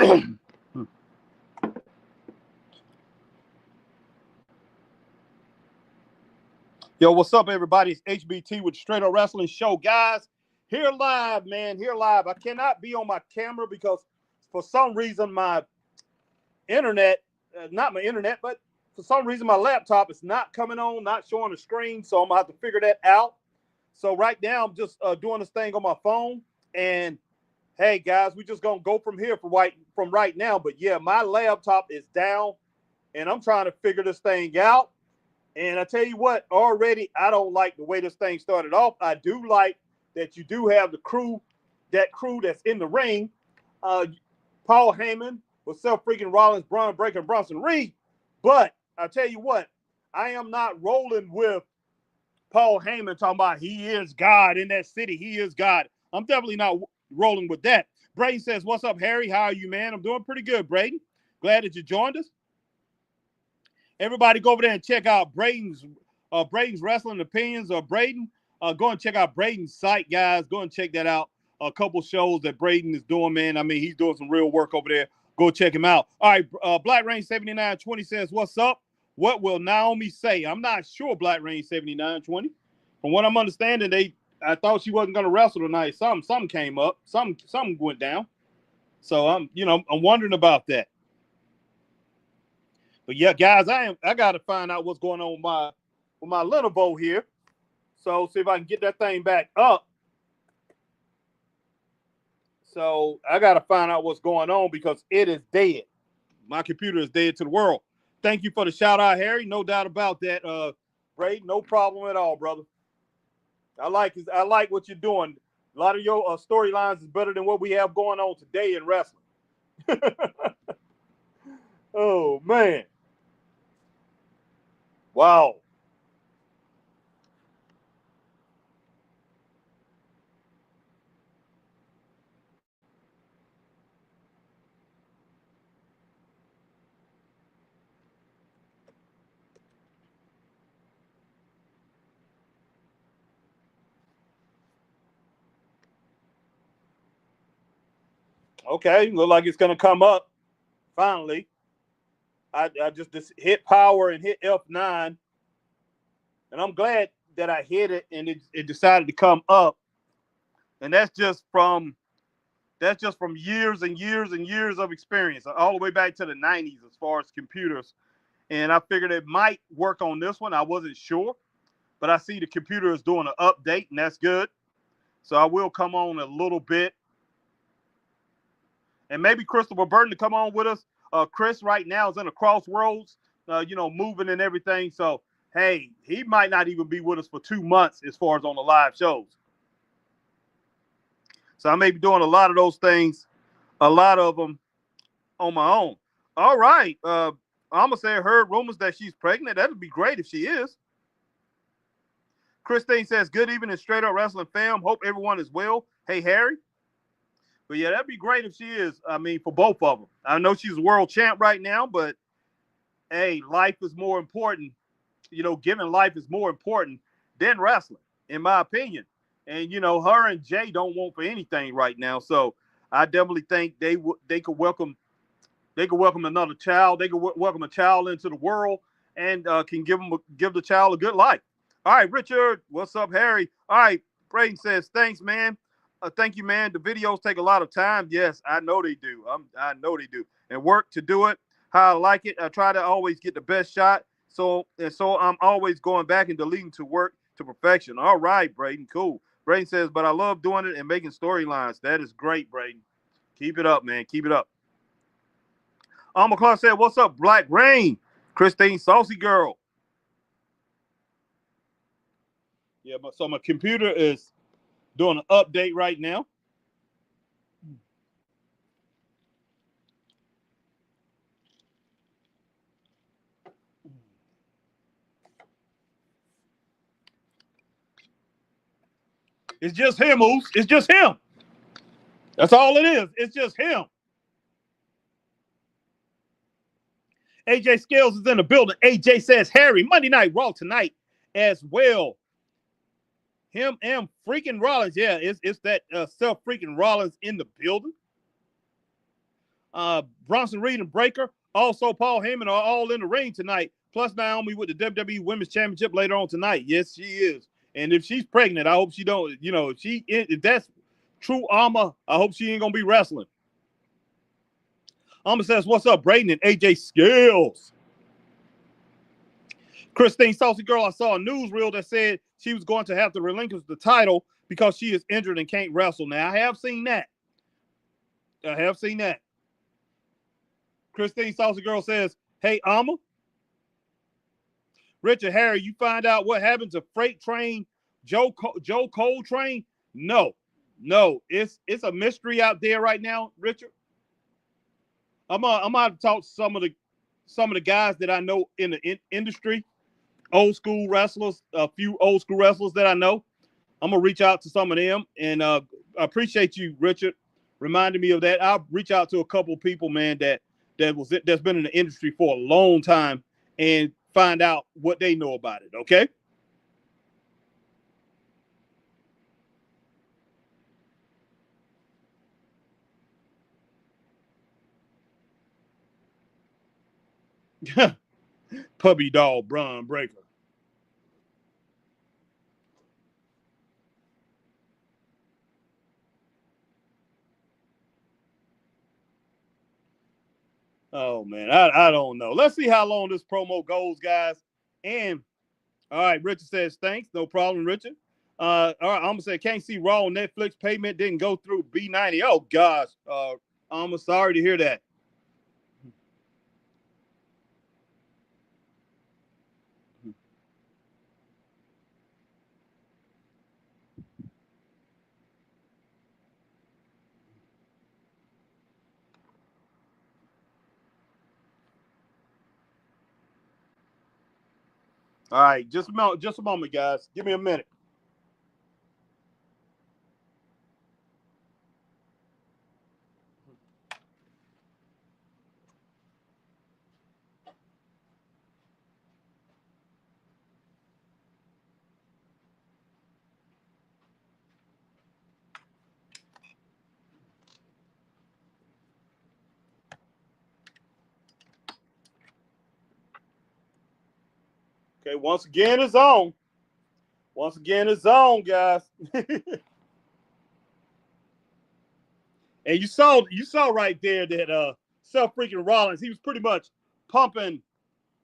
Yo, what's up, everybody? It's HBT with the Straight Up Wrestling Show, guys. Here live, man. Here live. I cannot be on my camera because for some reason my internet, not my internet, but for some reason my laptop is not coming on, not showing the screen. So I'm going to have to figure that out. So right now I'm just doing this thing on my phone. And hey, guys, we're just going to go from here from right now. But yeah, my laptop is down and I'm trying to figure this thing out. And I tell you what, already I don't like the way this thing started off. I do like that you do have the crew, that crew that's in the ring. Paul Heyman with Seth freaking Rollins, Braun Breaker, and Bronson Reed. But I tell you what, I am not rolling with Paul Heyman talking about he is God in that city. He is God. I'm definitely not rolling with that. Braden says, what's up, Harry? How are you, man? I'm doing pretty good, Braden. Glad that you joined us. Everybody go over there and check out Braden's Wrestling Opinions or Braden. Go and check out Braden's site, guys. Go and check that out. A couple shows that Braden is doing, man. I mean, he's doing some real work over there. Go check him out. All right, Black Rain 7920 says, what's up? What will Naomi say? I'm not sure, Black Rain 7920. From what I'm understanding, I thought she wasn't going to wrestle tonight. Something came up. Something went down. So I'm wondering about that. But yeah, guys, I got to find out what's going on with my Lenovo here. So see if I can get that thing back up. So I got to find out what's going on because it is dead. My computer is dead to the world. Thank you for the shout out, Harry. No doubt about that, Ray. No problem at all, brother. I like what you're doing. A lot of your storylines is better than what we have going on today in wrestling. Oh man. Wow. Okay, look like it's gonna come up finally. I just hit power and hit F9, and I'm glad that I hit it and it decided to come up. And that's just from years and years and years of experience, all the way back to the 90s as far as computers. And I figured it might work on this one. I wasn't sure, but I see the computer is doing an update, and that's good. So I will come on a little bit. And maybe Christopher Burton to come on with us. Chris right now is in a crossroads, moving and everything. So, hey, he might not even be with us for 2 months as far as on the live shows. So I may be doing a lot of those things, a lot of them on my own. All right. I'm going to say I heard rumors that she's pregnant. That would be great if she is. Christine says, good evening, Straight Up Wrestling fam. Hope everyone is well. Hey, Harry. But yeah, that'd be great if she is. I mean, for both of them. I know she's a world champ right now, but hey, life is more important. Giving life is more important than wrestling, in my opinion. And her and Jay don't want for anything right now. So I definitely think they could welcome another child. They could welcome a child into the world and can give the child a good life. All right, Richard, what's up, Harry? All right, Braden says, thanks, man. Thank you, man. The videos take a lot of time. Yes, I know they do. I know they do. And work to do it how I like it. I try to always get the best shot. So I'm always going back and deleting to work to perfection. All right, Braden, cool. Braden says, but I love doing it and making storylines. That is great, Braden. Keep it up, man. Keep it up. McClung said, what's up, Black Rain? Christine, saucy girl. Yeah, so my computer is doing an update right now. It's just him, Oos. It's just him. That's all it is. It's just him. AJ Scales is in the building. AJ says, Harry, Monday Night Raw tonight as well. Him and freaking Rollins. Yeah, it's that Seth freaking Rollins in the building. Bronson Reed and Breaker, also Paul Heyman are all in the ring tonight. Plus Naomi with the WWE Women's Championship later on tonight. Yes, she is. And if she's pregnant, I hope she don't. If that's true Alma, I hope she ain't gonna be wrestling. Alma says, "What's up, Braden and AJ Skills?" Christine Saucy Girl, I saw a newsreel that said she was going to have to relinquish the title because she is injured and can't wrestle. Now, I have seen that. Christine Saucy Girl says, "Hey, Alma, Richard Harry, you find out what happened to Freight Train Joe Coltrane? No, it's a mystery out there right now, Richard. I'm gonna talk to some of the guys that I know in the industry, old school wrestlers, a few old school wrestlers that I know. I'm gonna reach out to some of them, and I appreciate you, Richard, reminding me of that. I'll reach out to a couple of people, man, that's been in the industry for a long time, and find out what they know about it. Okay. Puppy dog Bron Breakker. Oh man, I don't know. Let's see how long this promo goes, guys. And all right, Richard says thanks, no problem, Richard. All right, I'm gonna say can't see Raw on Netflix. Payment didn't go through B90. Oh gosh, I'm sorry to hear that. All right, just a moment, guys. Give me a minute. Okay, once again, it's on. Once again, it's on, guys. And you saw right there that Seth freaking Rollins, he was pretty much pumping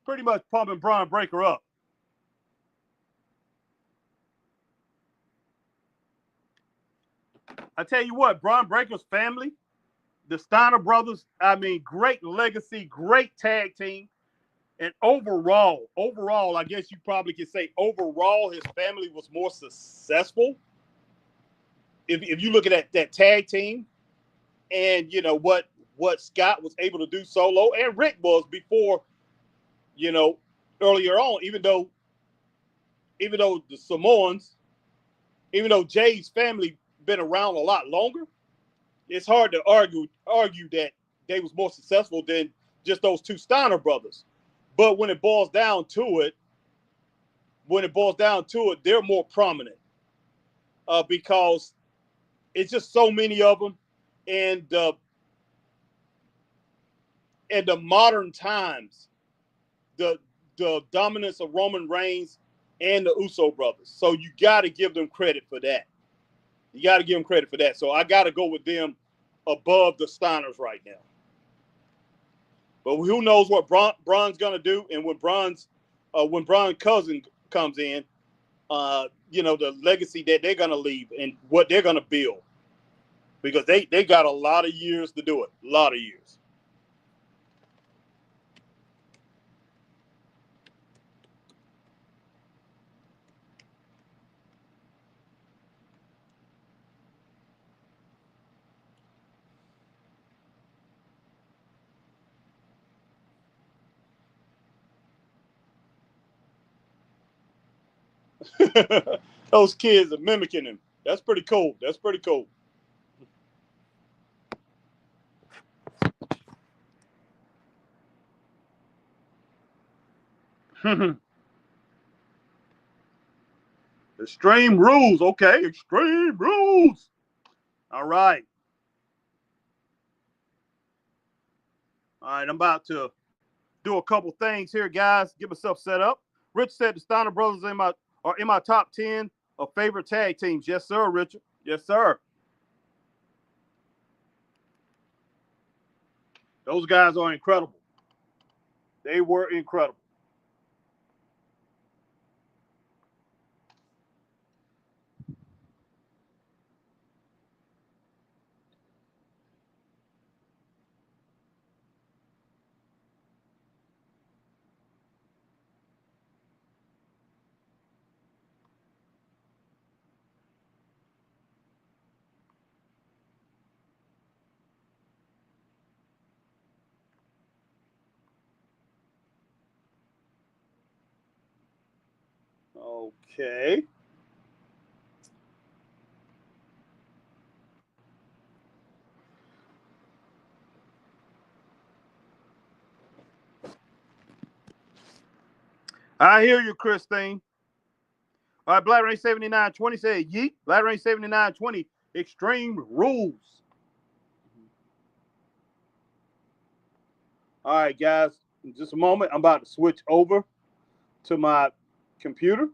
Bron Breakker up. I tell you what, Bron Breakker's family, the Steiner brothers, I mean, great legacy, great tag team. And overall, I guess you probably could say overall, his family was more successful. If you look at that tag team, and you know what Scott was able to do solo, and Rick was before, earlier on, even though the Samoans, even though Jay's family been around a lot longer, it's hard to argue that they was more successful than just those two Steiner brothers. But when it boils down to it, they're more prominent because it's just so many of them, and the modern times, the dominance of Roman Reigns and the Uso brothers. So you got to give them credit for that. So I got to go with them above the Steiners right now. But who knows what Bron's gonna do, and when Bron's cousin comes in, the legacy that they're gonna leave and what they're gonna build, because they got a lot of years to do it, a lot of years. Those kids are mimicking him. That's pretty cool. Extreme rules. Okay, extreme rules. All right. All right, I'm about to do a couple things here, guys. Get myself set up. Rich said the Steiner brothers are in my top 10 of favorite tag teams. Yes, sir, Richard. Yes, sir. Those guys are incredible. They were incredible. Okay. I hear you, Christine. All right, Black Range 7920 said yeet. Black Range 7920, Extreme Rules. All right, guys, in just a moment, I'm about to switch over to my computer.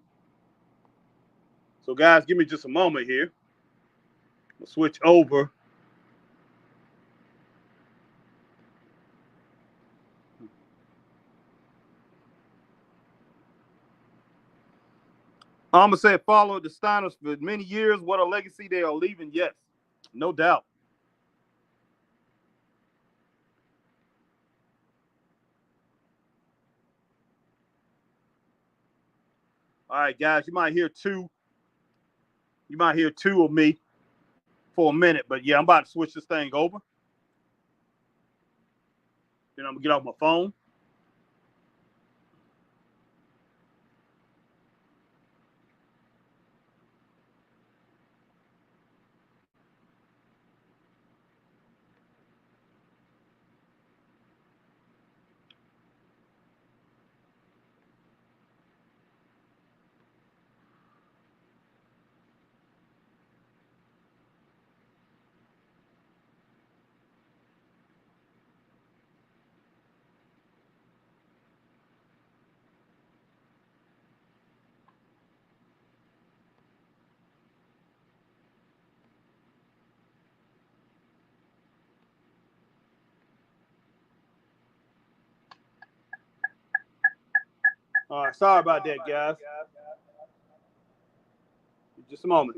So, guys, give me just a moment here. I'll switch over. Alma said, followed the Steiners for many years. What a legacy they are leaving. Yes, no doubt. All right, guys, you might hear two. You might hear two of me for a minute, but yeah, I'm about to switch this thing over. Then I'm gonna get off my phone. All right, sorry about that, guys. Just a moment.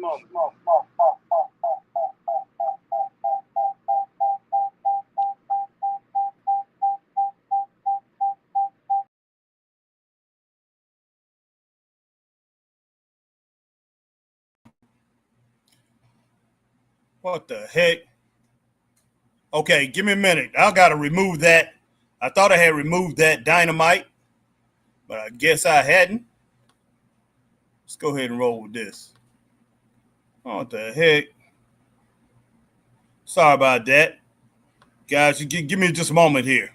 What the heck? Okay, give me a minute. I gotta remove that. I thought I had removed that dynamite, but I guess I hadn't. Let's go ahead and roll with this. What the heck? Sorry about that. Guys, you give me just a moment here.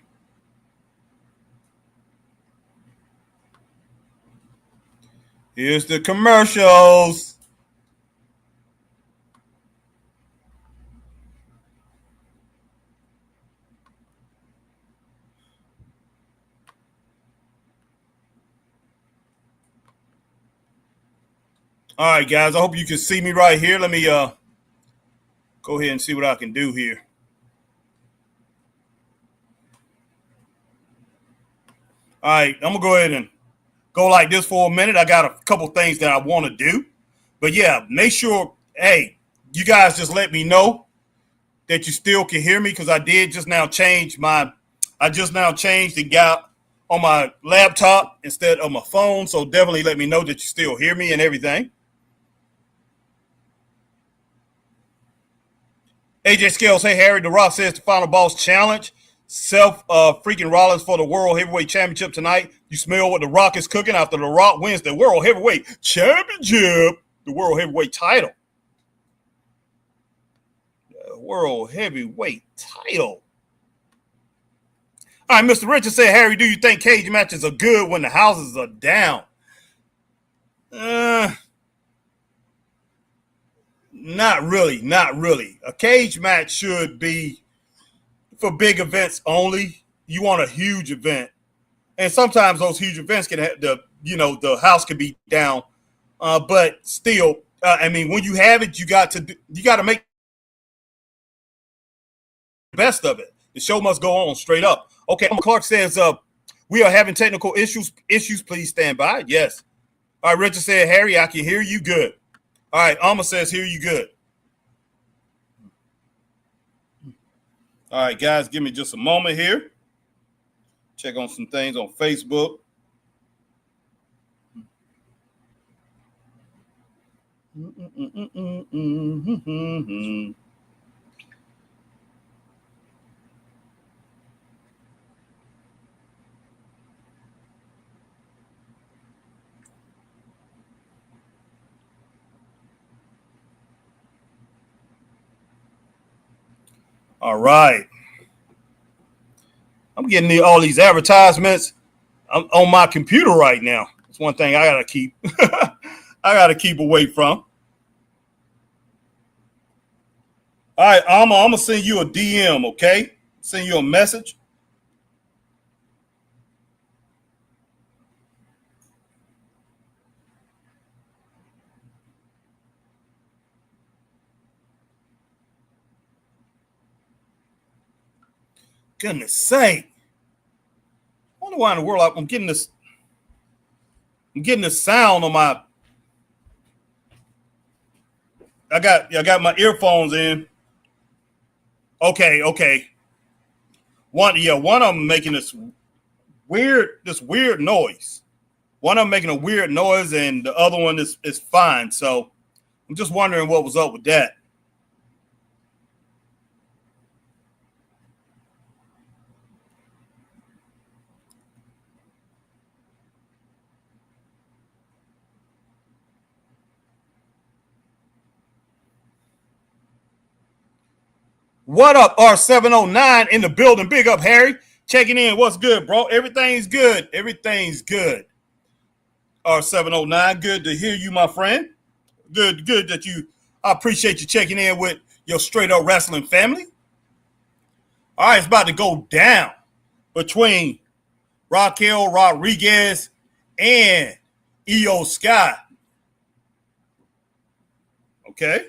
Here's the commercials. All right, guys, I hope you can see me right here. Let me go ahead and see what I can do here. All right, I'm gonna go ahead and go like this for a minute. I got a couple things that I want to do, but yeah, make sure. Hey, you guys just let me know that you still can hear me because I did just now change my. I just now changed and got on my laptop instead of my phone. So definitely let me know that you still hear me and everything. AJ Scales, hey Harry, The Rock says the final boss challenge. Freaking Rollins for the World Heavyweight Championship tonight. You smell what The Rock is cooking after The Rock wins the World Heavyweight Championship, the World Heavyweight title. The World Heavyweight title. All right, Mr. Richard said, Harry, do you think cage matches are good when the houses are down? Not really, not really. A cage match should be for big events only. you want a huge event, and sometimes those huge events can have the house can be down, but still, I mean, when you have it, you got to make the best of it. The show must go on straight up. Okay, Clark says, we are having technical issues. Please stand by. Yes. All right, Richard said, Harry, I can hear you good. All right, Alma says, hear you good. All right, guys, give me just a moment here. Check on some things on Facebook. All right. I'm getting all these advertisements. I'm on my computer right now. That's one thing I gotta keep. I gotta keep away from. All right, I'm gonna send you a DM. Okay, send you a message. Goodness sake! I wonder why in the world I'm getting this. I'm getting this sound on my. I got my earphones in. Okay. One of them making this weird noise. One of them making a weird noise, and the other one is fine. So I'm just wondering what was up with that. What up, R709 in the building? Big up, Harry. Checking in. What's good, bro? Everything's good. Everything's good. R709, good to hear you, my friend. Good that you. I appreciate you checking in with your straight up wrestling family. All right, it's about to go down between Raquel Rodriguez and Io Sky. Okay.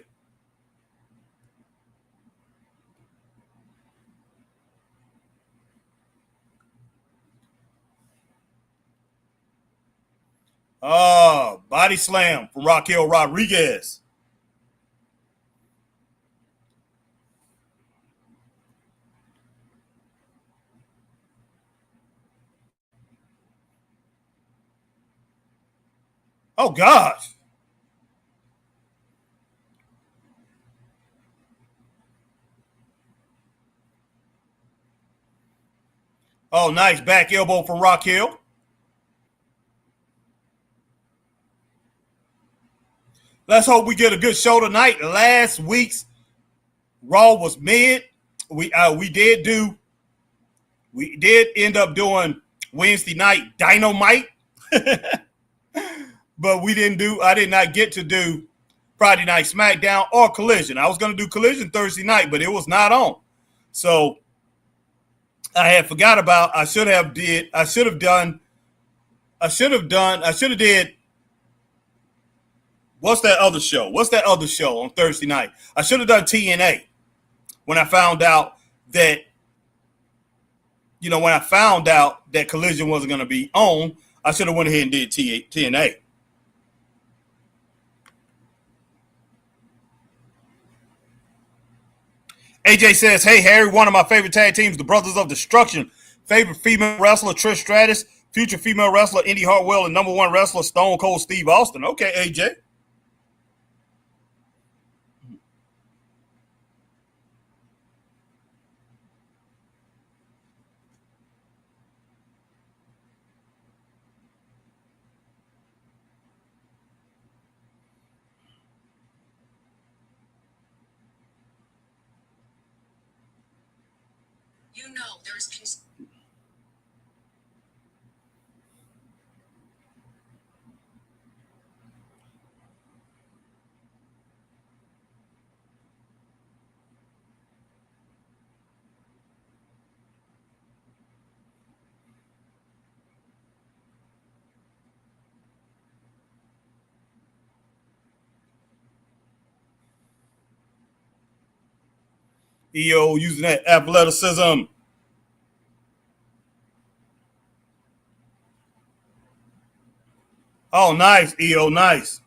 Body slam from Raquel Rodriguez. Oh, gosh. Oh, nice back elbow from Raquel. Let's hope we get a good show tonight. Last week's Raw was mid. We did end up doing Wednesday night Dynamite, but I did not get to do Friday Night SmackDown or Collision. I was going to do Collision Thursday night, but it was not on. So I had forgot about. I should have did. What's that other show? What's that other show on Thursday night? I should have done TNA when I found out that Collision wasn't going to be on. I should have went ahead and did TNA. AJ says, hey, Harry, one of my favorite tag teams, the Brothers of Destruction. Favorite female wrestler, Trish Stratus. Future female wrestler, Indy Hartwell. And number one wrestler, Stone Cold Steve Austin. Okay, AJ. There's EO using that athleticism. Oh, nice, EO, nice.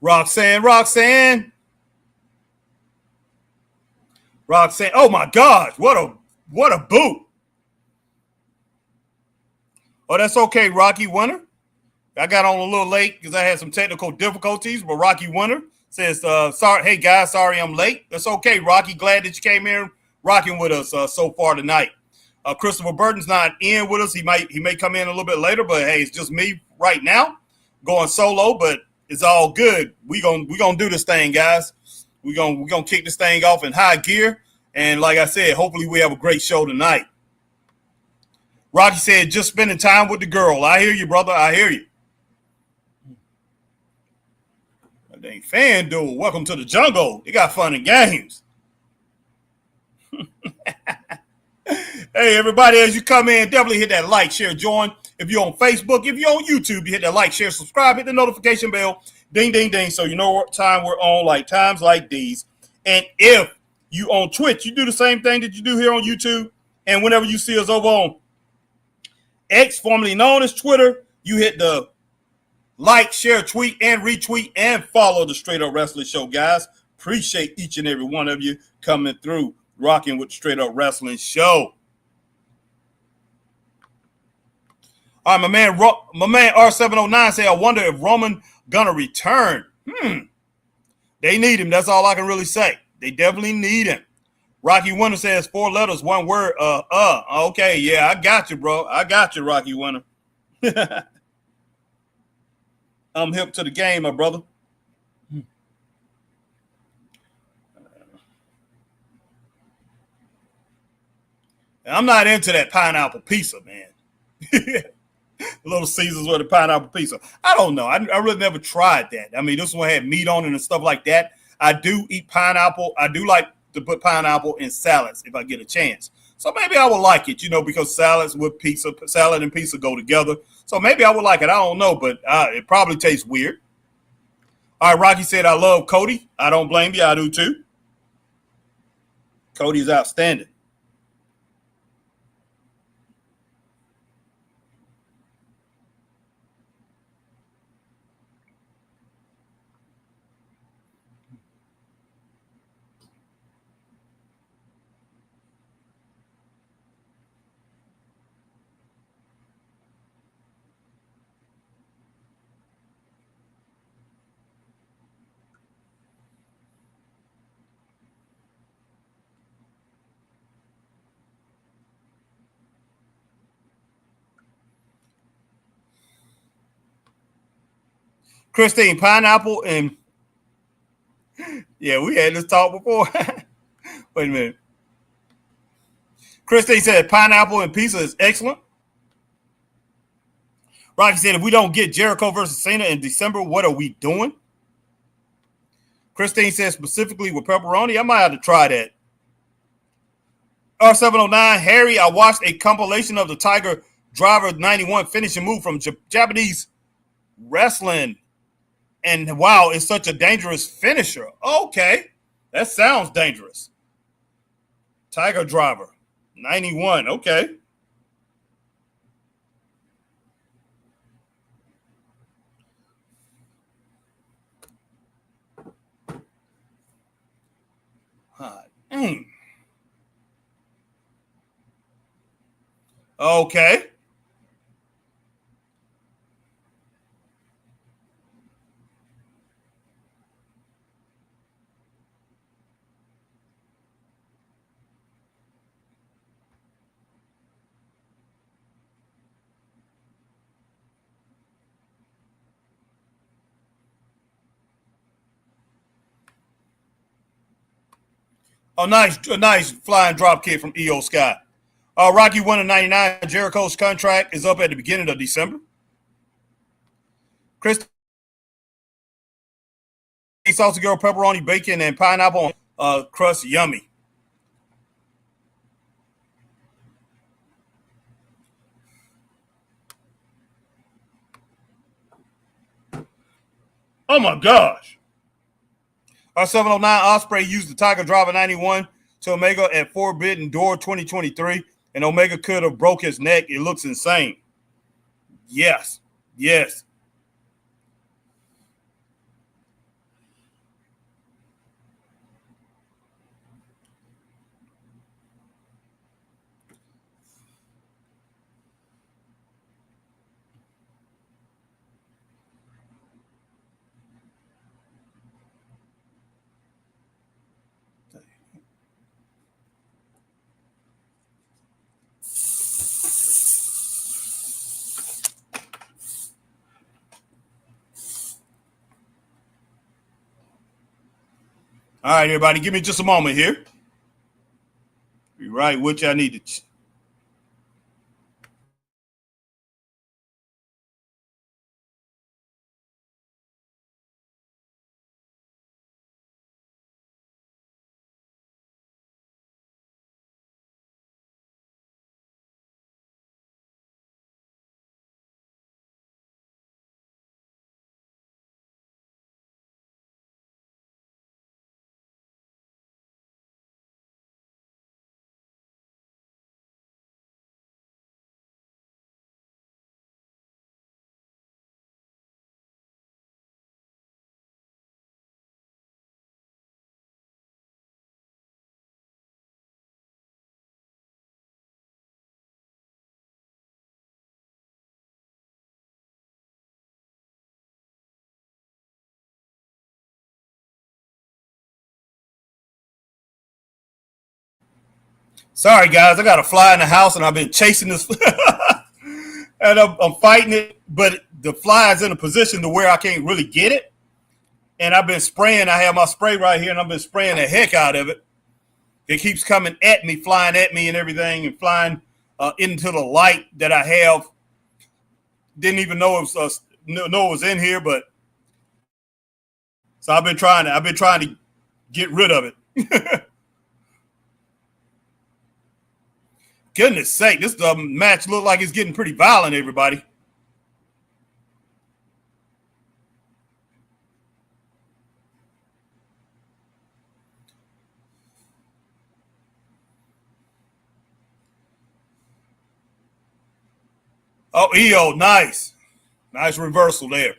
Roxanne. Oh my gosh, what a boot. Oh, that's okay, Rocky Winter. I got on a little late because I had some technical difficulties, but Rocky Winter says, sorry, hey guys, sorry I'm late. That's okay, Rocky. Glad that you came here rocking with us so far tonight. Christopher Burton's not in with us. He may come in a little bit later, but hey, it's just me right now going solo, but it's all good. We gonna do this thing, guys. We gonna kick this thing off in high gear. And like I said, hopefully we have a great show tonight. Rocky said, just spending time with the girl. I hear you, brother. I hear you. That dang FanDuel. Welcome to the jungle. They got fun and games. Hey, everybody, as you come in, definitely hit that like, share, join. If you're on Facebook, if you're on YouTube, you hit that like, share, subscribe, hit the notification bell. Ding, ding, ding. So you know what time we're on, like times like these. And if you on Twitch, you do the same thing that you do here on YouTube. And whenever you see us over on X, formerly known as Twitter, you hit the like, share, tweet, and retweet, and follow the Straight Up Wrestling Show, guys. Appreciate each and every one of you coming through, rocking with the Straight Up Wrestling Show. All right, my man R709 say, I wonder if Roman gonna return. They need him. That's all I can really say. They definitely need him. Rocky Winter says 4 letters, 1 word. Okay, yeah, I got you, bro. I got you, Rocky Winter. I'm hip to the game, my brother. I'm not into that pineapple pizza, man. Little Caesars with a pineapple pizza. I don't know. I really never tried that. I mean, this one had meat on it and stuff like that. I do eat pineapple. I do like to put pineapple in salads if I get a chance. So maybe I would like it, because salads with pizza, salad and pizza go together. So maybe I would like it. I don't know, but it probably tastes weird. All right, Rocky said, I love Cody. I don't blame you. I do too. Cody's outstanding. Christine, pineapple and yeah, we had this talk before. Wait a minute. Christine said pineapple and pizza is excellent. Rocky said, if we don't get Jericho versus Cena in December, what are we doing? Christine said specifically with pepperoni. I might have to try that. R709, Harry, I watched a compilation of the Tiger Driver 91 finishing move from Japanese wrestling. And wow, it's such a dangerous finisher. Okay, that sounds dangerous. Tiger Driver 91. Okay. Okay. Oh, nice, a nice flying drop kick from EO Scott. Rocky 1-99. Jericho's contract is up at the beginning of December. Chris, salsa girl, pepperoni, bacon, and pineapple crust, yummy. Oh my gosh. Our 709 Osprey used the Tiger Driver 91 to Omega at Forbidden Door 2023, and Omega could have broke his neck. It looks insane. Yes. Yes. All right, everybody, give me just a moment here. Be right, which I needed. Sorry, guys, I got a fly in the house, and I've been chasing this, and I'm fighting it, but the fly is in a position to where I can't really get it, and I've been spraying. I have my spray right here, and I've been spraying the heck out of it. It keeps coming at me, flying at me, and everything, and flying into the light that I have. Didn't even know it was in here, but so I've been trying to get rid of it. Goodness sake, this match looked like it's getting pretty violent, everybody. Oh, EO, nice. Nice reversal there.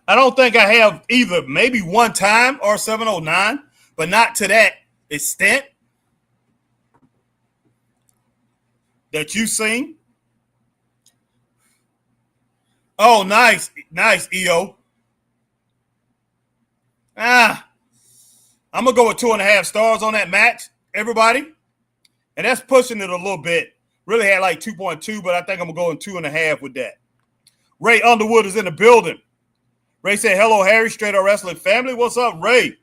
I don't think I have either, maybe one time or 709, but not to that extent that you've seen. Oh, nice. Nice, EO. I'm going to go with 2.5 stars on that match, everybody. And that's pushing it a little bit. Really had like 2.2, but I think I'm going to go in 2.5 with that. Ray Underwood is in the building. Ray said, hello, Harry, Straight Up Wrestling family. What's up, Ray?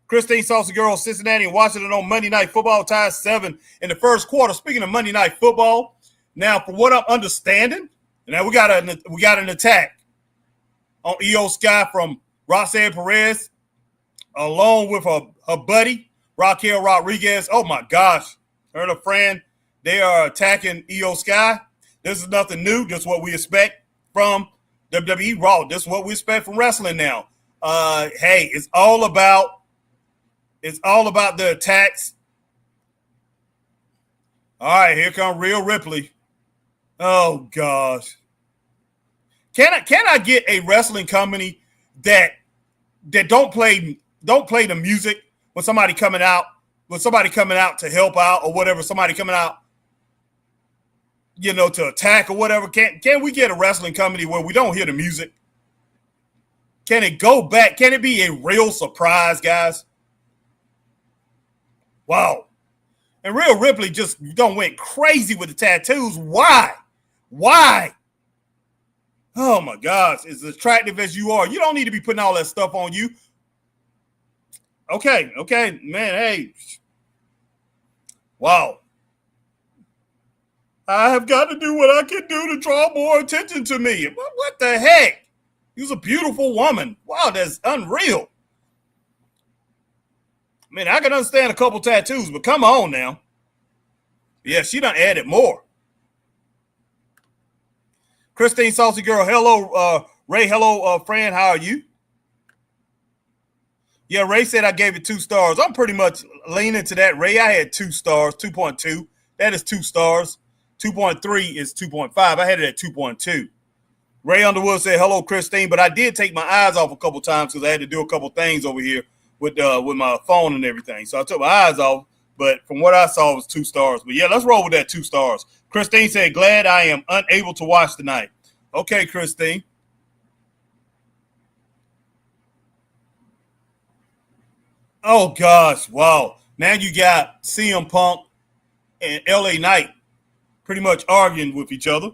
Christine Salsa Girl, Cincinnati and Washington on Monday Night Football, ties 7 in the first quarter. Speaking of Monday Night Football, now from what I'm understanding, now we got an attack on EO Sky from Roxanne Perez, along with her buddy, Raquel Rodriguez. Oh, my gosh. Her and a friend, they are attacking EO Sky. This is nothing new. Just what we expect from WWE Raw. This is what we expect from wrestling now. Hey, it's all about the attacks. All right, here comes Rhea Ripley. Oh gosh. Can I get a wrestling company that don't play the music when somebody coming out to help out or whatever, somebody coming out, to attack or whatever? Can we get a wrestling company where we don't hear the music? Can it go back? Can it be a real surprise, guys? Wow. And Rhea Ripley just went crazy with the tattoos. Why? Oh my gosh. As attractive as you are, you don't need to be putting all that stuff on you. Okay, man, hey. Wow. I have got to do what I can do to draw more attention to me. What the heck? You're a beautiful woman. Wow, that's unreal. I mean, I can understand a couple tattoos, but come on now. Yeah, she done added more. Christine Saucy Girl, hello. Ray, hello, friend. How are you? Yeah, Ray said I gave it 2 stars. I'm pretty much leaning to that. Ray, I had 2 stars, 2.2. That is 2 stars. 2.3 is 2.5. I had it at 2.2. Ray Underwood said, hello, Christine, but I did take my eyes off a couple times because I had to do a couple things over here with my phone and everything. So I took my eyes off, but from what I saw, it was 2 stars. But yeah, let's roll with that 2 stars. Christine said, glad I am unable to watch tonight. Okay, Christine. Oh, gosh. Wow. Now you got CM Punk and LA Knight pretty much arguing with each other.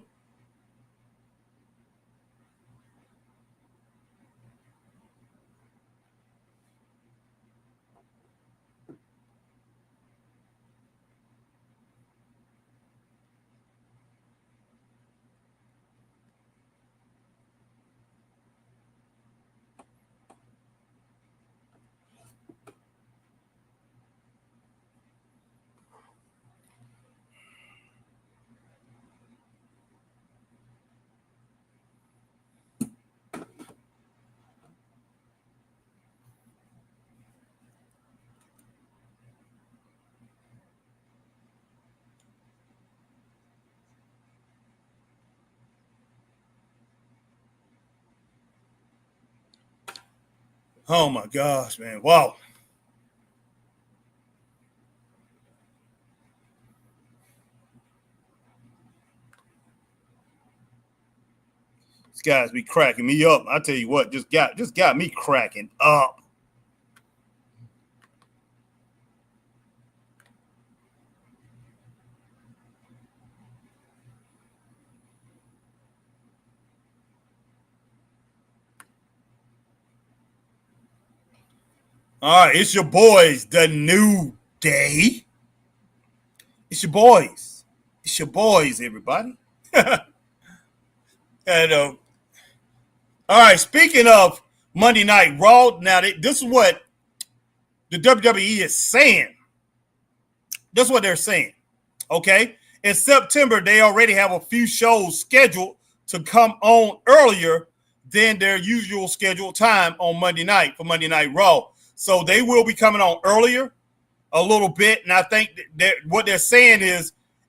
Oh, my gosh, man. Wow. These guys be cracking me up. I tell you what, just got me cracking up. All right, it's your boys, the New Day. It's your boys. It's your boys, everybody. And all right, speaking of Monday Night Raw, now this is what the WWE is saying. This is what they're saying. Okay, in September they already have a few shows scheduled to come on earlier than their usual scheduled time on Monday night for Monday Night Raw. So they will be coming on earlier a little bit, and I think that what they're saying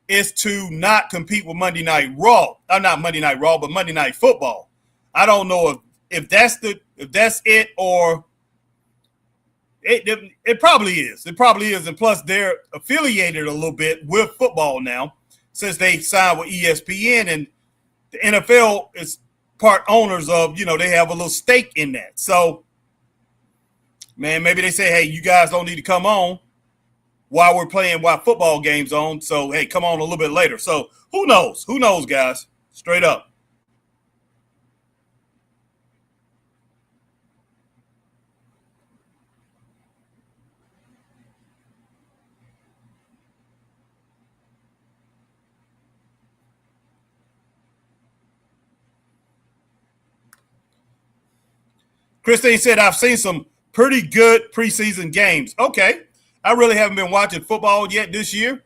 is to not compete with Monday Night Raw. Not Monday Night Raw, but Monday Night Football. I don't know if that's it or it probably is. It probably is, and plus they're affiliated a little bit with football now since they signed with ESPN, and the NFL is part owners of. They have a little stake in that. So, man, maybe they say, hey, you guys don't need to come on while football games on. So, hey, come on a little bit later. So, who knows? Who knows, guys? Straight up. Christine said, I've seen some pretty good preseason games. Okay. I really haven't been watching football yet this year,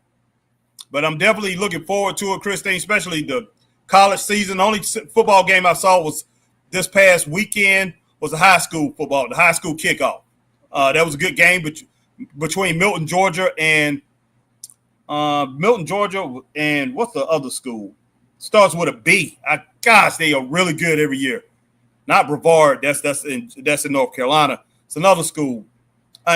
but I'm definitely looking forward to it, Christine, especially the college season. The only football game I saw was this past weekend was the high school kickoff. That was a good game between Milton, Georgia, and what's the other school? Starts with a B. Gosh, they are really good every year. Not Brevard. That's in North Carolina. It's another school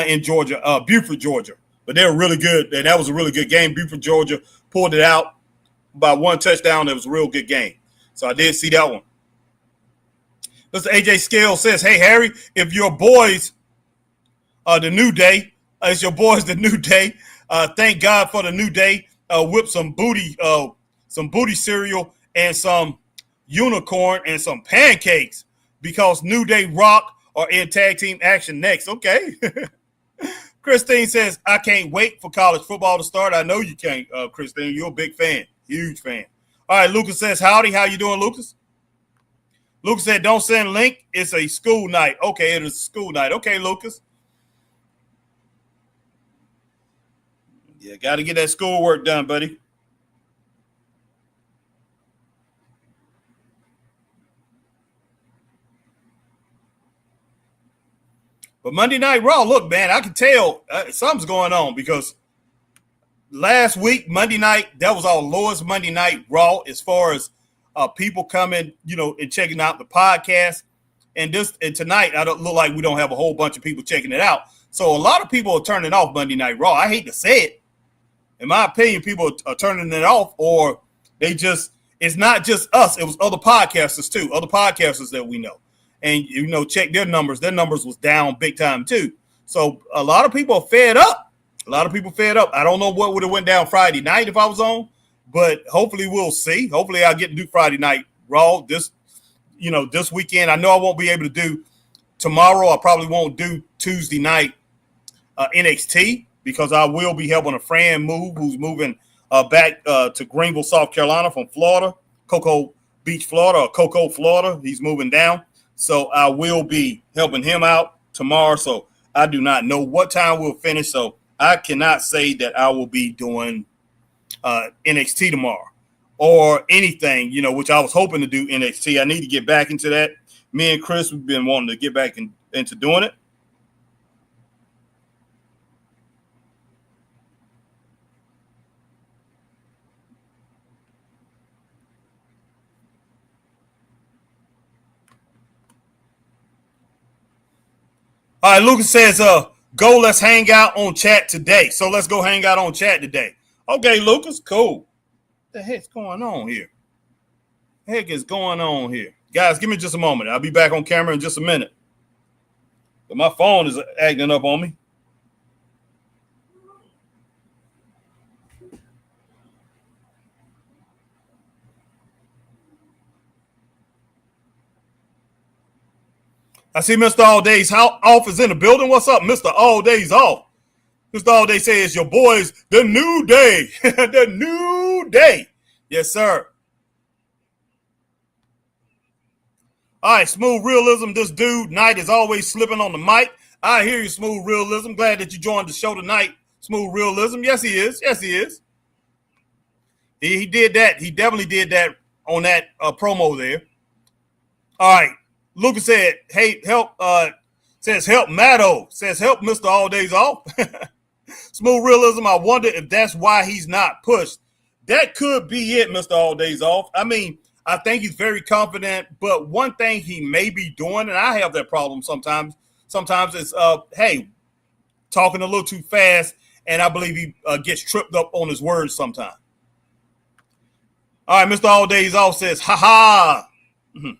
in Georgia, Buford, Georgia. But they were really good, and that was a really good game. Buford, Georgia pulled it out by 1 touchdown. It was a real good game. So I did see that one. Mr. AJ Scales says, hey, Harry, if your boys the New Day, it's your boys the New Day. Thank God for the New Day. Whip some booty cereal and some unicorn and some pancakes because New Day Rock are in tag team action next. Okay. Christine says, I can't wait for college football to start. I know you can't, Christine. You're a big fan. Huge fan. All right, Lucas says, howdy. How you doing, Lucas? Lucas said, don't send link. It's a school night. Okay, it is a school night. Okay, Lucas. Yeah, got to get that schoolwork done, buddy. But Monday Night Raw, look, man, I can tell something's going on because last week, Monday night, that was our lowest Monday Night Raw as far as people coming, and checking out the podcast. And tonight, I don't look like we don't have a whole bunch of people checking it out. So a lot of people are turning off Monday Night Raw. I hate to say it. In my opinion, people are turning it off, or it's not just us. It was other podcasters too, other podcasters that we know. And, check their numbers. Their numbers was down big time too. So a lot of people are fed up. I don't know what would have went down Friday night if I was on, but hopefully we'll see. Hopefully I'll get to do Friday Night Raw this weekend. I know I won't be able to do tomorrow. I probably won't do Tuesday night NXT because I will be helping a friend who's moving back to Greenville, South Carolina from Florida, Cocoa Beach, Florida, or Cocoa, Florida. He's moving down. So I will be helping him out tomorrow. So I do not know what time we'll finish. So I cannot say that I will be doing NXT tomorrow or anything, which I was hoping to do NXT. I need to get back into that. Me and Chris, we've been wanting to get back into doing it. All right, Lucas says, go, let's hang out on chat today. So let's go hang out on chat today. Okay, Lucas, cool. What the heck's going on here? The heck is going on here? Guys, give me just a moment. I'll be back on camera in just a minute. But my phone is acting up on me. I see Mr. All Days Off is in the building. What's up, Mr. All Days Off? Mr. All Day says your boys, the New Day. The New Day. Yes, sir. All right, Smooth Realism. This dude, Knight, is always slipping on the mic. I hear you, Smooth Realism. Glad that you joined the show tonight, Smooth Realism. Yes, he is. Yes, he is. He did that. He definitely did that on that promo there. All right. Lucas said, hey, help. Says help Matto. Says help Mr. All Days Off. Smooth Realism, I wonder if that's why he's not pushed. That could be it, Mr. All Days Off. I mean, I think he's very confident, but one thing he may be doing, and I have that problem sometimes is, hey, talking a little too fast, and I believe he gets tripped up on his words sometimes. All right, Mr. All Days Off says, ha-ha. Mm-hmm.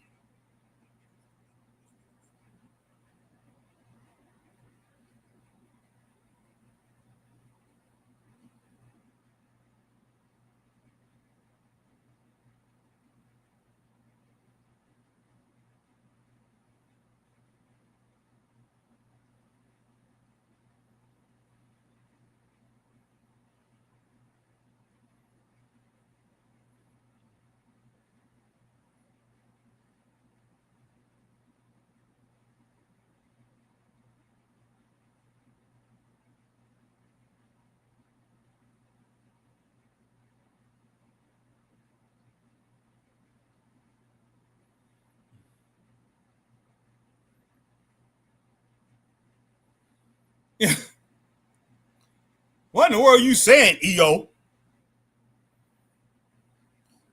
What in the world are you saying, EO?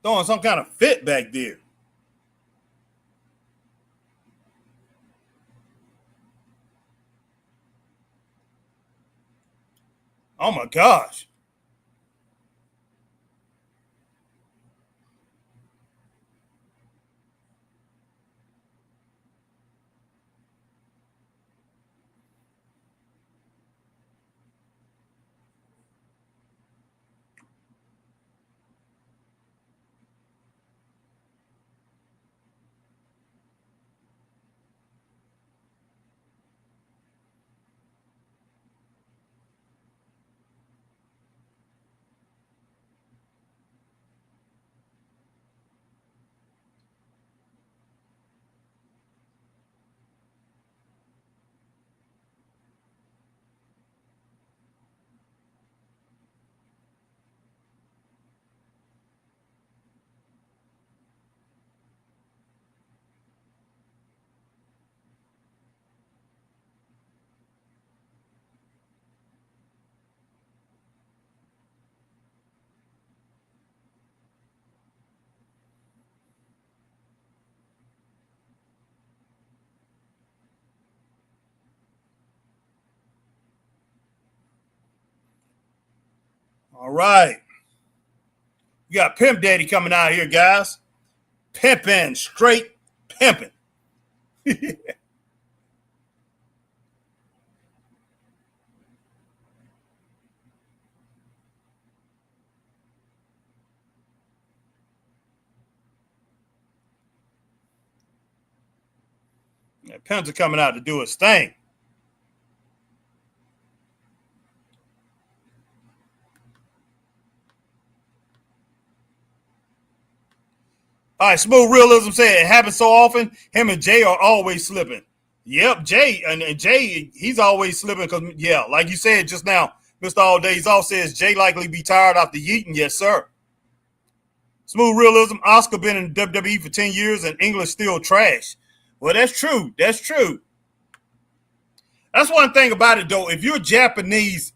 Throwing some kind of fit back there. Oh my gosh. All right. We got Pimp Daddy coming out here, guys. Pimping, straight pimping. Pimps are coming out to do his thing. All right, Smooth Realism said it happens so often. Him and Jay are always slipping. Yep, Jay and Jay, he's always slipping because, yeah, like you said just now, Mr. All Days Off says Jay likely be tired after yeeting. Yes, sir. Smooth Realism, Oscar been in WWE for 10 years and English still trash. Well, that's true. That's true. That's one thing about it, though. If you're Japanese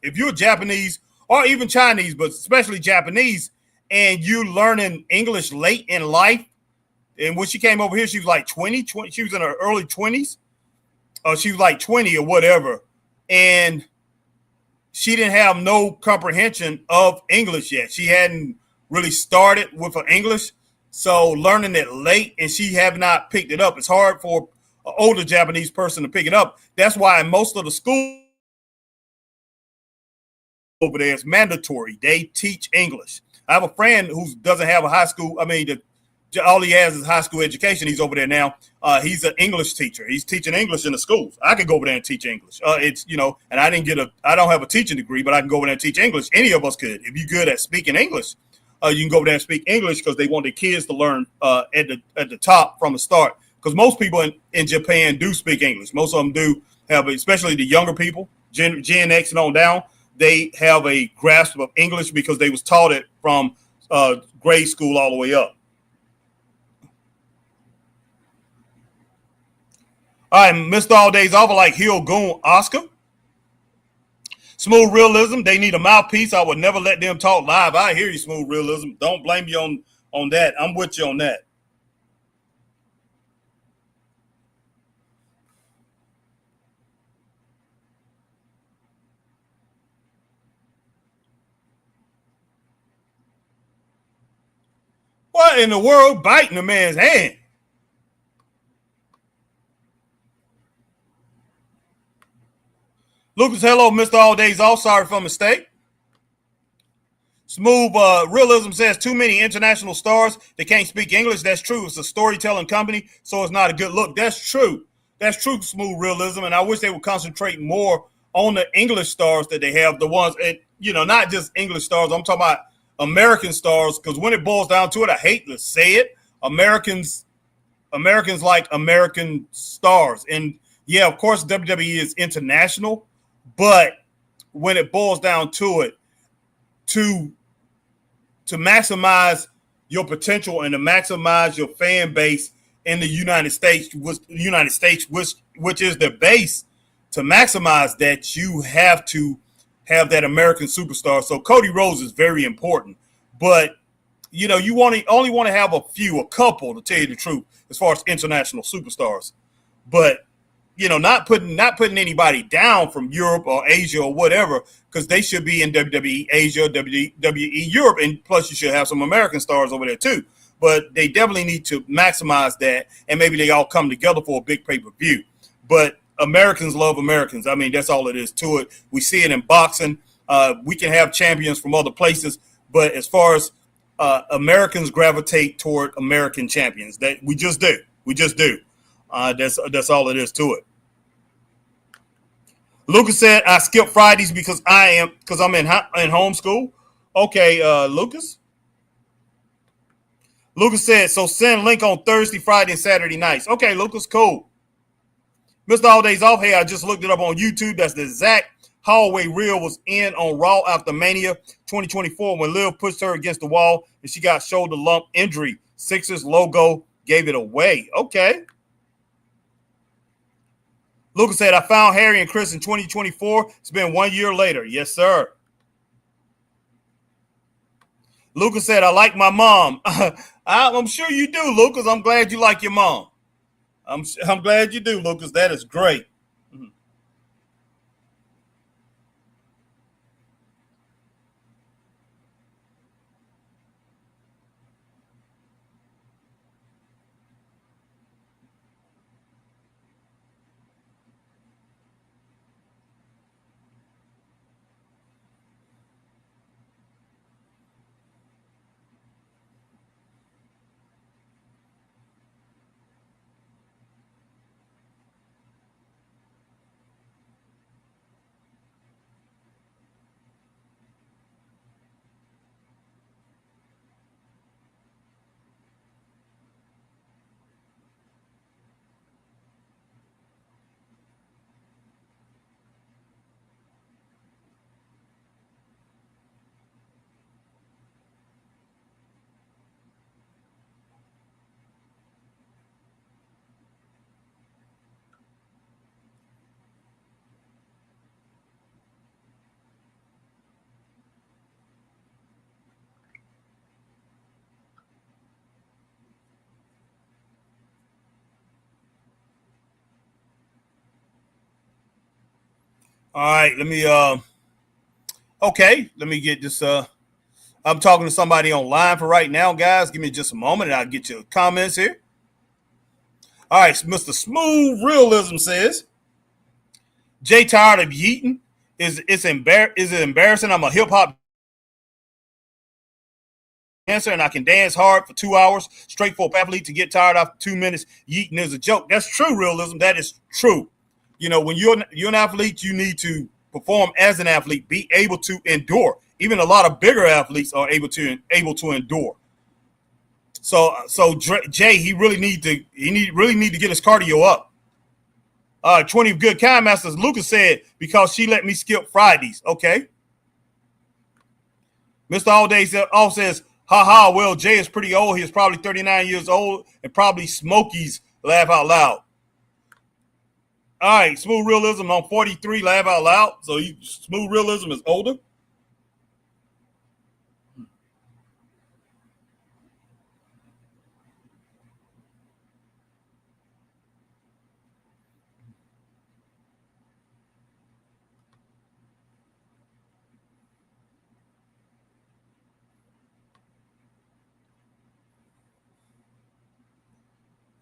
or even Chinese, but especially Japanese, and you learning English late in life, and when she came over here, she was like 20, she was in her early 20s. She was like 20 or whatever. And she didn't have no comprehension of English yet. She hadn't really started with her English. So learning it late and she have not picked it up. It's hard for an older Japanese person to pick it up. That's why most of the school over there is mandatory. They teach English. I have a friend who doesn't have a high school. I mean, all he has is high school education. He's over there now. He's an English teacher. He's teaching English in the schools. I could go over there and teach English. It's, you know, and I don't have a teaching degree, but I can go over there and teach English. Any of us could. If you're good at speaking English, you can go over there and speak English because they want their kids to learn at the top from the start. Because most people in Japan do speak English. Most of them do have, especially the younger people, Gen X and on down, they have a grasp of English because they was taught it from grade school all the way up. All right, Mr. All Days Off, like Hill Goon Oscar. Smooth Realism, they need a mouthpiece. I would never let them talk live. I hear you, Smooth Realism. Don't blame me on that. I'm with you on that. What in the world? Biting a man's hand. Lucas, hello, Mr. All Days Off. Sorry for a mistake. Smooth Realism says too many international stars. They can't speak English. That's true. It's a storytelling company, so it's not a good look. That's true. That's true, Smooth Realism. And I wish they would concentrate more on the English stars that they have. The ones, and you know, not just English stars. I'm talking about American stars. Because when it boils down to it, I hate to say it, Americans like American stars. And yeah, of course, WWE is international. But when it boils down to it, to maximize your potential and to maximize your fan base in the United States, which is their base, to maximize that, you have to have that American superstar. So Cody Rhodes is very important. But you know, you only want to have a couple, to tell you the truth, as far as international superstars. But you know, not putting anybody down from Europe or Asia or whatever, because they should be in WWE Asia, WWE Europe, and plus you should have some American stars over there too. But they definitely need to maximize that, and maybe they all come together for a big pay-per-view. But Americans love Americans. I mean, that's all it is to it. We see it in boxing. We can have champions from other places, but as far as Americans gravitate toward American champions, that we just do. We just do. That's all it is to it. Lucas said, I skip Fridays because I'm in homeschool. Okay, Lucas. Lucas said, so send link on Thursday, Friday, and Saturday nights. Okay, Lucas, cool. Mr. All Days Off, hey, I just looked it up on YouTube. That's the exact hallway reel was in on Raw after Mania 2024 when Liv pushed her against the wall and she got shoulder lump injury. Sixers logo gave it away. Okay. Lucas said, I found Harry and Chris in 2024. It's been 1 year later. Yes, sir. Lucas said, I like my mom. I'm sure you do, Lucas. I'm glad you like your mom. I'm glad you do, Lucas. That is great. Mm-hmm. All right, let me let me get this I'm talking to somebody online for right now, guys. Give me just a moment and I'll get your comments here. All right, Mr. Smooth Realism says, Jay tired of yeeting? Is it embarrassing? I'm a hip hop dancer and I can dance hard for 2 hours straight for a athlete to get tired after 2 minutes. Yeeting is a joke. That's true, Realism. That is true. You know, when you're an athlete, you need to perform as an athlete, be able to endure. Even a lot of bigger athletes are able to endure. So Jay, he really need to get his cardio up. 20 good kind masters. Lucas said because she let me skip Fridays. Okay. Mr. All Day says, haha, well, Jay is pretty old. He is probably 39 years old and probably Smokies. Laugh out loud. All right, Smooth Realism on 43, laugh out loud. So Smooth Realism is older.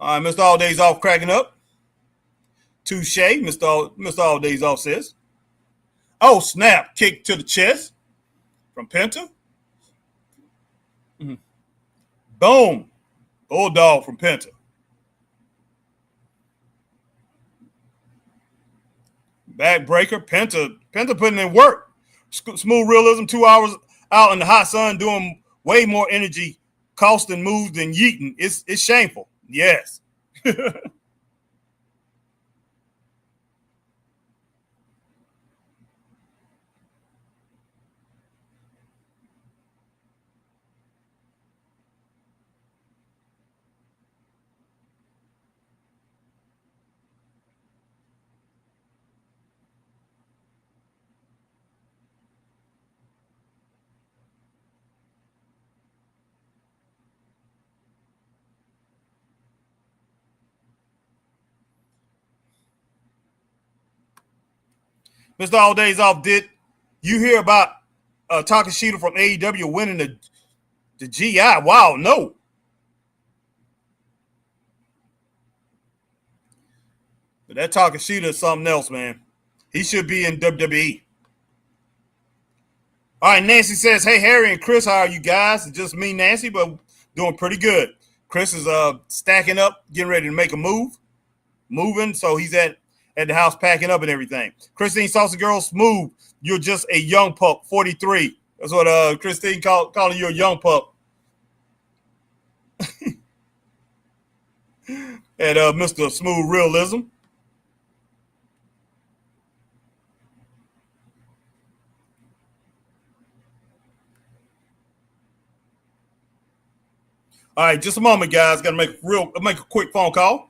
All right, Mr. All Day's off cracking up. Touche, Mr. All Day's off says. Oh, snap, kick to the chest from Penta. Mm-hmm. Boom, Bulldog from Penta. Backbreaker, Penta putting in work. Smooth Realism, 2 hours out in the hot sun doing way more energy costing moves than yeeting. It's shameful. Yes. Mr. All Days Off, did you hear about Takashita from AEW winning the GI? Wow, no. But that Takashita is something else, man. He should be in WWE. All right, Nancy says, hey, Harry and Chris, how are you guys? It's just me, Nancy, but doing pretty good. Chris is stacking up, getting ready to make a moving. So he's at the house packing up and everything. Christine Salsa Girl, Smooth, you're just a young pup, 43. That's what Christine calling you a young pup. And Mr. Smooth Realism. All right, just a moment, guys. Got to make a quick phone call.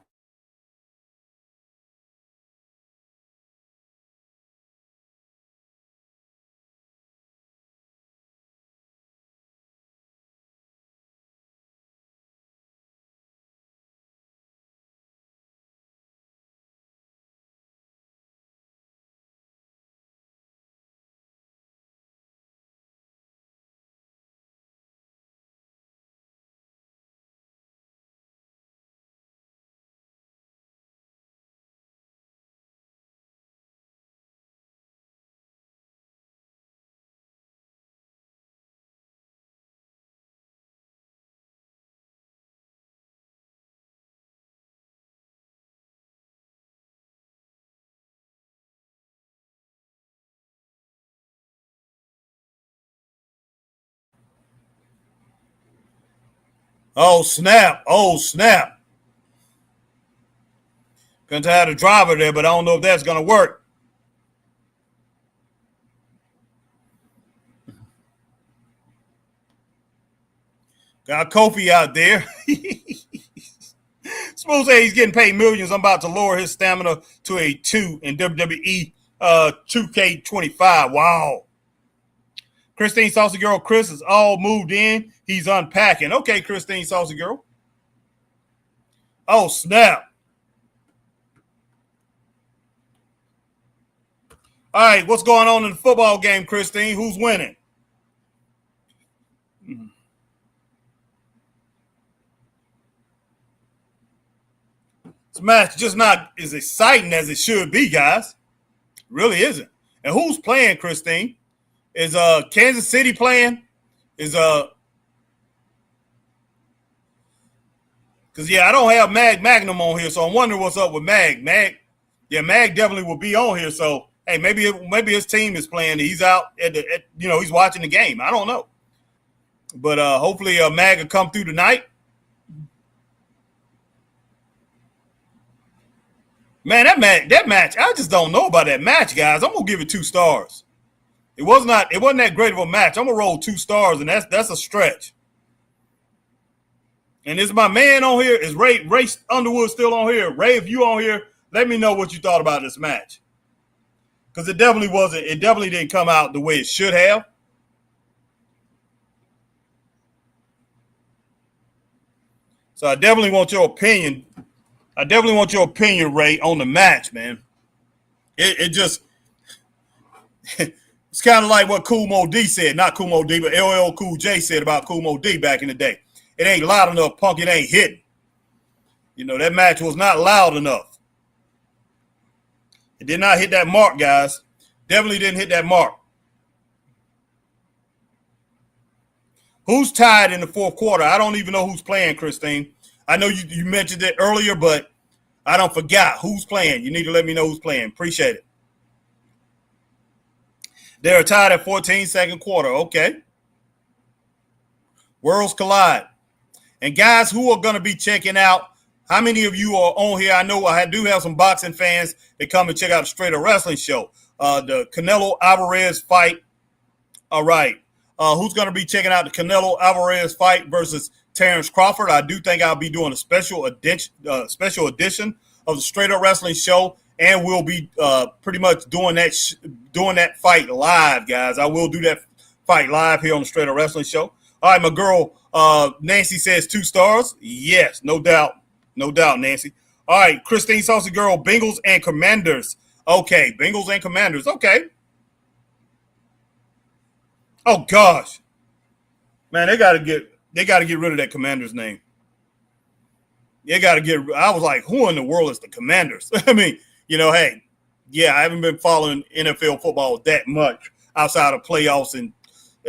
Oh, snap. Oh, snap. Going to have a driver there, but I don't know if that's going to work. Got Kofi out there. Smooth say he's getting paid millions. I'm about to lower his stamina to a 2 in WWE 2K25. Wow. Christine Saucy Girl, Chris is all moved in. He's unpacking. Okay, Christine Saucy Girl. Oh, snap. All right, what's going on in the football game, Christine? Who's winning? This match just not as exciting as it should be, guys. It really isn't. And who's playing, Christine? Is Kansas City playing? Is because I don't have Mag Magnum on here, so I'm wondering what's up with Mag. Mag definitely will be on here. So hey, maybe his team is playing. He's out he's watching the game. I don't know, but hopefully Mag will come through tonight. Man, that match, I just don't know about that match, guys. I'm gonna give it 2 stars. It wasn't that great of a match. I'm gonna roll 2 stars, and that's a stretch. And is my man on here? Is Ray Underwood still on here? Ray, if you on here, let me know what you thought about this match. Because it definitely didn't come out the way it should have. So I definitely want your opinion. Ray, on the match, man. It just it's kind of like what Kool Moe Dee said, not Kool Moe Dee, but LL Cool J said about Kool Moe Dee back in the day. It ain't loud enough, punk. It ain't hitting. That match was not loud enough. It did not hit that mark, guys. Definitely didn't hit that mark. Who's tied in the 4th quarter? I don't even know who's playing, Christine. I know you mentioned it earlier, but I don't forgot who's playing. You need to let me know who's playing. Appreciate it. They're tied at 14, second quarter. Okay. Worlds collide. And guys who are going to be checking out, how many of you are on here? I know I do have some boxing fans that come and check out the Straight Up Wrestling Show. The Canelo Alvarez fight. All right. Who's going to be checking out the Canelo Alvarez fight versus Terrence Crawford? I do think I'll be doing a special edition of the Straight Up Wrestling Show, and we'll be pretty much doing that fight live, guys. I will do that fight live here on the Straight Up Wrestling Show. All right, my girl Nancy says 2 stars. Yes, no doubt, Nancy. All right, Christine Saucy Girl, Bengals and Commanders. Okay, Bengals and Commanders. Okay. Oh gosh, man, they got to get rid of that Commanders name. I was like, who in the world is the Commanders? I mean, hey, I haven't been following NFL football that much outside of playoffs and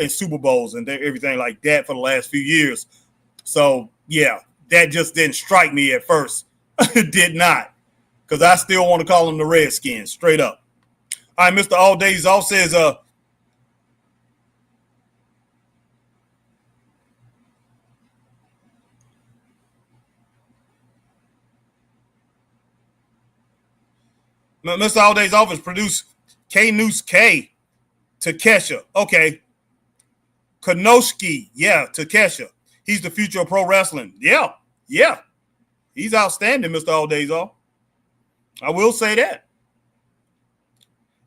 Super Bowls and everything like that for the last few years. So, that just didn't strike me at first. It did not, because I still want to call them the Redskins, straight up. All right, Mr. All Days Off says, Mr. All Days Office produced K Noose K to Kesha. Okay. Konoski, to Kesha. He's the future of pro wrestling. Yeah. He's outstanding, Mr. All Days Off. I will say that.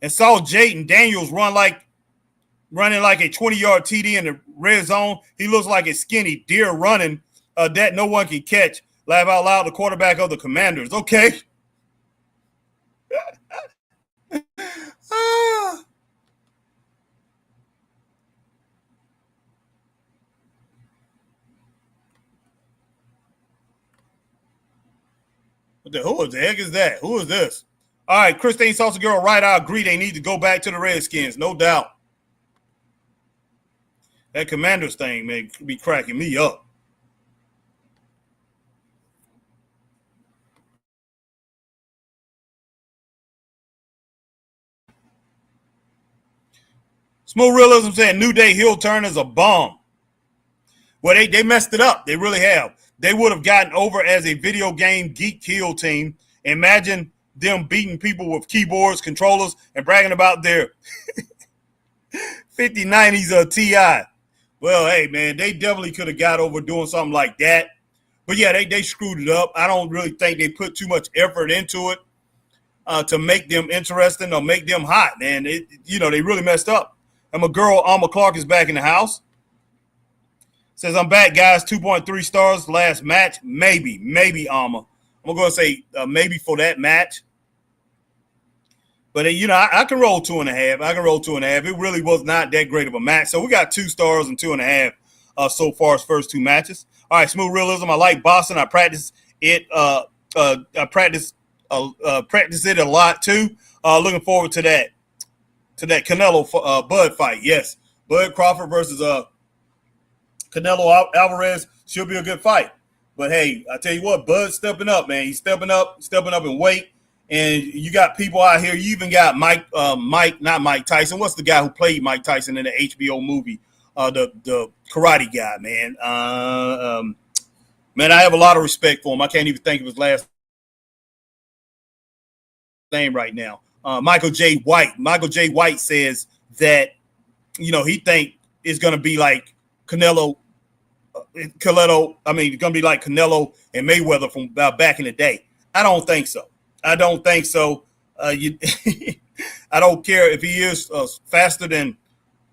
And saw Jayden Daniels running like a 20-yard TD in the red zone. He looks like a skinny deer running that no one can catch. Laugh out loud, the quarterback of the Commanders. Okay. Who the heck is that? Who is this? All right, Christine Saucy Girl, right, I agree. They need to go back to the Redskins, no doubt. That Commanders thing, man, could be cracking me up. Smooth Realism said New Day heel turn is a bomb. Well, they messed it up. They really have. They would have gotten over as a video game geek heel team. Imagine them beating people with keyboards, controllers, and bragging about their 5090s Ti. Well, hey, man, they definitely could have got over doing something like that. But, they screwed it up. I don't really think they put too much effort into it to make them interesting or make them hot, man. They really messed up. And my girl, Alma Clark, is back in the house. Says, I'm back, guys. 2.3 stars last match. Maybe, Alma. I'm going to say maybe for that match. But I can roll 2.5. I can roll 2.5. It really was not that great of a match. So we got 2 stars and 2.5 so far as first 2 matches. All right, Smooth Realism. I like boxing. I practice it. I practice it a lot too. Looking forward to that Canelo Bud fight. Yes, Bud Crawford versus Canelo Alvarez should be a good fight. But hey, I tell you what, Bud's stepping up, man. He's stepping up in weight. And you got people out here. You even got not Mike Tyson. What's the guy who played Mike Tyson in the HBO movie? The karate guy, man. Man, I have a lot of respect for him. I can't even think of his last name right now. Michael J. White. Michael J. White says that, he think it's going to be like Canelo. It's going to be like Canelo and Mayweather from back in the day. I don't think so. I don't care if he is faster than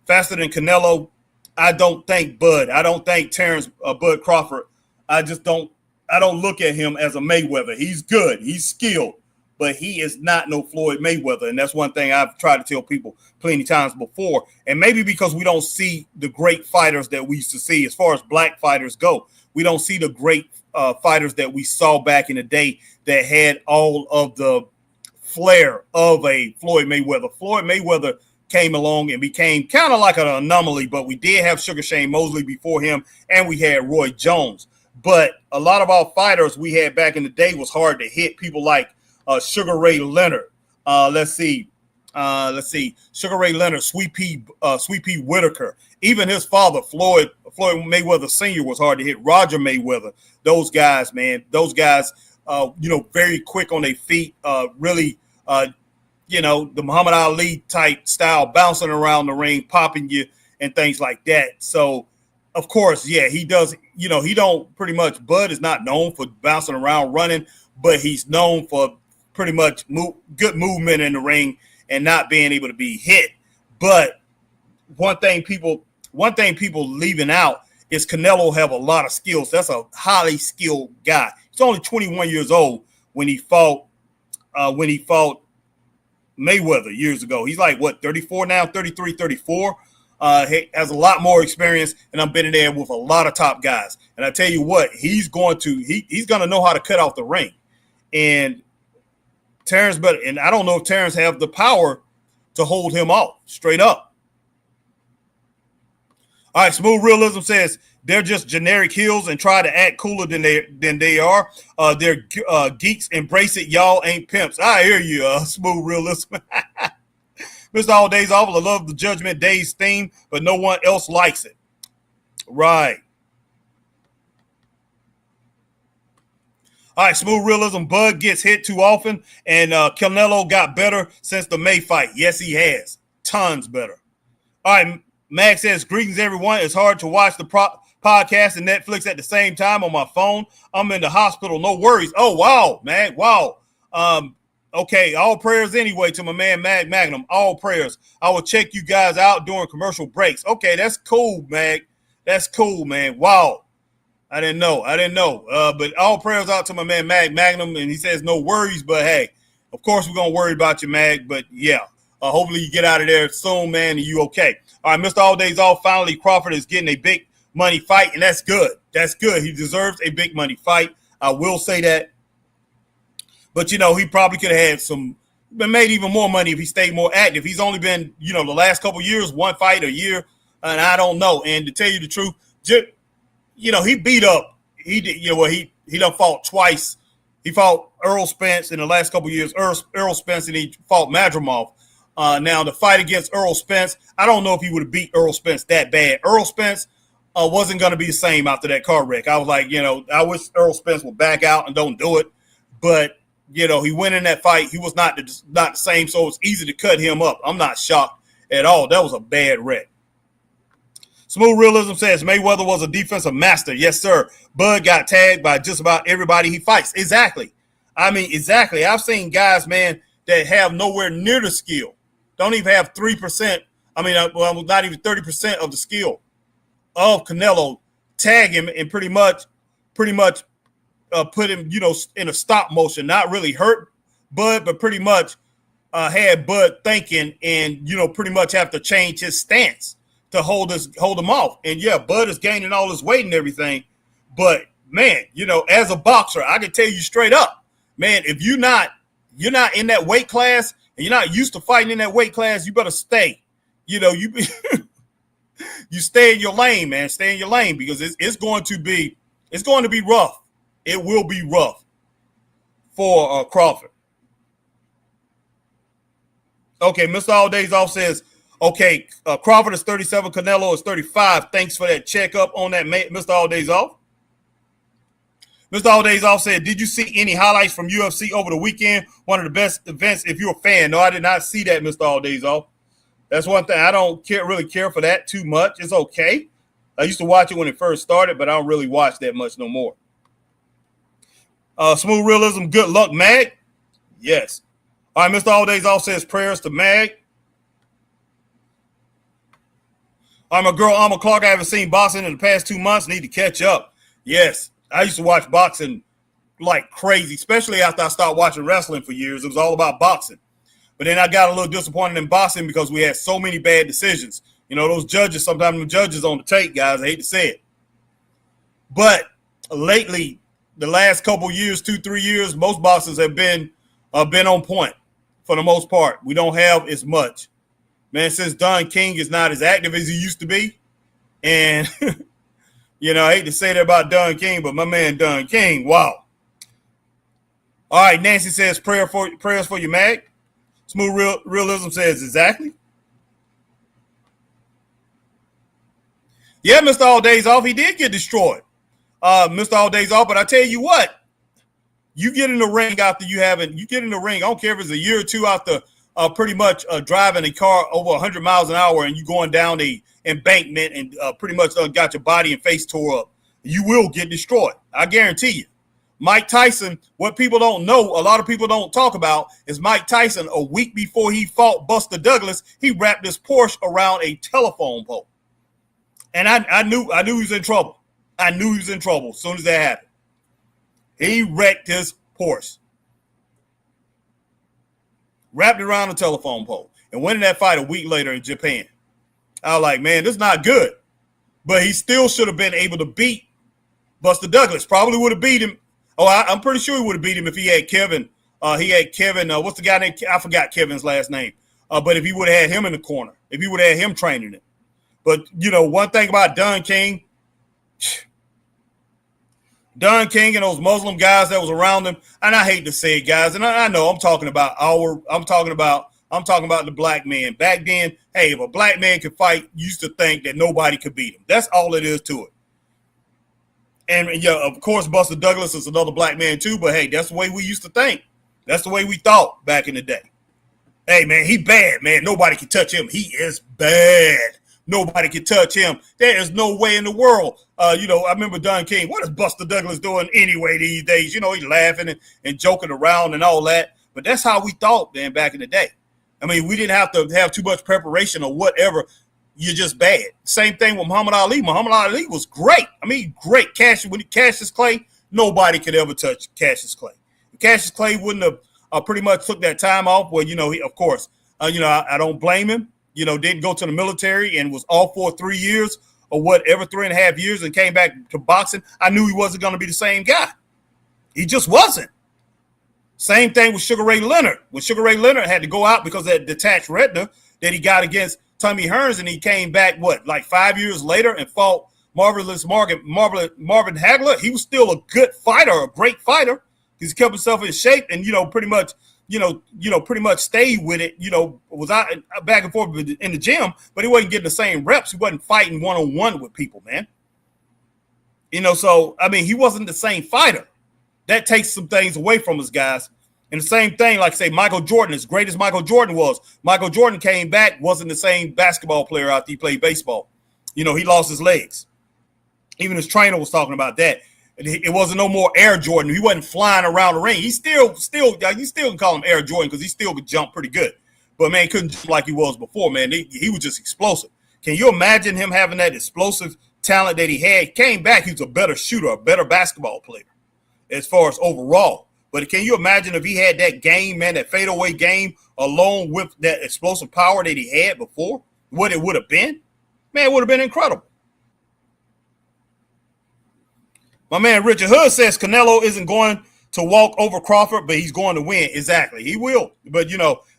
Canelo. I don't think Bud. I don't think Terrence Bud Crawford. I don't look at him as a Mayweather. He's good. He's skilled, but he is not no Floyd Mayweather. And that's one thing I've tried to tell people plenty times before. And maybe because we don't see the great fighters that we used to see as far as black fighters go. We don't see the great fighters that we saw back in the day that had all of the flair of a Floyd Mayweather. Floyd Mayweather came along and became kind of like an anomaly, but we did have Sugar Shane Mosley before him, and we had Roy Jones. But a lot of our fighters we had back in the day was hard to hit. People like Sugar Ray Leonard. Let's see. Sugar Ray Leonard, Sweet Pea Whitaker. Even his father, Floyd Mayweather Sr. was hard to hit. Roger Mayweather. Those guys, man. Those guys, very quick on their feet. Really, the Muhammad Ali type style, bouncing around the ring, popping you and things like that. So, of course, yeah, he does. He don't pretty much. Bud is not known for bouncing around, running, but he's known for pretty much good movement in the ring and not being able to be hit. But one thing people leaving out is Canelo have a lot of skills. That's a highly skilled guy. He's only 21 years old when he fought Mayweather years ago. He's like, 34 now, 33, 34. He has a lot more experience, and I've been in there with a lot of top guys. And I tell you what, he's going to know how to cut off the ring. And Terrence, and I don't know if Terrence have the power to hold him off straight up. All right, Smooth Realism says they're just generic heels and try to act cooler than they are. They're geeks. Embrace it. Y'all ain't pimps. I hear you, Smooth Realism. Mr. All Days Off, I love the Judgment Days theme, but no one else likes it. Right. All right, Smooth Realism. Bud gets hit too often, and Canelo got better since the May fight. Yes, he has. Tons better. All right, Max says, greetings, everyone. It's hard to watch the podcast and Netflix at the same time on my phone. I'm in the hospital. No worries. Oh, wow, man. Wow. Okay, all prayers anyway to my man, Mag Magnum. All prayers. I will check you guys out during commercial breaks. Okay, that's cool, Mag. That's cool, man. Wow. I didn't know. But all prayers out to my man, Mag Magnum. And he says no worries, but hey, of course we're going to worry about you, Mag. But yeah, hopefully you get out of there soon, man, and you okay. All right, Mr. All Days Off. Finally, Crawford is getting a big money fight, and that's good. That's good. He deserves a big money fight. I will say that. But, he probably could have had made even more money if he stayed more active. He's only been, the last couple of years, one fight a year, and I don't know. And to tell you the truth, he beat up. He did, he done fought twice. He fought Errol Spence in the last couple of years, Errol Spence, and he fought Madrimov. Now, the fight against Errol Spence, I don't know if he would have beat Errol Spence that bad. Errol Spence wasn't going to be the same after that car wreck. I was like, I wish Errol Spence would back out and don't do it. But, he went in that fight. He was not the same, so it's easy to cut him up. I'm not shocked at all. That was a bad wreck. Smooth Realism says Mayweather was a defensive master. Yes, sir. Bud got tagged by just about everybody he fights. Exactly. Exactly. I've seen guys, man, that have nowhere near the skill. Don't even have 3%. Not even 30% of the skill of Canelo. Tag him and pretty much put him, in a stop motion. Not really hurt Bud, but pretty much had Bud thinking, and pretty much have to change his stance to hold him off. And yeah, Bud is gaining all his weight and everything, but man, as a boxer, I can tell you straight up, man, if you're not in that weight class and you're not used to fighting in that weight class, you better stay. You stay in your lane, man. Stay in your lane, because it's going to be rough. It will be rough for Crawford. Okay, Mr. All Days Off says, okay, Crawford is 37, Canelo is 35. Thanks for that checkup on that, Mr. All Days Off. Mr. All Days Off said, did you see any highlights from UFC over the weekend? One of the best events if you're a fan. No, I did not see that, Mr. All Days Off. That's one thing. I don't really care for that too much. It's okay. I used to watch it when it first started, but I don't really watch that much no more. Smooth Realism, good luck, Mag. Yes. All right, Mr. All Days Off says prayers to Mag. All right, my girl Alma Clark, I haven't seen boxing in the past 2 months. Need to catch up. Yes, I used to watch boxing like crazy, especially after I started watching wrestling for years. It was all about boxing. But then I got a little disappointed in boxing because we had so many bad decisions. Those judges, sometimes the judges on the tape, guys, I hate to say it. But lately, the last couple years, 2-3 years, most boxers have been on point for the most part. We don't have as much. Man, since Don King is not as active as he used to be, and, I hate to say that about Don King, but my man Don King, wow. All right, Nancy says prayers for you, Mag. Smooth Realism says exactly. Yeah, Mr. All Days Off, he did get destroyed. Mr. All Days Off, but I tell you what, you get in the ring after you get in the ring, I don't care if it's a year or two after pretty much driving a car over 100 miles an hour and you going down the embankment and pretty much got your body and face tore up, you will get destroyed. I guarantee you. Mike Tyson, what people don't know, a lot of people don't talk about, is Mike Tyson, a week before he fought Buster Douglas, he wrapped his Porsche around a telephone pole. And I knew he was in trouble. I knew he was in trouble as soon as that happened. He wrecked his Porsche. Wrapped it around a telephone pole. And went in that fight a week later in Japan. I was like, man, this is not good. But he still should have been able to beat Buster Douglas. Probably would have beat him. Oh, I'm pretty sure he would have beat him if he had Kevin. What's the guy named? I forgot Kevin's last name. But if he would have had him in the corner, if he would have had him training it. But, one thing about Don King and those Muslim guys that was around him, and I hate to say it, guys, and I know I'm talking about the black man. Back then, hey, if a black man could fight, you used to think that nobody could beat him. That's all it is to it. And, yeah, of course, Buster Douglas is another black man, too. But, hey, that's the way we used to think. That's the way we thought back in the day. Hey, man, he bad, man. Nobody can touch him. He is bad. Nobody can touch him. There is no way in the world. I remember Don King. What is Buster Douglas doing anyway these days? He's laughing and joking around and all that. But that's how we thought, man, back in the day. I mean, we didn't have to have too much preparation or whatever. You're just bad. Same thing with Muhammad Ali. Muhammad Ali was great. I mean, great. Cassius Clay, nobody could ever touch Cassius Clay. If Cassius Clay wouldn't have pretty much took that time off, well, he, of course, I don't blame him. Didn't go to the military and was off for 3 years or whatever, 3.5 years, and came back to boxing. I knew he wasn't going to be the same guy. He just wasn't. Same thing with Sugar Ray Leonard. When Sugar Ray Leonard had to go out because of that detached retina that he got against Tommy Hearns, and he came back, 5 years later and fought Marvin Hagler. He was still a good fighter, a great fighter. He's kept himself in shape and, pretty much stayed with it, was out back and forth in the gym, but he wasn't getting the same reps. He wasn't fighting one-on-one with people, man. So, I mean, he wasn't the same fighter. That takes some things away from us, guys. And the same thing, like say Michael Jordan, as great as Michael Jordan was, Michael Jordan came back, wasn't the same basketball player after he played baseball. He lost his legs. Even his trainer was talking about that. It wasn't no more Air Jordan. He wasn't flying around the ring. He still you still can call him Air Jordan because he still could jump pretty good. But, man, he couldn't jump like he was before, man. He was just explosive. Can you imagine him having that explosive talent that he had? Came back, he was a better shooter, a better basketball player as far as overall. But can you imagine if he had that game, man, that fadeaway game, along with that explosive power that he had before, what it would have been? Man, it would have been incredible. My man Richard Hood says Canelo isn't going to walk over Crawford, but he's going to win. Exactly. He will. But,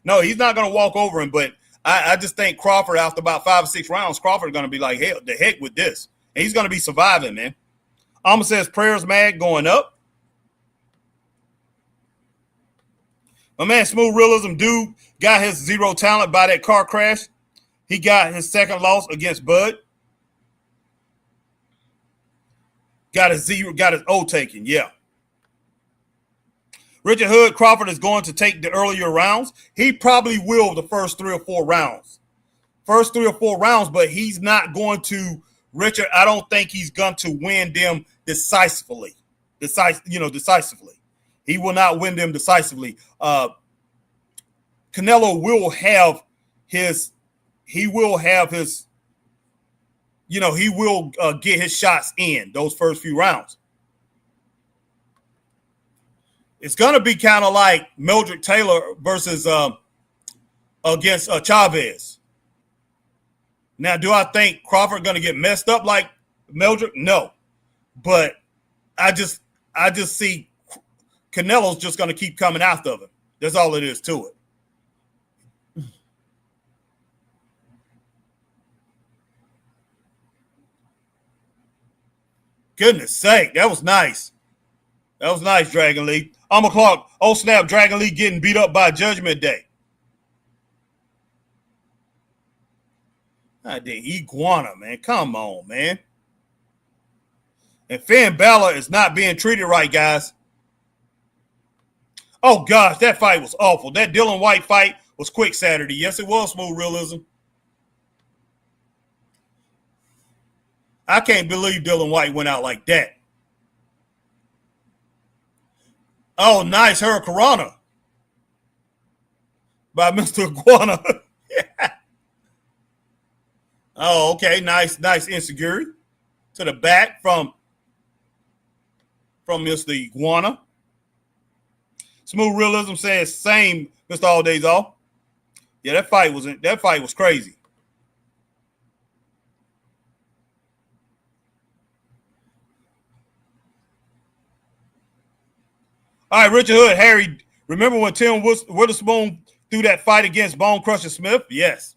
no, he's not going to walk over him. But I just think Crawford, after about 5 or 6 rounds, Crawford is going to be like, hell, the heck with this. And he's going to be surviving, man. Alma says prayers, mag going up. My man Smooth Realism, dude, got his zero talent by that car crash. He got his second loss against Bud. Got his O taken, yeah. Richard Hood, Crawford is going to take the earlier rounds. He probably will the first 3 or 4 rounds. But he's not going to, Richard, I don't think he's going to win them decisively. Decisively. He will not win them decisively. Canelo will have his, he will get his shots in those first few rounds. It's going to be kind of like Mildred Taylor versus against Chavez. Now, do I think Crawford going to get messed up like Mildred? No. But I just see Canelo's just going to keep coming after him. That's all it is to it. Goodness sake, that was nice. That was nice, Dragon Lee. Alma Clark, oh snap, Dragon Lee getting beat up by Judgment Day. The iguana, man. Come on, man. And Finn Balor is not being treated right, guys. Oh, gosh, that fight was awful. That Dylan White fight was quick Saturday. Yes, it was, Smooth Realism. I can't believe Dylan White went out like that. Oh, nice Hurricanrana by Mr. Iguana. Yeah. Oh, okay. Nice insecurity to the back from Mr. Iguana. Smooth Realism says same, Mr. All Days Off. Yeah, that fight was crazy. All right, Richard Hood, Harry, remember when Tim Witherspoon threw that fight against Bone Crusher Smith? Yes.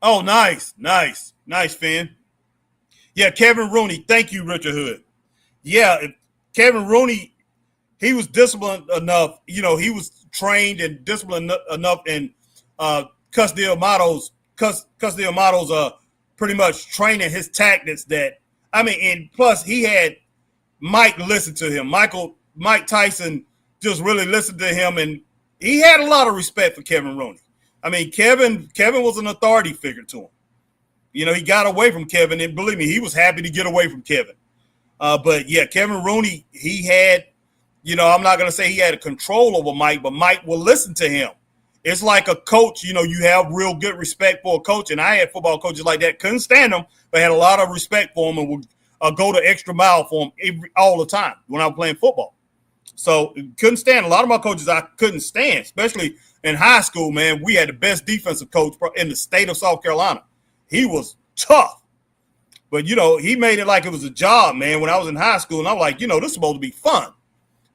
Oh, nice, Finn. Yeah, Kevin Rooney. Thank you, Richard Hood. Yeah, Kevin Rooney, he was disciplined enough. He was trained and disciplined enough in Cus D'Amato's pretty much training his tactics that, and plus he had Mike listen to him. Mike Tyson just really listened to him, and he had a lot of respect for Kevin Rooney. Kevin was an authority figure to him. He got away from Kevin, and believe me, he was happy to get away from Kevin. But yeah, Kevin Rooney, he had, I'm not going to say he had a control over Mike, but Mike will listen to him. It's like a coach, you have real good respect for a coach. And I had football coaches like that, couldn't stand them, but had a lot of respect for him and would go the extra mile for him all the time when I was playing football. So couldn't stand. A lot of my coaches I couldn't stand, especially in high school, man. We had the best defensive coach in the state of South Carolina. He was tough. But, he made it like it was a job, man, when I was in high school. And I'm like, this is supposed to be fun.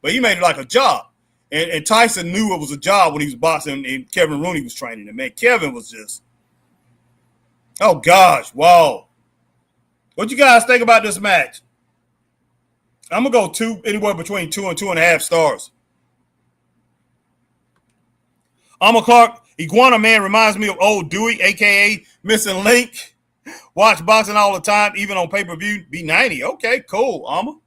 But he made it like a job. And Tyson knew it was a job when he was boxing and Kevin Rooney was training him. Man, Kevin was just, oh, gosh, wow. What you guys think about this match? I'm going to go anywhere between 2 and 2.5 stars. Alma Clark, Iguana Man reminds me of old Dewey, a.k.a. Missing Link. Watch boxing all the time, even on pay-per-view. B90. Okay, cool, Alma.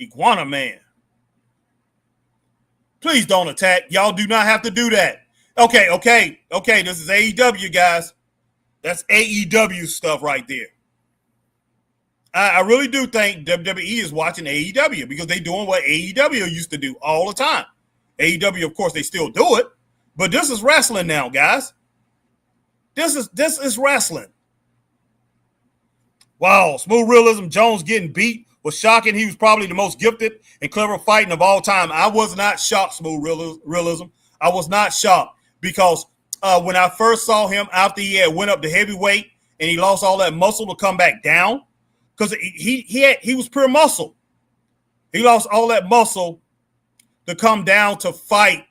Iguana Man. Please don't attack. Y'all do not have to do that. Okay. This is AEW, guys. That's AEW stuff right there. I really do think WWE is watching AEW because they're doing what AEW used to do all the time. AEW, of course, they still do it, but this is wrestling now, guys. This is wrestling. Wow, smooth realism. Jones getting beat was shocking. He was probably the most gifted and clever fighting of all time. I was not shocked, smooth realism. I was not shocked because when I first saw him after he had went up to heavyweight and he lost all that muscle to come back down, because he was pure muscle. He lost all that muscle to come down to fight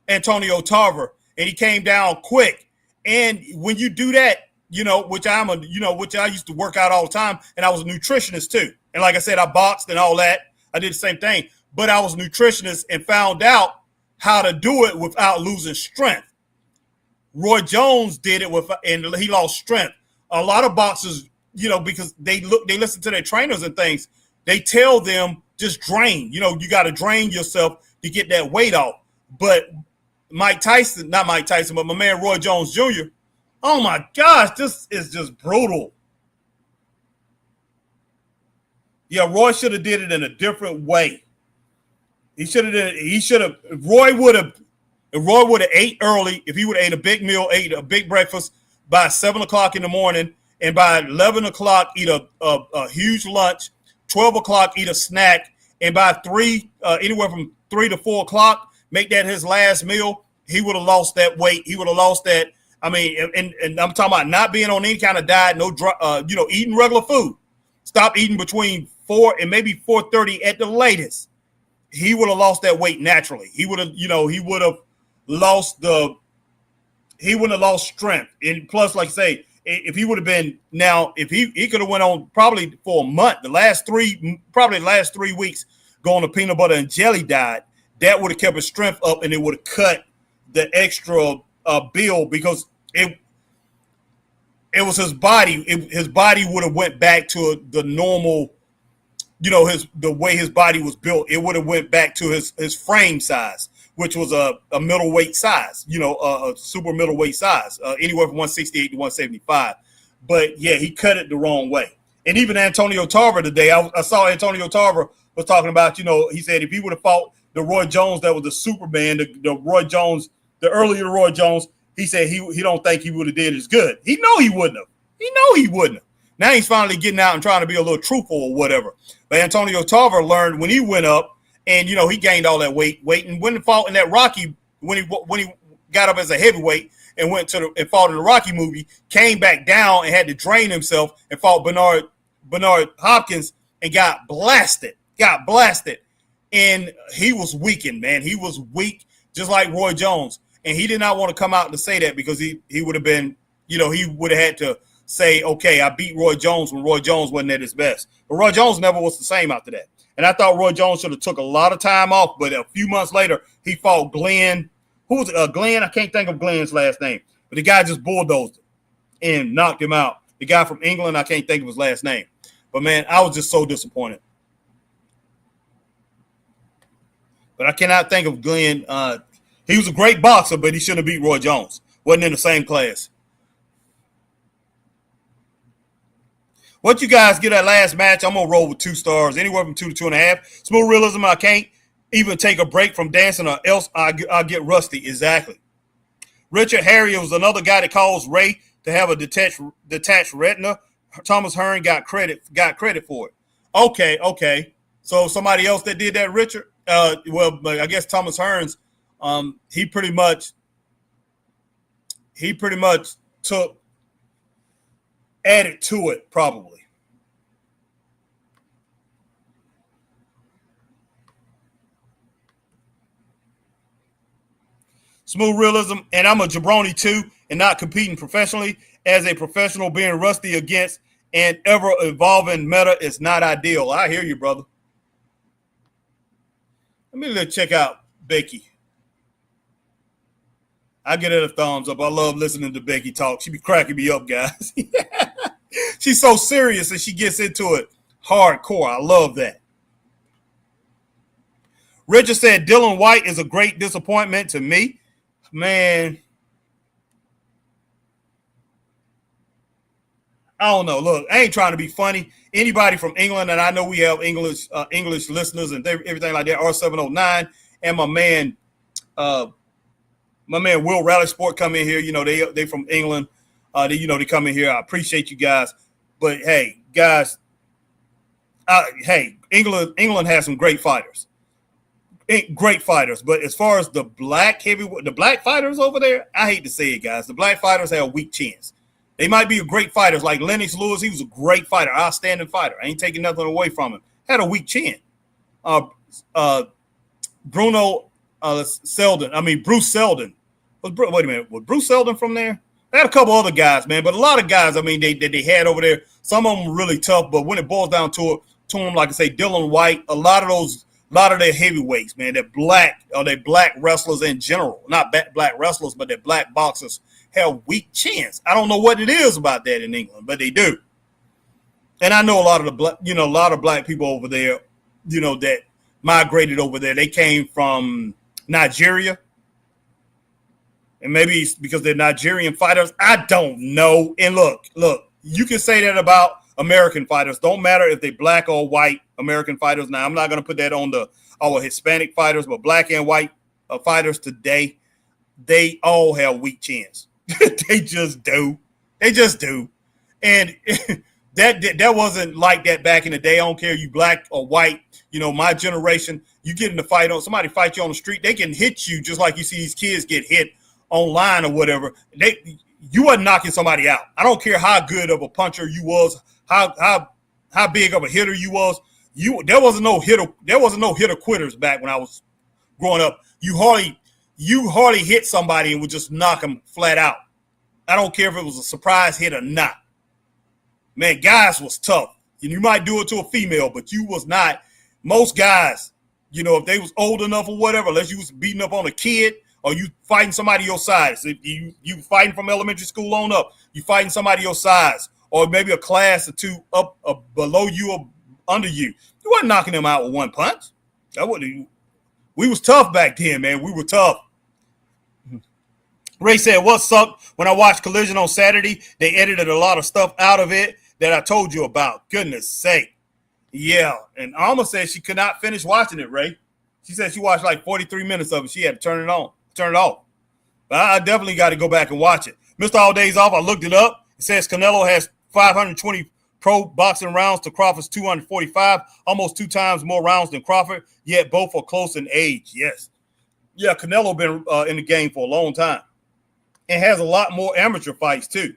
Antonio Tarver, and he came down quick. And when you do that, which I used to work out all the time, and I was a nutritionist too. And like I said, I boxed and all that. I did the same thing, but I was a nutritionist and found out how to do it without losing strength. Roy Jones did it and he lost strength. A lot of boxers, because they listen to their trainers and things, they tell them just drain. You got to drain yourself to get that weight off. But not Mike Tyson, but my man Roy Jones Jr., oh my gosh, this is just brutal. Yeah, Roy should have did it in a different way. Roy would have ate early, if he would have ate a big meal, ate a big breakfast by 7 o'clock in the morning, and by 11 o'clock eat a huge lunch, 12 o'clock eat a snack, and by anywhere from 3 to 4 o'clock, make that his last meal, he would have lost that weight. He would have lost that. I mean, and I'm talking about not being on any kind of diet, eating regular food. Stop eating between 4 and maybe 4:30 at the latest. He would have lost that weight naturally. He would have lost strength. And plus, like I say, if he would have been if he could have went on probably for a month, the last 3 weeks going to peanut butter and jelly diet, that would have kept his strength up and it would have cut the extra bill, because it was his body. His body would have went back to the normal, the way his body was built. It would have went back to his frame size, which was a middleweight size, a super middleweight size, anywhere from 168 to 175. But yeah, he cut it the wrong way. And even Antonio Tarver today, I saw Antonio Tarver was talking about, he said if he would have fought the Roy Jones that was the Superman, the Roy Jones, the earlier Roy Jones, he said he don't think he would have did as good. He wouldn't have. Now he's finally getting out and trying to be a little truthful or whatever. But Antonio Tarver learned when he went up and, he gained all that weight and when he fought in that Rocky, when he got up as a heavyweight and went and fought in the Rocky movie, came back down and had to drain himself and fought Bernard Hopkins and got blasted. And he was weakened, man. He was weak, just like Roy Jones. And he did not want to come out to say that, because he would have been, he would have had to say, okay, I beat Roy Jones when Roy Jones wasn't at his best. But Roy Jones never was the same after that. And I thought Roy Jones should have took a lot of time off, but a few months later, he fought Glenn. Who was it? Glenn? I can't think of Glenn's last name. But the guy just bulldozed him and knocked him out. The guy from England, I can't think of his last name. But, man, I was just so disappointed. But I cannot think of Glenn. He was a great boxer, but he shouldn't have beat Roy Jones. Wasn't in the same class. What you guys get that last match? I'm going to roll with 2 stars, anywhere from 2 to 2.5. Smooth realism, I can't even take a break from dancing or else I'll get rusty. Exactly. Richard Harrier was another guy that caused Ray to have a detached retina. Thomas Hearn got credit for it. Okay. So somebody else that did that, Richard? Well, I guess Thomas Hearns, he pretty much added to it, probably. Smooth realism, and I'm a jabroni too, and not competing professionally. As a professional, being rusty against an ever-evolving meta is not ideal. I hear you, brother. Let me check out Becky. I get her a thumbs up. I love listening to Becky talk. She be cracking me up, guys. She's so serious and she gets into it hardcore. I love that. Richard said Dylan White is a great disappointment to me. Man, I don't know. Look, I ain't trying to be funny. Anybody from England, and I know we have English listeners and everything like that, R709, and my man Will Rally Sport come in here. They from England. They come in here. I appreciate you guys. But hey, guys, hey, England has some great fighters. Great fighters, but as far as the black fighters over there, I hate to say it, guys. The black fighters have a weak chance. They might be great fighters, like Lennox Lewis. He was a great fighter, outstanding fighter. I ain't taking nothing away from him. Had a weak chin. Bruno Seldon. I mean, Bruce Seldon. Wait a minute. Was Bruce Seldon from there? They had a couple other guys, man, but a lot of guys, I mean, they had over there. Some of them were really tough, but when it boils down to them, like I say, Dylan White, a lot of their heavyweights, man, they're black wrestlers in general. Not black wrestlers, but they're black boxers have weak chins. I don't know what it is about that in England, but they do. And I know a lot of black people over there, that migrated over there. They came from Nigeria. And maybe it's because they're Nigerian fighters. I don't know. And look, you can say that about American fighters. Don't matter if they're black or white American fighters. Now, I'm not going to put that on our Hispanic fighters, but black and white fighters today, they all have weak chins. They just do. And that wasn't like that back in the day. I don't care if you black or white. My generation, you get in a fight on somebody fight you on the street, they can hit you just like you see these kids get hit online or whatever. You wasn't knocking somebody out. I don't care how good of a puncher you was, how big of a hitter you was. There wasn't no hitter quitters back when I was growing up. You hardly hit somebody and would just knock them flat out. I don't care if it was a surprise hit or not. Man, guys was tough. And you might do it to a female, but you was not. Most guys, if they was old enough or whatever, unless you was beating up on a kid or you fighting somebody your size. If you fighting from elementary school on up, you fighting somebody your size, or maybe a class or two up below you or under you. You wasn't knocking them out with one punch. We was tough back then, man. We were tough. Ray said, what sucked when I watched Collision on Saturday? They edited a lot of stuff out of it that I told you about. Goodness sake. Yeah. And Alma said she could not finish watching it, Ray. She said she watched like 43 minutes of it. She had to turn it off. But I definitely got to go back and watch it. Mr. All Days Off, I looked it up. It says Canelo has 520 pro boxing rounds to Crawford's 245, almost 2 times more rounds than Crawford, yet both are close in age. Yes. Yeah, Canelo been in the game for a long time and has a lot more amateur fights too.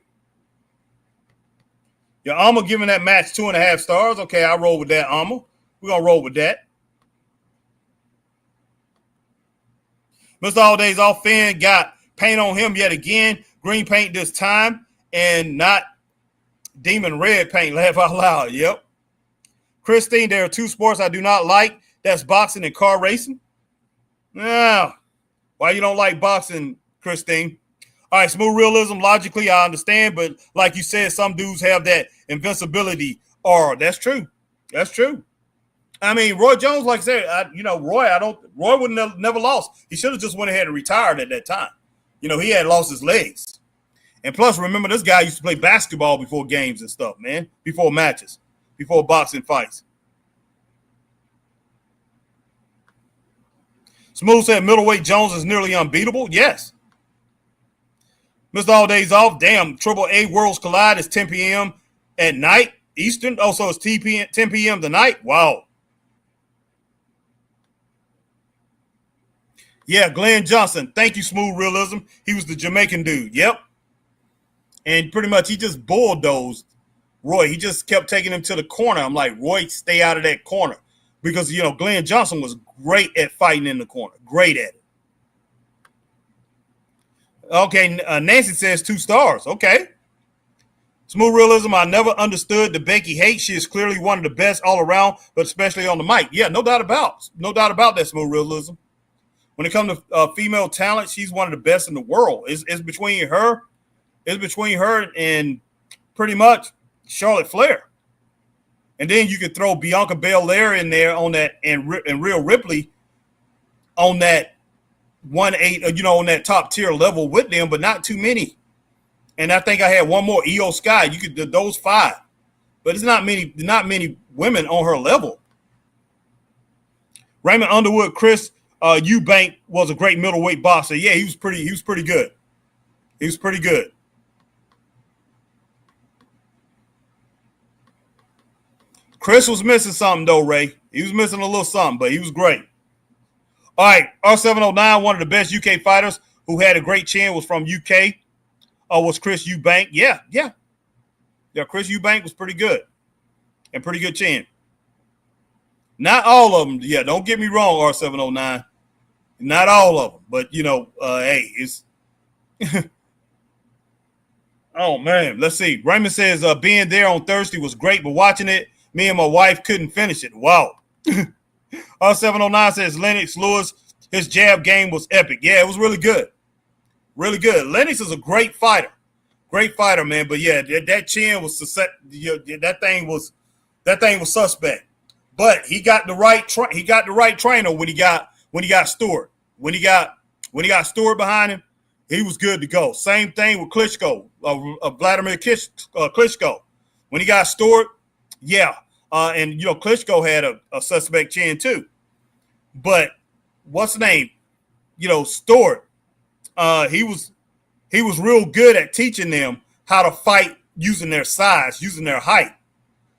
Yeah, Alma giving that match 2.5 stars. Okay, I roll with that, Alma. We're going to roll with that. Mr. All Days Off, Finn got paint on him yet again. Green paint this time and not demon red paint. Laugh out loud. Yep. Christine, there are 2 sports I do not like. That's boxing and car racing. Now, why you don't like boxing, Christine? All right, Smooth Realism, logically, I understand. But like you said, some dudes have that invincibility aura. That's true. That's true. I mean, Roy Jones, like I said, Roy would never lost. He should have just went ahead and retired at that time. He had lost his legs. And plus, remember, this guy used to play basketball before games and stuff, man, before matches, before boxing fights. Smooth said middleweight Jones is nearly unbeatable. Yes. Mr. All Days Off, damn, Triple A Worlds Collide is 10 p.m. at night, Eastern. Oh, so it's 10 p.m. tonight? Wow. Yeah, Glenn Johnson. Thank you, Smooth Realism. He was the Jamaican dude. Yep. And pretty much he just bulldozed Roy. He just kept taking him to the corner. I'm like, Roy, stay out of that corner. Because, Glenn Johnson was great at fighting in the corner. Great at it. Okay, Nancy says 2 stars. Okay. Smooth Realism, I never understood the Becky hate. She is clearly one of the best all around, but especially on the mic. Yeah, no doubt about that, Smooth Realism. When it comes to female talent, she's one of the best in the world. It's between her and pretty much Charlotte Flair. And then you could throw Bianca Belair in there on that and Rhea Ripley on that 1-8, on that top tier level with them, but not too many. And I think I had one more, Io Sky. You could do those 5, but it's not many women on her level. Raymond Underwood, Chris Eubank was a great middleweight boxer. Yeah, he was pretty good. He was pretty good. Chris was missing something, though, Ray. He was missing a little something, but he was great. All right, R709, one of the best UK fighters who had a great chin, was from UK. Was Chris Eubank. Yeah. Chris Eubank was pretty good and pretty good chin. Not all of them. Yeah, don't get me wrong, R709. Not all of them, but, hey, it's – oh, man, let's see. Raymond says being there on Thursday was great, but watching it, me and my wife couldn't finish it. Wow. R709 says Lennox Lewis, his jab game was epic. Yeah, it was really good. Really good. Lennox is a great fighter. Great fighter, man. But yeah, that chin was that thing was suspect. But he got the right trainer when he got Stewart. When he got Stewart behind him, he was good to go. Same thing with Klitschko, Vladimir Klitschko. When he got Stewart, yeah. And Klitschko had a suspect chin too. But what's the name? Stewart. He was real good at teaching them how to fight using their size, using their height,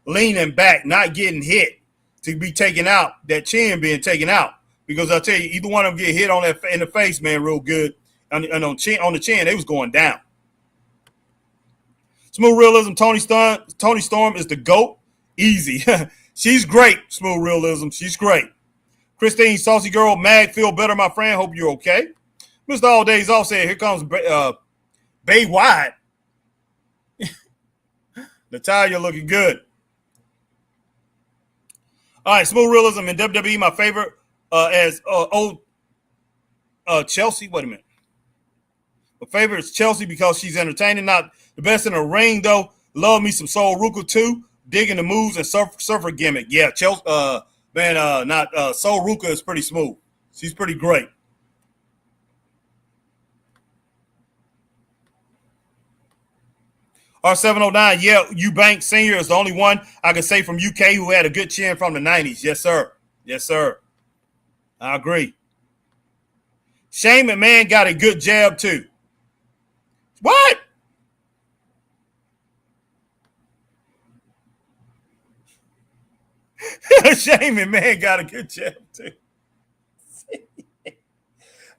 leaning back, not getting hit, to be taken out, that chin being taken out. Because I'll tell you, either one of them get hit on that in the face, man, real good, and on the chin, they was going down. Smooth Realism, Tony Storm is the GOAT. Easy. She's great, Smooth Realism. She's great. Christine, Saucy Girl, Mag, feel better, my friend. Hope you're okay. Mr. All Days Off said, here comes Bay Wide. Natalia looking good. All right, Smooth Realism in WWE, my favorite as old Chelsea. Wait a minute. My favorite is Chelsea because she's entertaining. Not the best in the ring, though. Love me some Sol Ruka, too. Digging the moves and surfer gimmick. Yeah, Chelsea, Sol Ruka is pretty smooth. She's pretty great. R709, yeah, Eubank Sr. is the only one I can say from UK who had a good chin from the 90s. Yes, sir. Yes, sir. I agree. Shane McMahon got a good jab, too. What? Shane McMahon got a good jab, too.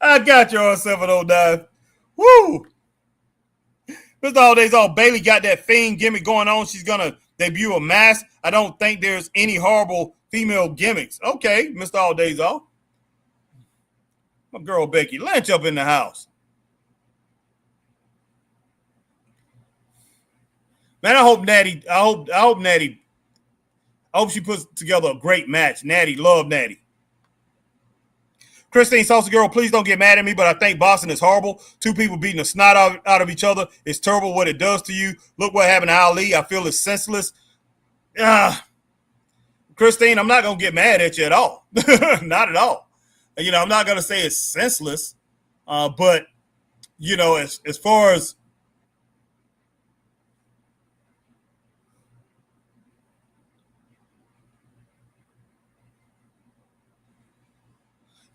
I got you, R709. Woo! Mr. All Days Off, Bailey got that Fiend gimmick going on. She's going to debut a mask. I don't think there's any horrible female gimmicks. Okay, Mr. All Days Off. My girl Becky Lynch up in the house. Man, I hope she puts together a great match. Natty, love Natty. Christine Saucy Girl, please don't get mad at me, but I think boxing is horrible. Two people beating the snot out of each other. It's terrible what it does to you. Look what happened to Ali. I feel it's senseless. Christine, I'm not going to get mad at you at all. Not at all. I'm not going to say it's senseless. But, as far as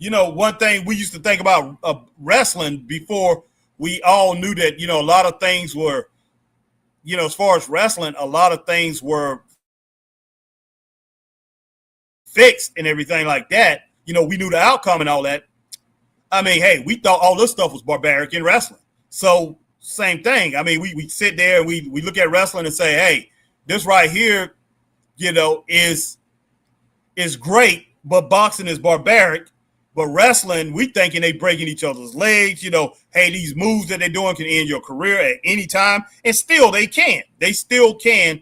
one thing we used to think about wrestling before we all knew that, a lot of things were, as far as wrestling, a lot of things were fixed and everything like that. We knew the outcome and all that. I mean, hey, we thought all this stuff was barbaric in wrestling. So same thing. I mean, we sit there and we look at wrestling and say, hey, this right here, is great, but boxing is barbaric. But wrestling, we thinking they breaking each other's legs. Hey, these moves that they're doing can end your career at any time. And still they can. They still can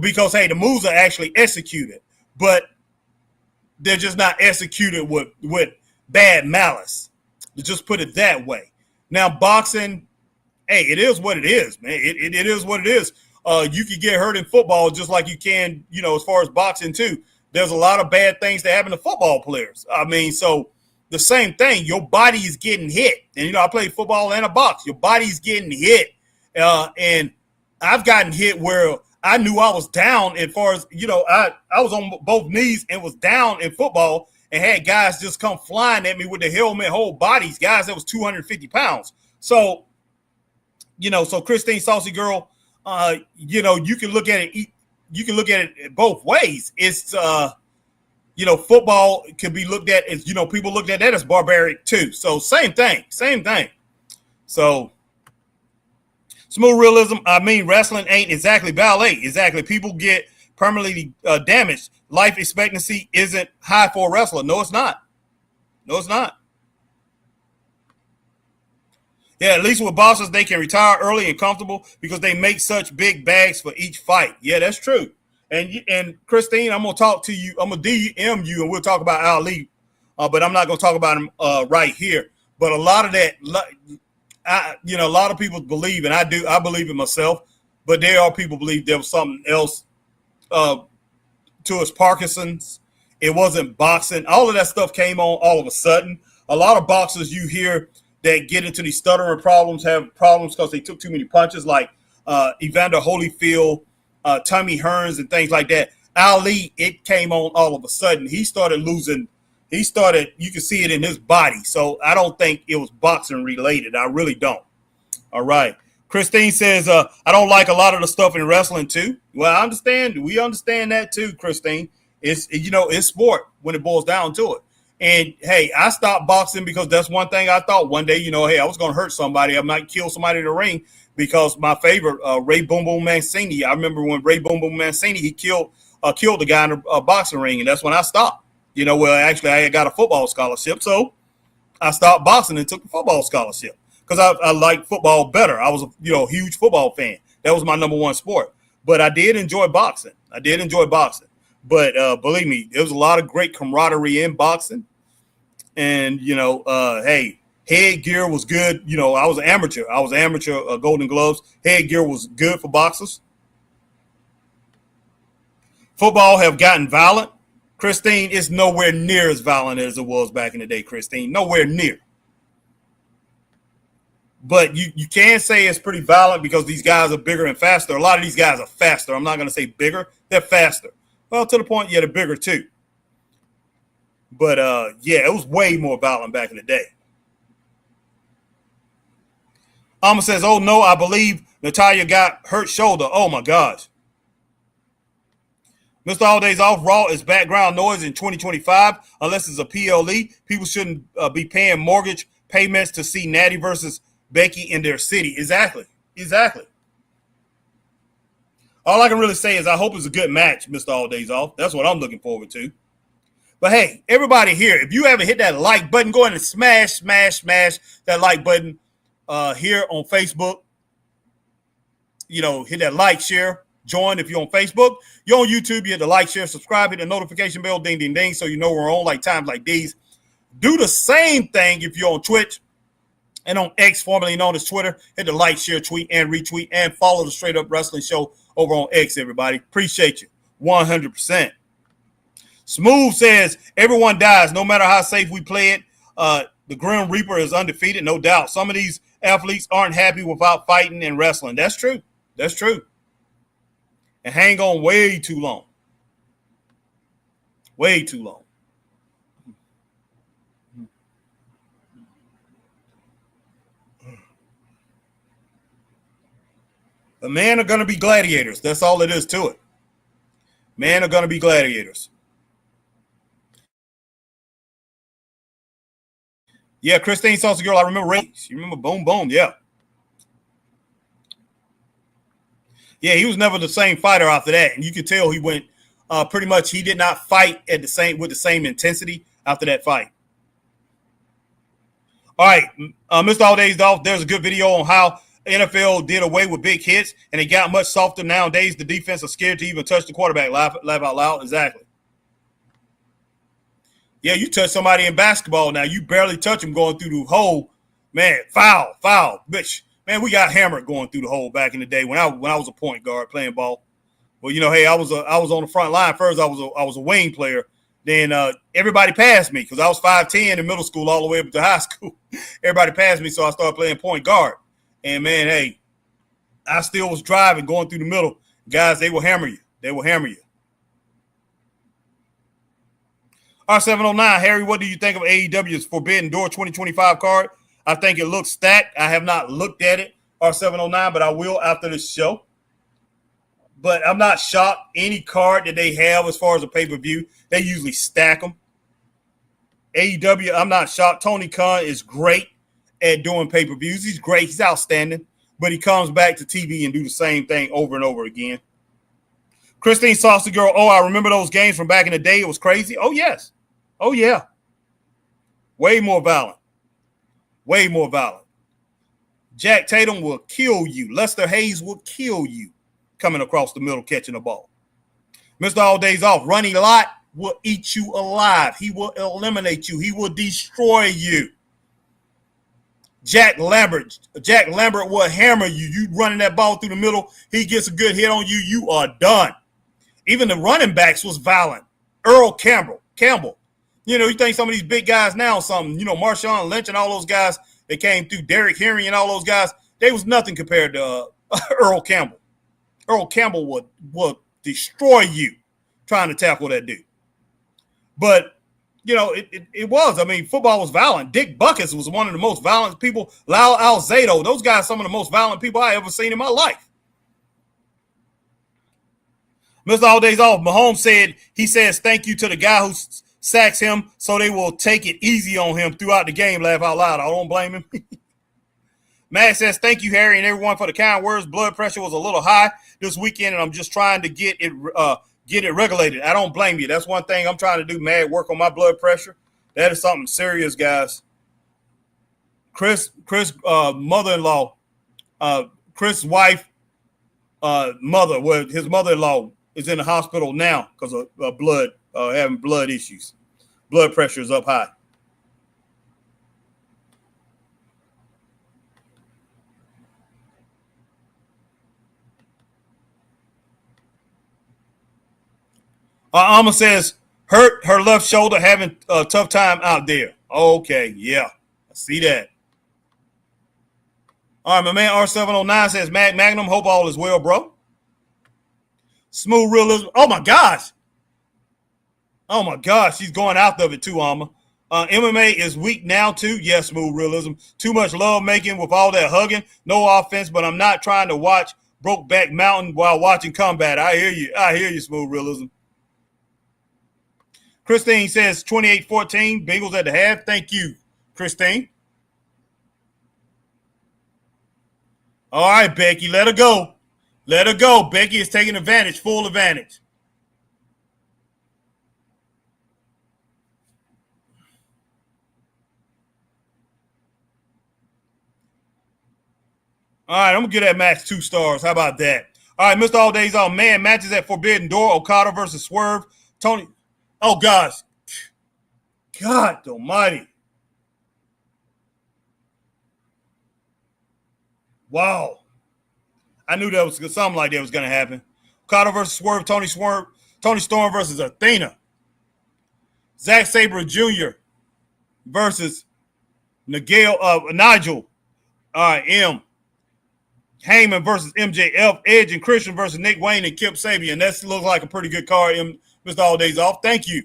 because, hey, the moves are actually executed. But they're just not executed with bad malice. To just put it that way. Now, boxing, hey, it is what it is, man. It is what it is. You can get hurt in football just like you can, as far as boxing, too. There's a lot of bad things that happen to football players. I mean, so the same thing, your body is getting hit. And, I play football and a box. Your body's getting hit. And I've gotten hit where I knew I was down as far as, I was on both knees and was down in football and had guys just come flying at me with the helmet, whole bodies, guys that was 250 pounds. So, so Christine Saucy Girl, you can look at it you can look at it both ways. It's football can be looked at as, people looked at that as barbaric too. So same thing. So smooth realism. I mean, wrestling ain't exactly ballet. Exactly. People get permanently damaged. Life expectancy isn't high for a wrestler. No, it's not. Yeah, at least with boxers, they can retire early and comfortable because they make such big bags for each fight. Yeah, that's true. And Christine, I'm gonna talk to you. I'm gonna DM you, and we'll talk about Ali. But I'm not gonna talk about him right here. But a lot of that, a lot of people believe, and I do. I believe it myself. But there are people believe there was something else to his Parkinson's. It wasn't boxing. All of that stuff came on all of a sudden. A lot of boxers you hear that get into these stuttering problems have problems because they took too many punches, like Evander Holyfield, Tommy Hearns, and things like that. Ali, it came on all of a sudden. He started losing. You can see it in his body. So I don't think it was boxing related. I really don't. All right. Christine says, I don't like a lot of the stuff in wrestling too. Well, I understand. We understand that too, Christine. It's sport when it boils down to it. And hey, I stopped boxing because that's one thing I thought one day, hey, I was going to hurt somebody. I might kill somebody in the ring because my favorite, Ray Boom Boom Mancini. I remember when Ray Boom Boom Mancini, he killed a guy in a boxing ring. And that's when I stopped. Actually I got a football scholarship. So I stopped boxing and took the football scholarship because I liked football better. I was a huge football fan. That was my number one sport. But I did enjoy boxing. But believe me, there was a lot of great camaraderie in boxing. And, hey, headgear was good. I was an amateur. Golden Gloves. Headgear was good for boxers. Football have gotten violent. Christine, it's nowhere near as violent as it was back in the day, Christine. Nowhere near. But you can say it's pretty violent because these guys are bigger and faster. A lot of these guys are faster. I'm not going to say bigger. They're faster. Well, to the point, yeah, they're bigger too. But, it was way more violent back in the day. Alma says, oh, no, I believe Natalya got hurt shoulder. Oh, my gosh. Mr. All Days Off, Raw is background noise in 2025. Unless it's a PLE, people shouldn't be paying mortgage payments to see Natty versus Becky in their city. Exactly. All I can really say is I hope it's a good match, Mr. All Days Off. That's what I'm looking forward to. But hey, everybody here, if you haven't hit that like button, go ahead and smash that like button here on Facebook. Hit that like, share, join if you're on Facebook. You're on YouTube, you hit the like, share, subscribe, hit the notification bell, ding, ding, ding, so you know we're on like times like these. Do the same thing if you're on Twitch and on X, formerly known as Twitter. Hit the like, share, tweet, and retweet, and follow the Straight Up Wrestling Show over on X, everybody. Appreciate you. 100%. Smooth says, everyone dies, no matter how safe we play it. The Grim Reaper is undefeated, no doubt. Some of these athletes aren't happy without fighting and wrestling. That's true. And hang on way too long. Way too long. The men are going to be gladiators. That's all it is to it. Men are going to be gladiators. Yeah, Christine Sauce Girl, I remember Rage. You remember Boom Boom, yeah. Yeah, he was never the same fighter after that. And you could tell he went pretty much, he did not fight with the same intensity after that fight. All right, Mr. All Days Off, there's a good video on how NFL did away with big hits, and it got much softer nowadays. The defense are scared to even touch the quarterback. Laugh out loud. Exactly. Yeah, you touch somebody in basketball now. You barely touch them going through the hole. Man, foul. Bitch. Man, we got hammered going through the hole back in the day when I was a point guard playing ball. Well, hey, I was on the front line first. I was a wing player. Then everybody passed me because I was 5'10" in middle school all the way up to high school. Everybody passed me, so I started playing point guard. And, man, hey, I still was driving, going through the middle. Guys, they will hammer you. R709, Harry, what do you think of AEW's Forbidden Door 2025 card? I think it looks stacked. I have not looked at it, R709, but I will after this show. but I'm not shocked. Any card that they have as far as a pay-per-view, they usually stack them. AEW, I'm not shocked. Tony Khan is great at doing pay-per-views. He's great. He's outstanding. But he comes back to TV and do the same thing over and over again. Christine Saucy Girl, oh, I remember those games from back in the day. It was crazy. Oh, yes. Oh, yeah. Way more violent. Way more violent. Jack Tatum will kill you. Lester Hayes will kill you coming across the middle catching the ball. Mr. All Days Off, Ronnie Lott will eat you alive. He will eliminate you. He will destroy you. Jack Lambert will hammer you. You running that ball through the middle, he gets a good hit on you, you are done. Even the running backs was violent. Earl Campbell. You know, you think some of these big guys now, Marshawn Lynch and all those guys that came through, Derrick Henry and all those guys, they was nothing compared to Earl Campbell. Earl Campbell would destroy you trying to tackle that dude. But it was. I mean, football was violent. Dick Buckus was one of the most violent people. Lyle Alzado, those guys, some of the most violent people I ever seen in my life. Mr. All Days Off, Mahomes says thank you to the guy who sacks him so they will take it easy on him throughout the game. Laugh out loud. I don't blame him. Matt says thank you, Harry, and everyone for the kind words. Blood pressure was a little high this weekend, and I'm just trying to get it regulated. I don't blame you. That's one thing I'm trying to do, Mad, work on my blood pressure. That is something serious, guys. Chris mother-in-law, Chris' wife, mother, his mother-in-law is in the hospital now because of having blood issues. Blood pressure is up high. Alma says, hurt her left shoulder, having a tough time out there. Okay, yeah, I see that. All right, my man R709 says, Mac Magnum, hope all is well, bro. Smooth Realism. Oh, my gosh. She's going out of it too, Alma. MMA is weak now, too. Yes, Smooth Realism. Too much love making with all that hugging. No offense, but I'm not trying to watch Brokeback Mountain while watching combat. I hear you, Smooth Realism. Christine says 28-14, Bengals at the half. Thank you, Christine. All right, Becky, let her go. Let her go. Becky is taking advantage, full advantage. All right, I'm going to give that match 2 stars. How about that? All right, Mr. All Days Off, man, matches at Forbidden Door, Okada versus Swerve. Tony. Oh, gosh. God almighty. Wow. I knew that was something like that was going to happen. Okada versus Swerve, Tony Storm versus Athena. Zack Sabre Jr. versus Nigel M. Heyman versus MJF. Edge and Christian versus Nick Wayne and Kip Sabian. That looks like a pretty good card, Mr. All Days Off. Thank you.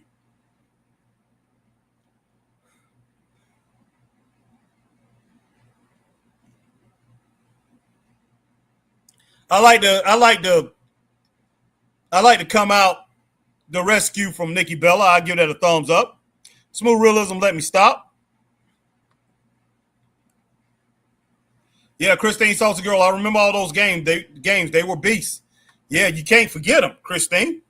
I like to come out the rescue from Nikki Bella. I give that a thumbs up. Smooth Realism, let me stop. Yeah, Christine Salsa Girl, I remember all those games. They were beasts. Yeah, you can't forget them, Christine.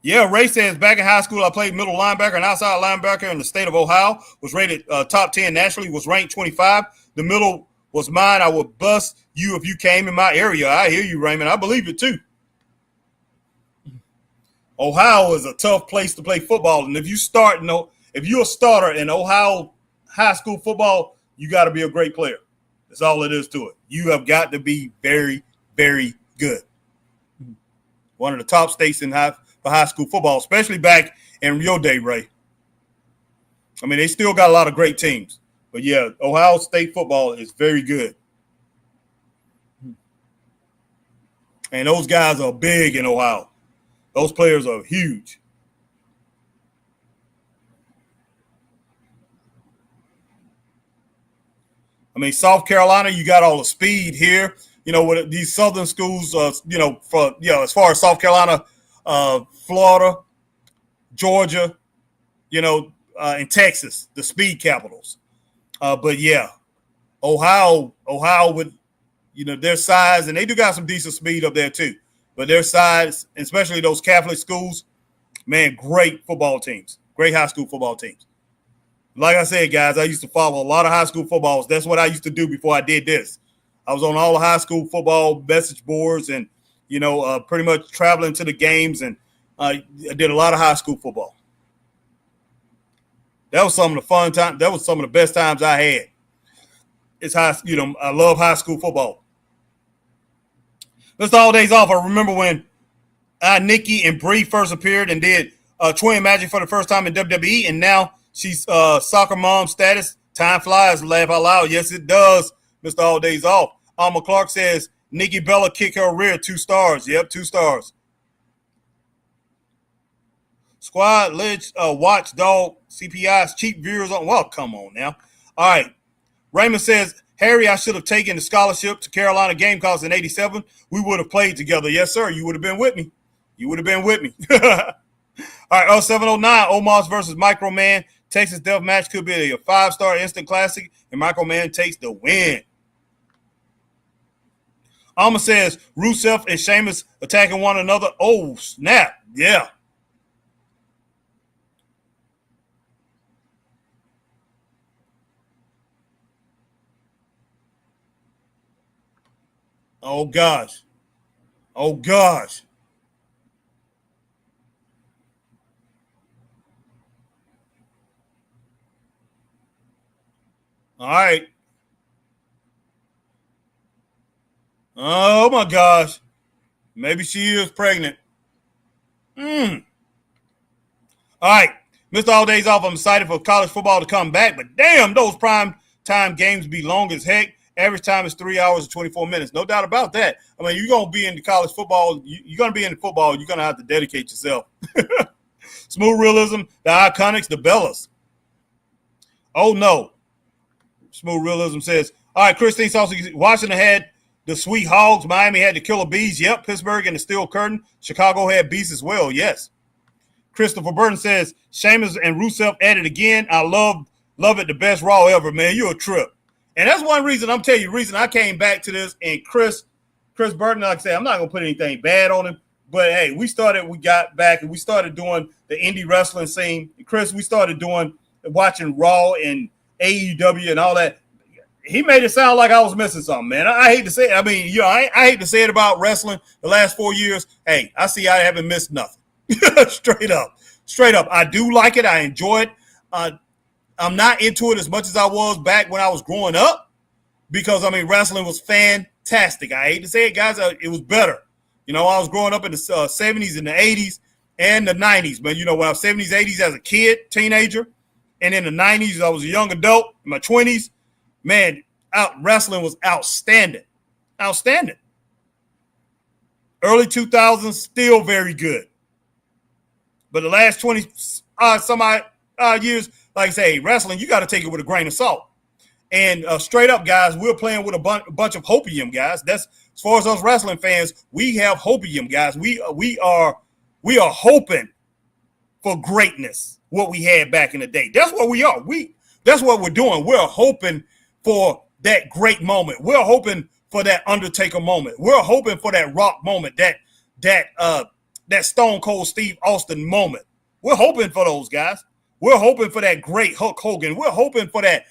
Yeah, Ray says, back in high school, I played middle linebacker and outside linebacker in the state of Ohio. Was rated top 10 nationally, was ranked 25. The middle was mine. I would bust you if you came in my area. I hear you, Raymond. I believe it, too. Ohio is a tough place to play football. And if you're a starter in Ohio high school football, you got to be a great player. That's all it is to it. You have got to be very, very good. One of the top states for high school football, especially back in your day, Ray. I mean, they still got a lot of great teams. But, yeah, Ohio State football is very good. And those guys are big in Ohio. Those players are huge. I mean, South Carolina, you got all the speed here. You know, with these southern schools, as far as South Carolina, Florida, Georgia, and Texas, the speed capitals. But yeah, Ohio with, their size, and they do got some decent speed up there too. But their size, especially those Catholic schools, man, great football teams, great high school football teams. Like I said, guys, I used to follow a lot of high school footballs. That's what I used to do before I did this. I was on all the high school football message boards and, pretty much traveling to the games, and I did a lot of high school football. That was some of the fun time. That was some of the best times I had. I love high school football. Let's all days off. I remember when Nikki and Bree first appeared and did Twin Magic for the first time in WWE, and now she's soccer mom status. Time flies, laugh out loud. Yes, it does, Mr. All Days Off. Alma Clark says, Nikki Bella kick her rear, 2 stars. Yep, 2 stars. Squad Ledge Watchdog CPI's cheap viewers on. Well, come on now. All right. Raymond says, Harry, I should have taken the scholarship to Carolina Gamecocks in 87. We would have played together. Yes, sir. You would have been with me. All right, 709, Omos versus Microman. Texas Death Match could be a 5-star instant classic, and Microman takes the win. Alma says, Rusev and Sheamus attacking one another. Oh, snap. Yeah. Oh, gosh. All right. Oh, my gosh. Maybe she is pregnant. All right. Missed all days off. I'm excited for college football to come back, but damn, those prime time games be long as heck. Average time is 3 hours and 24 minutes. No doubt about that. I mean, you're going to be in the college football. You're going to be in the football. You're going to have to dedicate yourself. Smooth Realism, the Iconics, the Bellas. Oh, no. Smooth Realism says, all right, Christine Saucy, Washington had the Sweet Hogs. Miami had the Killer Bees. Yep, Pittsburgh and the Steel Curtain. Chicago had Bees as well. Yes. Christopher Burton says, Sheamus and Rusev at it again. I love it. The best Raw ever, man. You're a trip. And that's one reason, I'm telling you, the reason I came back to this. And Chris Burton, like I said, I'm not going to put anything bad on him. But, hey, we got back and we started doing the indie wrestling scene. Chris, we started watching Raw and AEW and all that. He made it sound like I was missing something, man. I hate to say it. I mean, I hate to say it about wrestling the last 4 years. Hey, I see I haven't missed nothing. Straight up. I do like it. I enjoy it. I'm not into it as much as I was back when I was growing up because, I mean, wrestling was fantastic. I hate to say it, guys. It was better. I was growing up in the 70s and the 80s and the 90s. But, when I was 70s, 80s as a kid, teenager, and in the 90s, I was a young adult in my 20s. Man, wrestling was outstanding. Outstanding. Early 2000s, still very good. But the last 20 some years, like I say, wrestling, you got to take it with a grain of salt. And straight up, guys, we're playing with a bunch of hopium, guys. That's as far as us wrestling fans, we have hopium, guys. We are hoping for greatness, what we had back in the day. That's what we are. That's what we're doing. We're hoping for that great moment. We're hoping for that Undertaker moment. We're hoping for that Rock moment, that Stone Cold Steve Austin moment. We're hoping for those guys. We're hoping for that great Hulk Hogan. We're hoping for that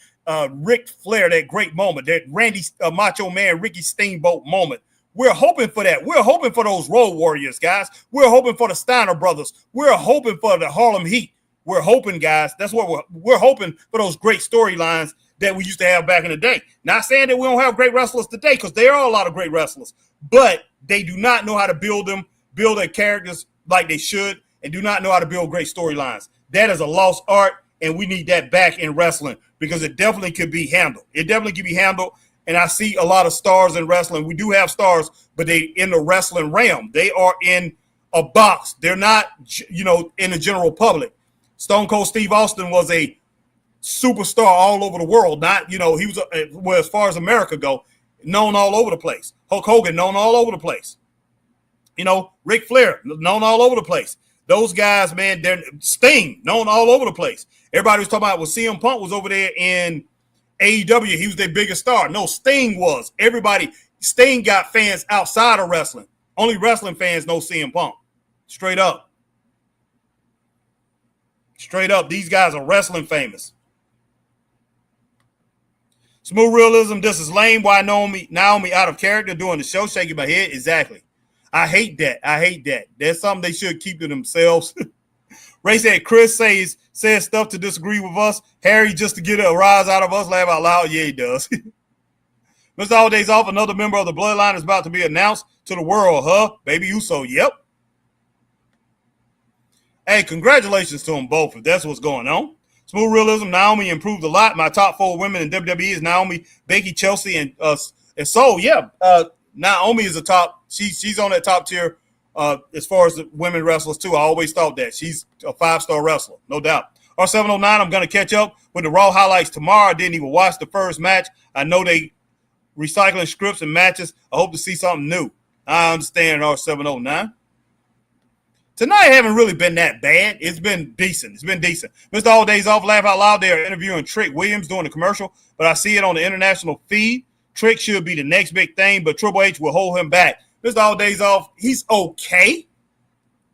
Ric Flair, that great moment, that Randy Macho Man, Ricky Steamboat moment. We're hoping for that. We're hoping for those Road Warriors, guys. We're hoping for the Steiner brothers. We're hoping for the Harlem Heat. We're hoping, guys. That's what we're hoping for, those great storylines that we used to have back in the day. Not saying that we don't have great wrestlers today, because there are a lot of great wrestlers, but they do not know how to build their characters like they should, and do not know how to build great storylines. That is a lost art, and we need that back in wrestling, because it definitely could be handled. And I see a lot of stars in wrestling. We do have stars, but they in the wrestling realm. They are in a box. They're not, in the general public. Stone Cold Steve Austin was a superstar all over the world. Not, he was, well, as far as America go, known all over the place. Hulk Hogan, known all over the place. Ric Flair, known all over the place. Those guys, man, they're Sting, known all over the place. Everybody was talking about, well, CM Punk was over there in AEW. He was their biggest star. No, Sting was. Sting got fans outside of wrestling. Only wrestling fans know CM Punk. Straight up. Straight up. These guys are wrestling famous. Smooth Realism, this is lame. Why Naomi out of character doing the show? Shaking my head. Exactly. I hate that. That's something they should keep to themselves. Ray said Chris says stuff to disagree with us. Harry just to get a rise out of us. Laugh out loud. Yeah, he does. Mr. All Days Off, another member of the Bloodline is about to be announced to the world, huh? Baby Uso, yep. Hey, congratulations to them both if that's what's going on. Smooth Realism, Naomi improved a lot. My top 4 women in WWE is Naomi, Becky, Chelsea, and so, yeah, Naomi is a top. She's on that top tier as far as the women wrestlers, too. I always thought that. She's a 5-star wrestler, no doubt. R709, I'm going to catch up with the Raw highlights tomorrow. I didn't even watch the first match. I know they recycling scripts and matches. I hope to see something new. I understand R709. Tonight haven't really been that bad. It's been decent. Mr. All Days Off, Laugh Out Loud, they're interviewing Trick Williams doing the commercial, but I see it on the international feed. Trick should be the next big thing, but Triple H will hold him back. Mr. All Days Off, he's okay.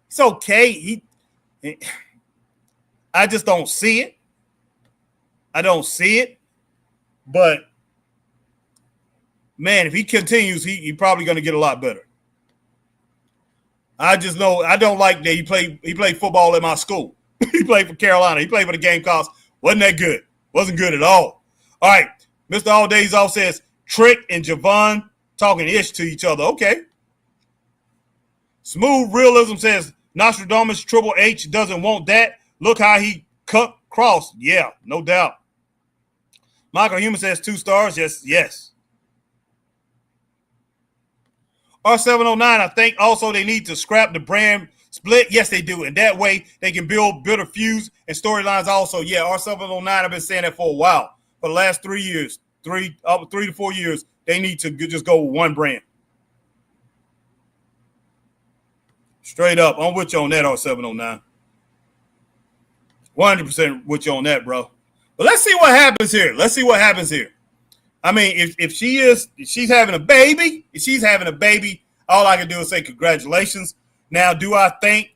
It's okay. I just don't see it. But man, if he continues, he probably going to get a lot better. I just know I don't like that he played football at my school. He played for Carolina. He played for the Gamecocks. Wasn't that good. Wasn't good at all. All right. Mr. All Days Off says Trick and Javon talking ish to each other. Okay. Smooth Realism says Nostradamus Triple H doesn't want that. Look how he cut cross. Yeah, no doubt. Michael Human says 2 stars. Yes. R709, I think also they need to scrap the brand split. Yes, they do. And that way they can build better feuds and storylines also. Yeah, R709, I've been saying that for a while. For the last 3 years, 3 to 4 years, they need to just go with one brand. Straight up. I'm with you on that, R709. 100% with you on that, bro. But let's see what happens here. I mean, if she's having a baby, all I can do is say congratulations. Now, do I think?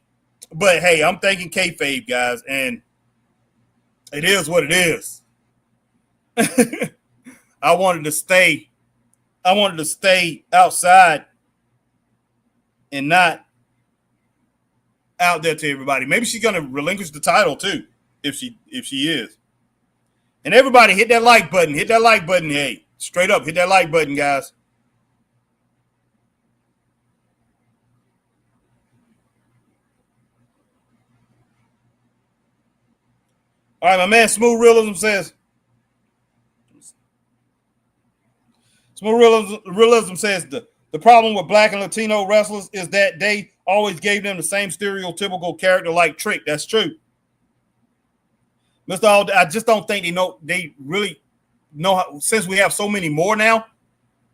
But hey, I'm thinking kayfabe, guys, and it is what it is. I wanted to stay outside and not out there to everybody. Maybe she's gonna relinquish the title too, if she is. And everybody hit that like button. Hey, straight up, hit that like button, guys. All right, my man Smooth Realism says the problem with Black and Latino wrestlers is that they always gave them the same stereotypical character like Trick. That's true. Mr. Alden, I just don't think they really know how, since we have so many more now,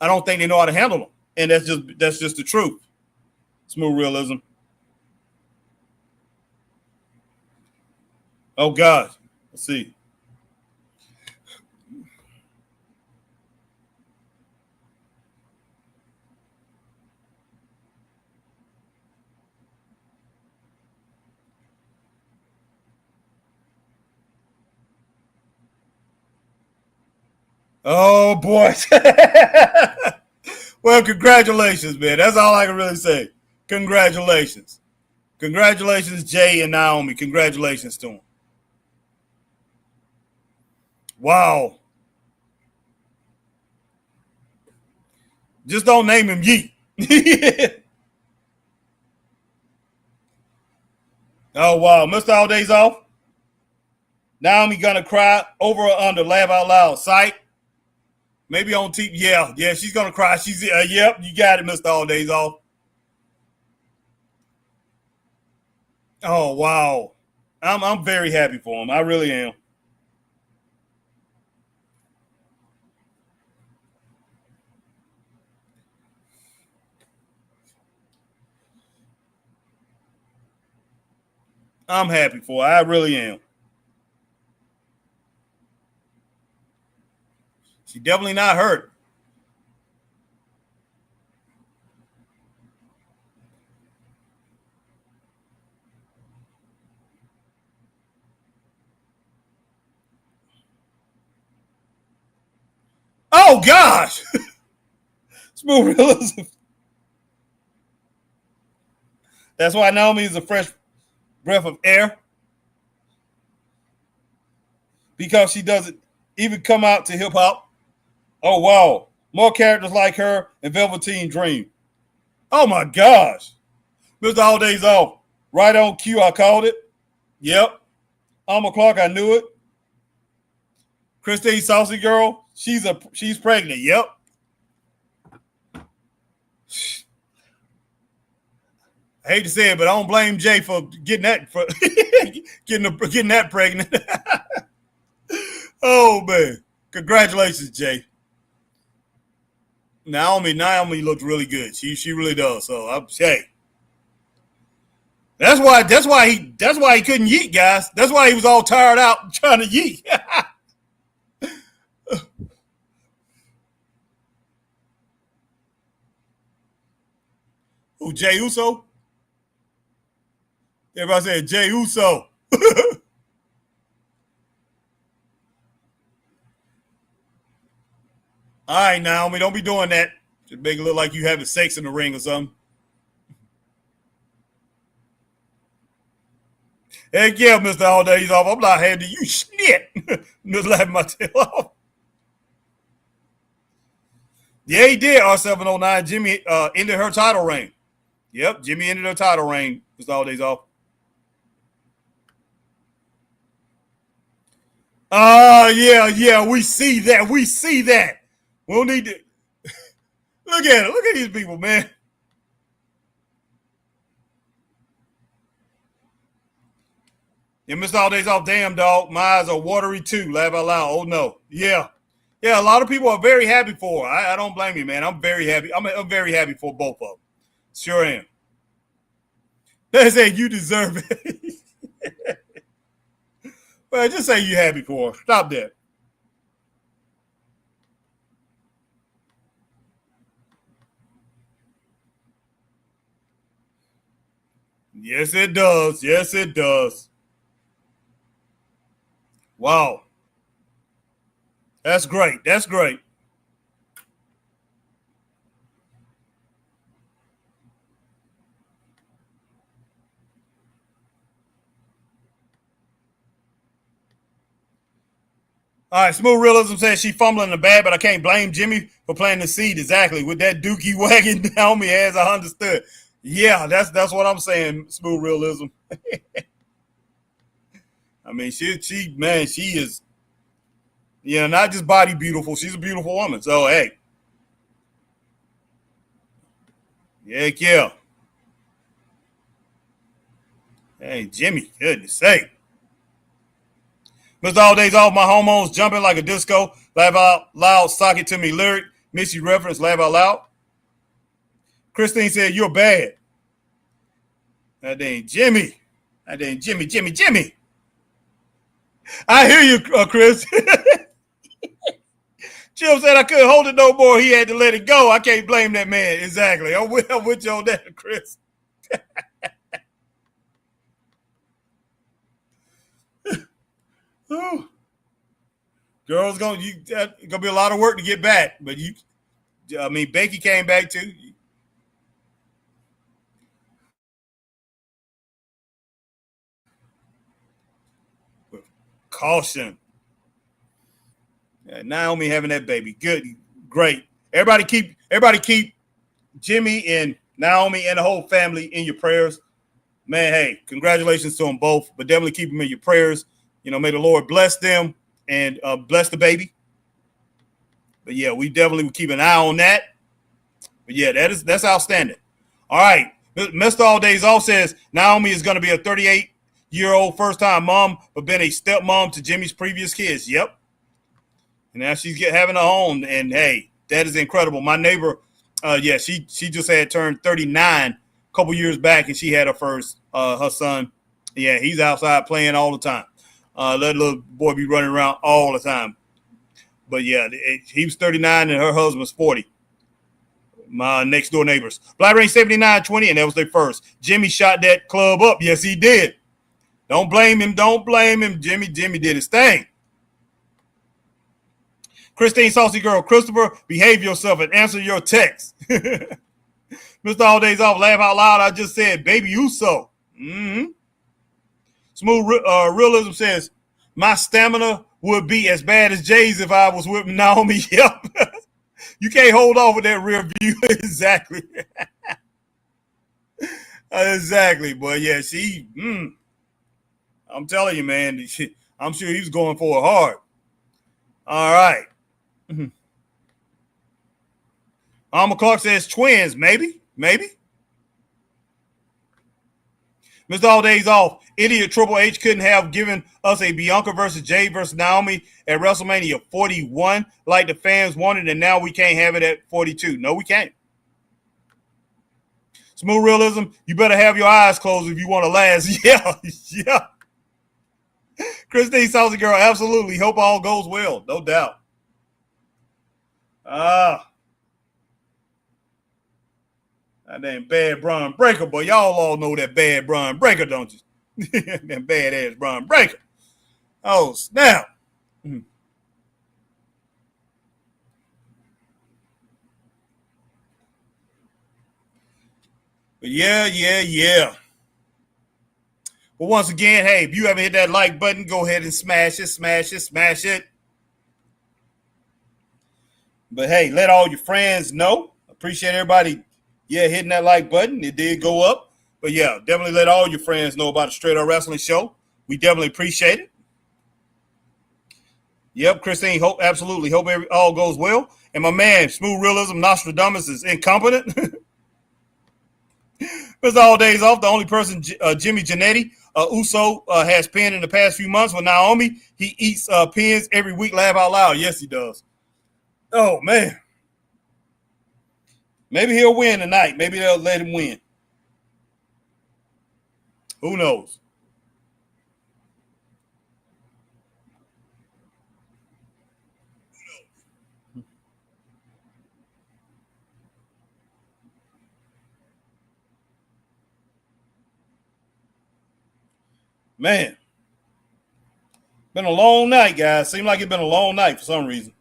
I don't think they know how to handle them. And that's just the truth. Smooth Realism. Oh God. Let's see. Oh boy. Well, congratulations, man. That's all I can really say. Congratulations. Congratulations, Jay and Naomi. Congratulations to them. Wow. Just don't name him Yeet. Oh, wow. Mr. All Days Off. Naomi gonna cry over or under Laugh Out Loud site. Maybe on TV. Yeah, she's gonna cry. She's yep, you got it, Mr. All Days Off. Oh wow, I'm very happy for him. I really am. I'm happy for her. I really am. She definitely not hurt. Oh gosh. Smooth realism. That's why Naomi is a fresh breath of air. Because she doesn't even come out to hip hop. Oh wow. More characters like her and Velveteen Dream. Oh my gosh. Mr. All Days Off. Right on cue, I called it. Yep. Alma Clark, I knew it. Christine Saucy Girl, she's pregnant. Yep. I hate to say it, but I don't blame Jay for getting that getting that pregnant. Oh man. Congratulations, Jay. Naomi looks really good. She really does. So I'm hey. That's why he couldn't yeet, guys. That's why he was all tired out trying to yeet. Who, Jay Uso? Everybody said Jay Uso. All right, Naomi, don't be doing that. Just make it look like you having sex in the ring or something. Heck yeah, Mr. All Days Off. I'm not handing you shit. Just laughing my tail off. Yeah, he did, R709. Jimmy ended her title reign. Yep, Jimmy ended her title reign, Mr. All Days Off. Yeah, we see that. We see that. We don't need to. Look at it. Look at these people, man. Yeah, Mr. All Days Off, damn dog. My eyes are watery too. Laugh out loud. Oh no. Yeah. Yeah, a lot of people are very happy for her. I don't blame you, man. I'm very happy. I'm very happy for both of them. Sure am. They say you deserve it. Well, just say you happy for her. Stop that. Yes, it does. Yes, it does. Wow. That's great. That's great. All right, Smooth Realism says she fumbling the bad, but I can't blame Jimmy for planting the seed exactly. With that dookie wagging down me, as I understood. Yeah, that's what I'm saying, Smooth Realism. I mean, she is, not just body beautiful. She's a beautiful woman. So, hey. Heck yeah. Hey, Jimmy, goodness sake. Mr. All Days Off, my hormones jumping like a disco. Laugh out loud, sock it to me lyric. Missy reference, laugh out loud. Christine said, you're bad. That ain't Jimmy. That ain't Jimmy. I hear you, Chris. Jim said I couldn't hold it no more. He had to let it go. I can't blame that man. Exactly. I'm with you on that, Chris. Girls, gonna be a lot of work to get back, but Becky came back too. With caution. Yeah, Naomi having that baby, good, great. Everybody keep Jimmy and Naomi and the whole family in your prayers. Man, hey, congratulations to them both, but definitely keep them in your prayers. May the Lord bless them and bless the baby. But yeah, we definitely will keep an eye on that. But yeah, that's outstanding. All right. Mr. All Days Off says Naomi is going to be a 38-year-old first-time mom, but been a stepmom to Jimmy's previous kids. Yep. And now she's having a home. And hey, that is incredible. My neighbor, she just had turned 39 a couple years back, and she had her first, her son, Yeah, he's outside playing all the time. That little boy be running around all the time. But yeah, he was 39 and her husband's 40. My next door neighbors. Black Range 79-20, and that was their first. Jimmy shot that club up. Yes, he did. Don't blame him. Don't blame him. Jimmy did his thing. Christine Saucy Girl, Christopher, behave yourself and answer your text. Mr. All Days Off, laugh out loud. I just said, baby, you so. Mm-hmm. Smooth Realism says, my stamina would be as bad as Jay's if I was with Naomi. Yep. You can't hold off with that rear view. Exactly. Exactly. But yeah, I'm telling you, man, I'm sure he was going for it hard. All right. Alma Clark says twins, maybe. Mr. All Days Off, idiot Triple H couldn't have given us a Bianca versus Jay versus Naomi at WrestleMania 41 like the fans wanted, and now we can't have it at 42. No, we can't. Smooth Realism, you better have your eyes closed if you want to last. Yeah. Christine Saucy Girl, absolutely. Hope all goes well. No doubt. That damn bad Braun Breaker, boy. Y'all all know that bad Braun Breaker, don't you? That badass Braun Breaker. Oh, snap. But yeah. But once again, hey, if you haven't hit that like button, go ahead and smash it. But hey, let all your friends know. Appreciate everybody, hitting that like button. It did go up. But yeah, definitely let all your friends know about the Straight Up Wrestling Show. We definitely appreciate it. Yep, Christine, absolutely. Hope all goes well. And my man, Smooth Realism, Nostradamus is incompetent. Mr. All Days Off, the only person, Jimmy Jannetty, Uso has pinned in the past few months with Naomi. He eats pins every week, laugh out loud. Yes, he does. Oh, man. Maybe he'll win tonight. Maybe they'll let him win. Who knows? Man. Been a long night, guys. Seemed like it's been a long night for some reason.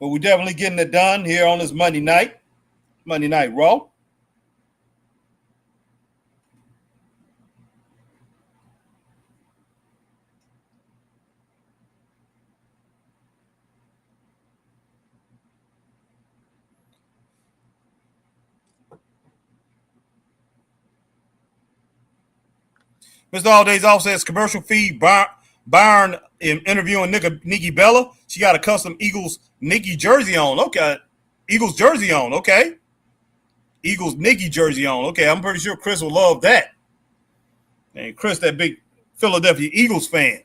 But we're definitely getting it done here on this Monday Night Raw. Mr. All Days Off says commercial feed Byron interviewing Nikki Bella. She got a custom Eagles Nikki jersey on. Okay. Eagles jersey on. Okay. Eagles Nikki jersey on. Okay. I'm pretty sure Chris will love that. And Chris, that big Philadelphia Eagles fan.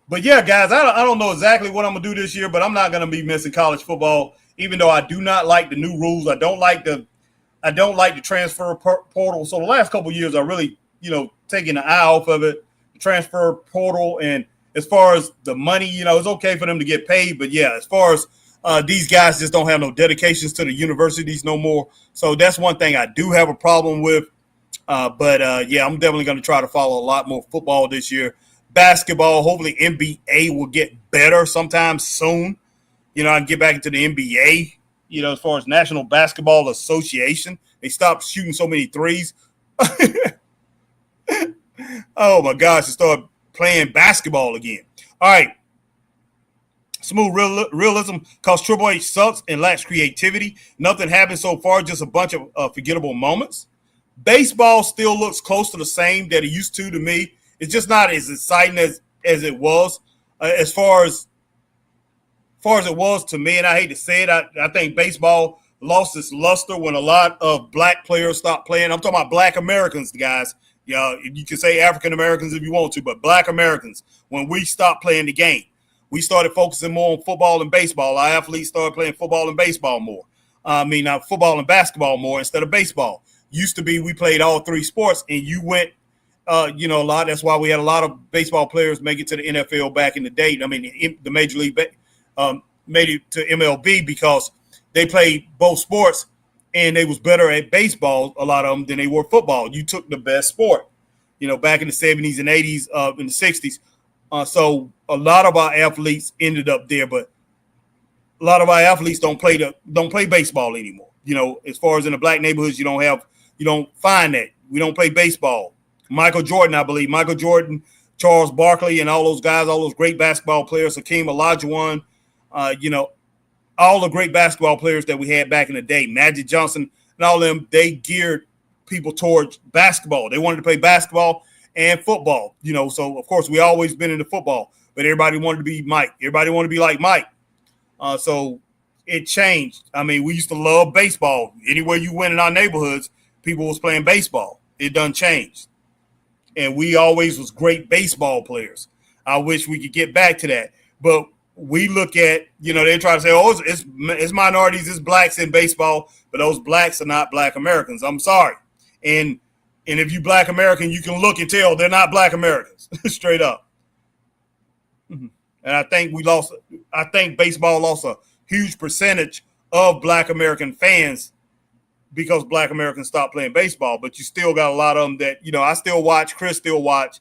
But yeah, guys, I don't know exactly what I'm going to do this year, but I'm not going to be missing college football, even though I do not like the new rules. I don't like the transfer portal. So the last couple of years, I really, taking the eye off of it, the transfer portal. And as far as the money, it's okay for them to get paid. But yeah, as far as these guys just don't have no dedications to the universities no more. So that's one thing I do have a problem with. But I'm definitely going to try to follow a lot more football this year. Basketball, hopefully NBA will get better sometime soon. I can get back into the NBA. As far as National Basketball Association, they stopped shooting so many threes. Oh, my gosh, to start playing basketball again. All right. Smooth Realism, because Triple H sucks and lacks creativity. Nothing happened so far, just a bunch of forgettable moments. Baseball still looks close to the same that it used to me. It's just not as exciting as it was as far as it was to me, and I hate to say it, I think baseball lost its luster when a lot of black players stopped playing. I'm talking about black Americans, guys. Yeah, you can say African Americans if you want to, but Black Americans, when we stopped playing the game, we started focusing more on football and baseball. Our athletes started playing football and baseball more. Football and basketball more instead of baseball. Used to be we played all three sports, and you went, a lot. That's why we had a lot of baseball players make it to the NFL back in the day. I mean, the Major League made it to MLB because they played both sports, and they was better at baseball, a lot of them, than they were football. You took the best sport, back in the 70s and 80s, in the 60s. So a lot of our athletes ended up there, but a lot of our athletes don't play baseball anymore. As far as in the black neighborhoods, you don't find that. We don't play baseball. Michael Jordan, I believe. Michael Jordan, Charles Barkley, and all those guys, all those great basketball players, Hakeem Olajuwon, all the great basketball players that we had back in the day, Magic Johnson and all of them, they geared people towards basketball. They wanted to play basketball and football, so of course we always been into football, but everybody wanted to be Mike. Everybody wanted to be like Mike. So it changed. I mean, we used to love baseball. Anywhere you went in our neighborhoods, people was playing baseball. It done changed. And we always was great baseball players. I wish we could get back to that. But we look at, they try to say, oh, it's minorities, it's blacks in baseball, but those blacks are not Black Americans. I'm sorry. And if you Black American, you can look and tell they're not Black Americans, straight up. Mm-hmm. And I think baseball lost a huge percentage of Black American fans because Black Americans stopped playing baseball. But you still got a lot of them that, I still watch, Chris still watch,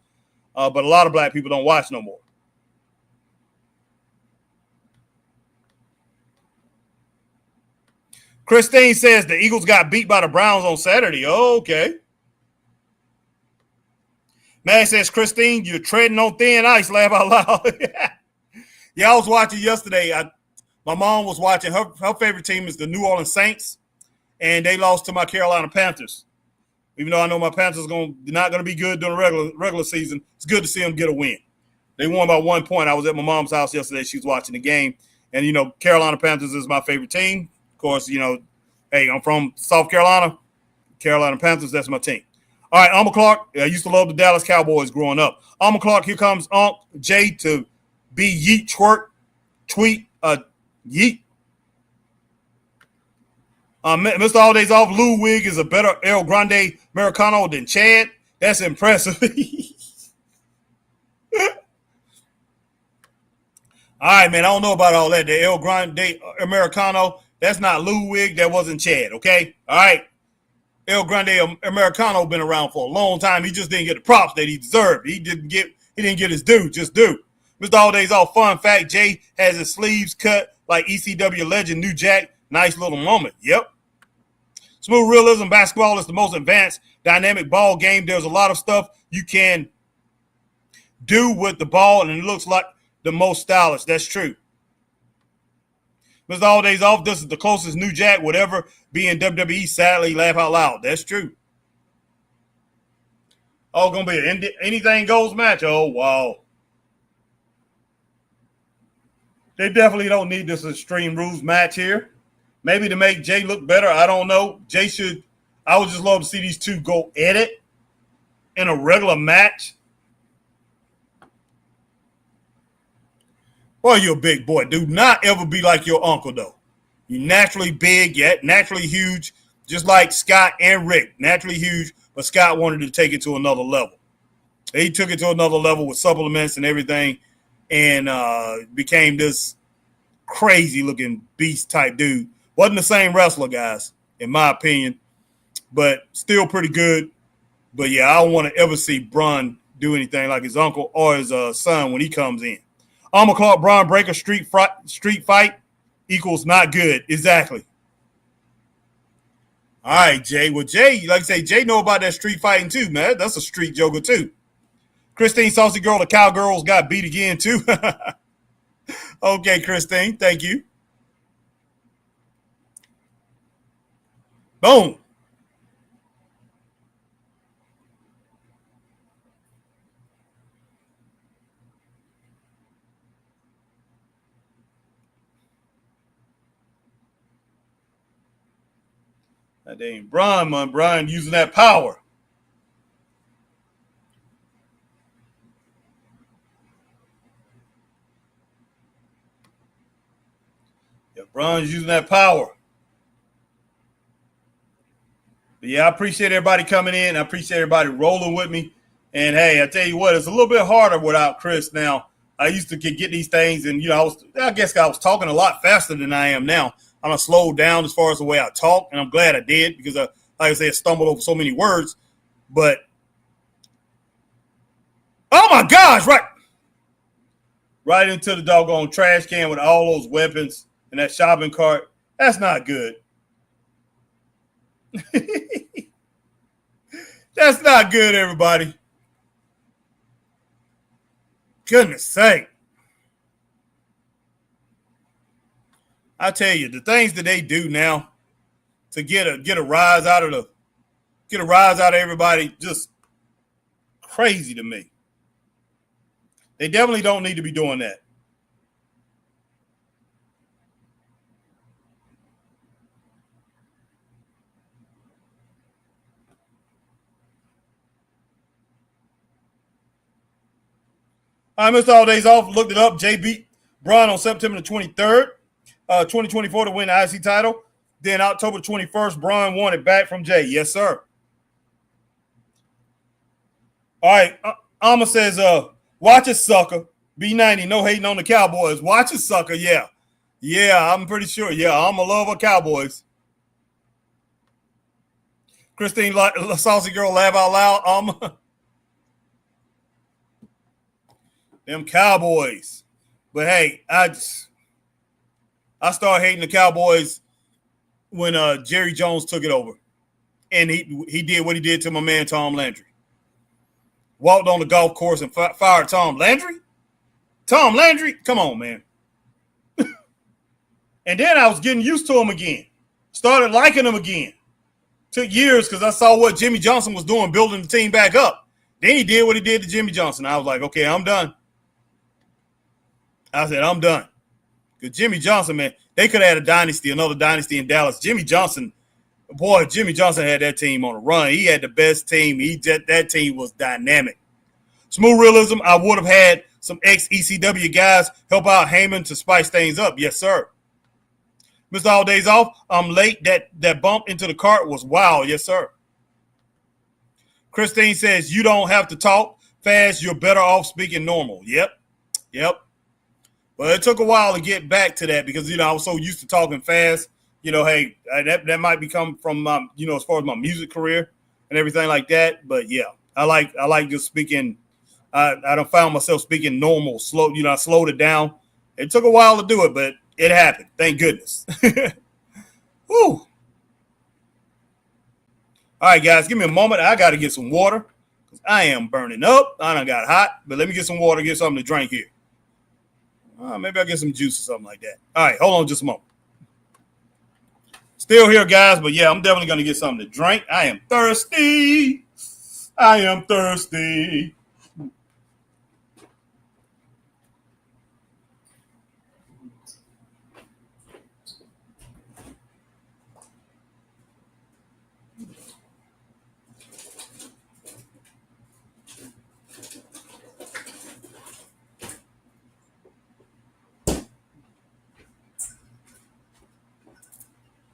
but a lot of black people don't watch no more. Christine says the Eagles got beat by the Browns on Saturday. Oh, okay. Matt says, Christine, you're treading on thin ice. Laugh out loud. Yeah, I was watching yesterday. My mom was watching. Her favorite team is the New Orleans Saints, and they lost to my Carolina Panthers. Even though I know my Panthers not going to be good during the regular season, it's good to see them get a win. They won by 1 point. I was at my mom's house yesterday. She was watching the game, and Carolina Panthers is my favorite team. Of course, hey, I'm from South Carolina. Carolina Panthers, that's my team. All right, Alma Clark. I used to love the Dallas Cowboys growing up. Alma Clark, here comes Unc Jay to be yeet twerk tweet yeet. Mr. All Days Off, Lou Wig is a better El Grande Americano than Chad. That's impressive. All right, man. I don't know about all that. The El Grande Americano, that's not Lou Wig. That wasn't Chad, okay? All right. El Grande Americano been around for a long time. He just didn't get the props that he deserved. He didn't get his due. Just due. Mr. All Days Off, fun fact, Jay has his sleeves cut like ECW legend New Jack. Nice little moment. Yep. Smooth realism basketball is the most advanced dynamic ball game. There's a lot of stuff you can do with the ball, and it looks like the most stylish. That's true. Mr. All Days Off, this is the closest New Jack would ever be in WWE. Sadly, laugh out loud. That's true. Oh, going to be an anything goes match. Oh, wow. They definitely don't need this Extreme Rules match here. Maybe to make Jay look better. I don't know. I would just love to see these two go at it in a regular match. Boy, you're a big boy. Do not ever be like your uncle, though. You're naturally big, yet naturally huge, just like Scott and Rick. Naturally huge, but Scott wanted to take it to another level. He took it to another level with supplements and everything, and became this crazy-looking beast-type dude. Wasn't the same wrestler, guys, in my opinion, but still pretty good. But, yeah, I don't want to ever see Bron do anything like his uncle or his son when he comes in. Alma Clark, Bron Breakker, street fight equals not good. Exactly. All right, Jay. Well, Jay, like I say, Jay know about that street fighting too, man. That's a street joker too. Christine Saucy Girl, the Cowgirls got beat again too. Okay, Christine. Thank you. Boom. That ain't Bron, man. Bron using that power. Bron's using that power. But yeah, I appreciate everybody coming in. I appreciate everybody rolling with me. And hey, I tell you what, it's a little bit harder without Chris now. I used to get these things, and I guess I was talking a lot faster than I am now. I'm gonna slow down as far as the way I talk, and I'm glad I did because, like I said, stumbled over so many words. But oh my gosh, right into the doggone trash can with all those weapons and that shopping cart. That's not good. That's not good, everybody. Goodness sake. I tell you, the things that they do now to get a rise out of everybody, just crazy to me. They definitely don't need to be doing that. I missed all days off, looked it up. Jay beat Bron on September the 23rd, 2024 to win the IC title. Then October 21st, Bron won it back from Jay. Yes, sir. All right. Alma says, watch it, sucker. B90, no hating on the Cowboys. Watch it, sucker. Yeah. Yeah, I'm pretty sure. Yeah, I'm a lover of Cowboys. Christine, saucy girl, laugh out loud. Them Cowboys. But hey, I started hating the Cowboys when Jerry Jones took it over. And he did what he did to my man Tom Landry. Walked on the golf course and fired Tom Landry? Tom Landry? Come on, man. And then I was getting used to him again. Started liking him again. Took years because I saw what Jimmy Johnson was doing, building the team back up. Then he did what he did to Jimmy Johnson. I was like, okay, I'm done. I said, I'm done. Because Jimmy Johnson, man, they could have had a dynasty, another dynasty in Dallas. Jimmy Johnson had that team on a run. He had the best team. That team was dynamic. Smooth realism, I would have had some ex-ECW guys help out Heyman to spice things up. Yes, sir. Mr. All Days Off, I'm late. That bump into the cart was wild. Yes, sir. Christine says, you don't have to talk fast. You're better off speaking normal. Yep. Well, it took a while to get back to that because, I was so used to talking fast. Hey, that might become from my, as far as my music career and everything like that. But yeah, I like just speaking. I don't found myself speaking normal, slow. I slowed it down. It took a while to do it, but it happened. Thank goodness. Whew. All right, guys, give me a moment. I got to get some water because I am burning up. I done got hot, but let me get some water, get something to drink here. Maybe I'll get some juice or something like that. All right, hold on just a moment. Still here, guys, but yeah, I'm definitely going to get something to drink. I am thirsty.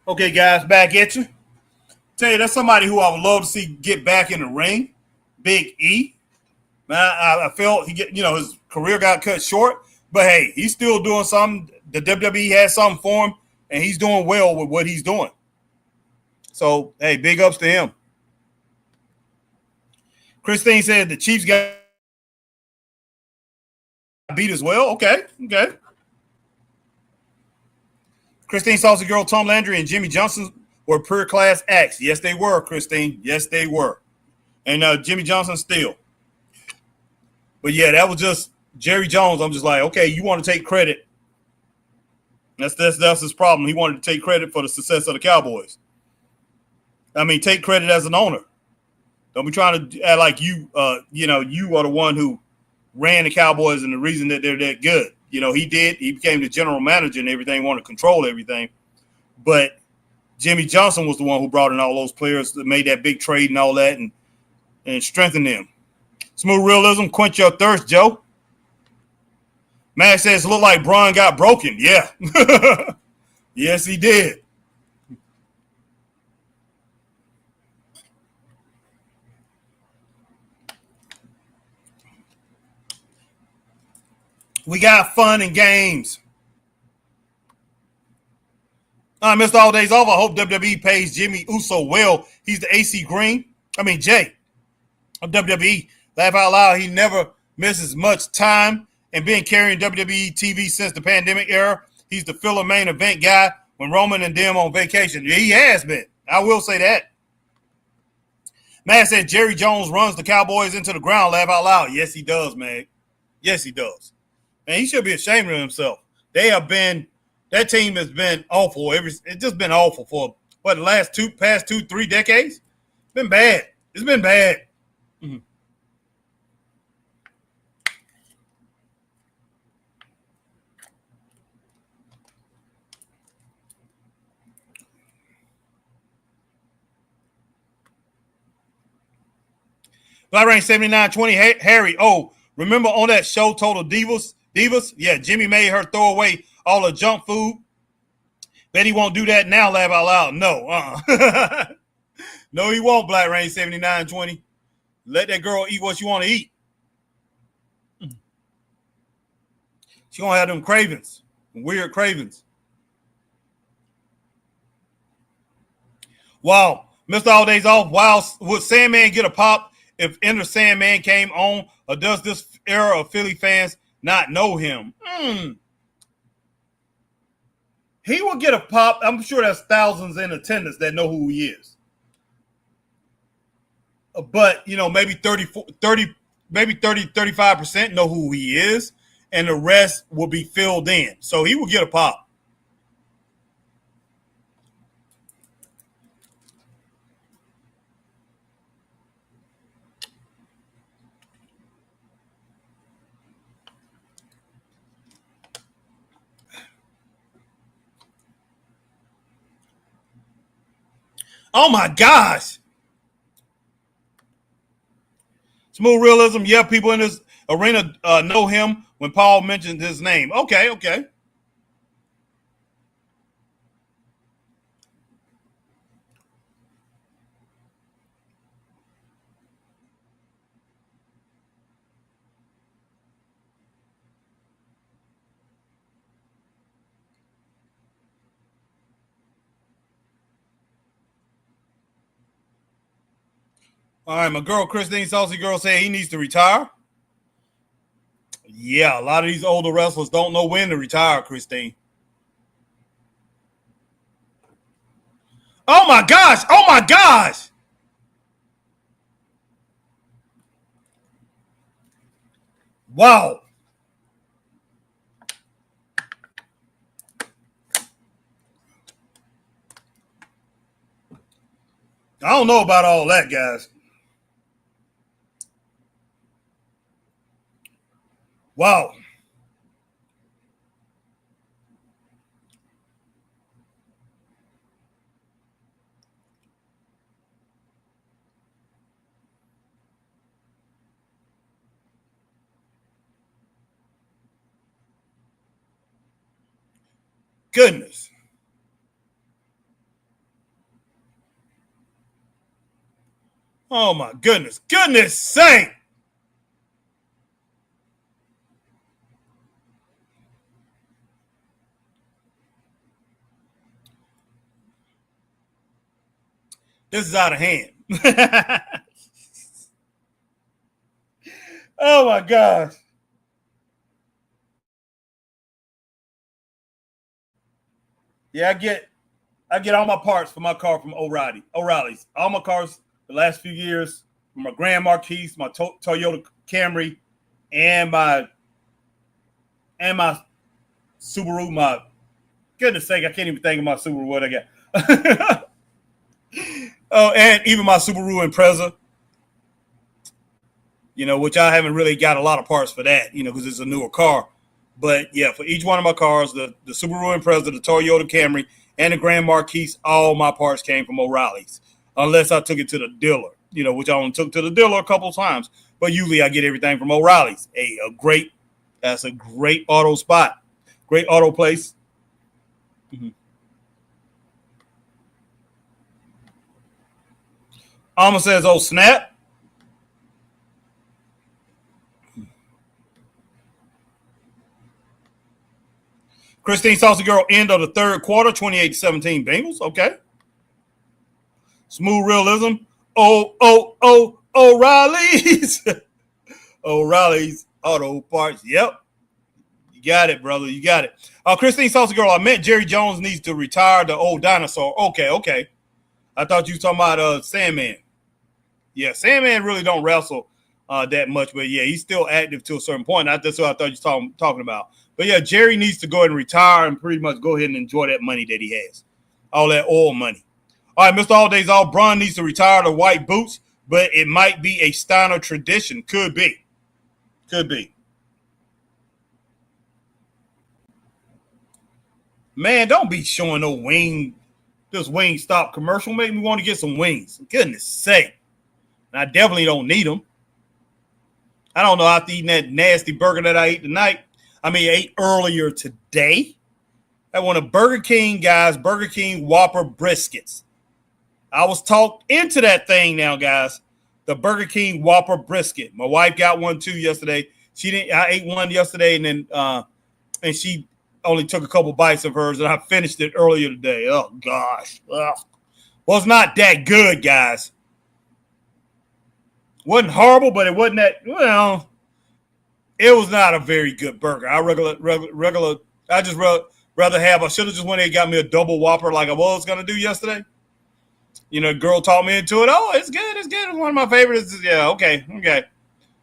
Okay, guys, back at you. Tell you, that's somebody who I would love to see get back in the ring. Big E. Man, I felt his career got cut short, but hey, he's still doing something. The WWE has something for him, and he's doing well with what he's doing. So, hey, big ups to him. Christine said the Chiefs got beat as well. Okay. Christine Saucy Girl, Tom Landry, and Jimmy Johnson were pure class acts. Yes, they were, Christine. Yes, they were. And Jimmy Johnson still. But yeah, that was just Jerry Jones. I'm just like, okay, you want to take credit. That's his problem. He wanted to take credit for the success of the Cowboys. I mean, take credit as an owner. Don't be trying to act like you are the one who ran the Cowboys and the reason that they're that good. He did. He became the general manager and everything, wanted to control everything. But Jimmy Johnson was the one who brought in all those players that made that big trade and all that and strengthened them. Smooth realism, quench your thirst, Joe. Max says, look like Bron got broken. Yeah. Yes, he did. We got fun and games. Mr. All Days Off. I hope WWE pays Jimmy Uso well. He's the Jay of WWE. Laugh out loud. He never misses much time and been carrying WWE TV since the pandemic era. He's the filler main event guy when Roman and them on vacation. Yeah, he has been. I will say that. Matt said Jerry Jones runs the Cowboys into the ground. Laugh out loud. Yes, he does, man. Yes, he does. And he should be ashamed of himself. That team has been awful. It's just been awful for the past 2-3 decades. It's been bad. It's been bad. Mm-hmm. Black Range 7920. Harry, remember on that show, Total Divas? Yeah, Jimmy made her throw away all the junk food. Bet he won't do that now, laugh out loud. No, no, he won't, Black Range 7920. Let that girl eat what she want to eat. She gonna have them cravings, weird cravings. Wow, Mr. All Days Off. Wow, would Sandman get a pop if Enter Sandman came on, or does this era of Philly fans not know him? He will get a pop. I'm sure there's thousands in attendance that know who he is. But, maybe 35% know who he is, and the rest will be filled in. So he will get a pop. Oh my gosh. Smooth realism. Yeah, people in this arena know him when Paul mentioned his name. Okay. All right, my girl Christine Saucy Girl said he needs to retire. Yeah, a lot of these older wrestlers don't know when to retire, Christine. Oh my gosh! Wow. I don't know about all that, guys. Wow. Goodness. Oh my goodness. Goodness sake. This is out of hand. Oh my gosh. Yeah, I get all my parts for my car from O'Reilly's. All my cars the last few years, my Grand Marquis, my Toyota Camry, and my Subaru. My goodness sake, I can't even think of my Subaru. What I got? Oh, and even my Subaru Impreza. Which I haven't really got a lot of parts for that, because it's a newer car. But yeah, for each one of my cars, the Subaru Impreza, the Toyota Camry, and the Grand Marquis, all my parts came from O'Reilly's, unless I took it to the dealer, which I only took to the dealer a couple of times. But usually I get everything from O'Reilly's. That's a great auto spot, great auto place. Mm-hmm. Alma says, oh, snap. Christine Saucy Girl, end of the third quarter, 28-17 Bengals. Okay. Smooth realism. O'Reilly's. O'Reilly's Auto Parts. Yep. You got it, brother. You got it. Christine Saucy Girl, I meant Jerry Jones needs to retire the old dinosaur. Okay. I thought you were talking about Sandman. Yeah, Sandman really don't wrestle that much, but yeah, he's still active to a certain point. That's what I thought you were talking about. But yeah, Jerry needs to go ahead and retire and pretty much go ahead and enjoy that money that he has. All that oil money. All right, Mr. All Days All, Braun needs to retire the white boots, but it might be a Steiner tradition. Could be. Man, don't be showing no wing. This Wingstop commercial made me want to get some wings. For goodness sake. And I definitely don't need them. I don't know after eating that nasty burger that I ate earlier today. I want a Burger King, guys. Burger King Whopper briskets. I was talked into that thing now, guys. The Burger King Whopper brisket. My wife got one too yesterday. I ate one yesterday, and then and she only took a couple bites of hers, and I finished it earlier today. Oh gosh, ugh. Well, it's not that good, guys. Wasn't horrible, but it wasn't that. Well, it was not a very good burger. I just rather have. I should have just went and got me a double Whopper like I was gonna do yesterday. You know, girl talked me into it. Oh, it's good. It's one of my favorites. Yeah, okay.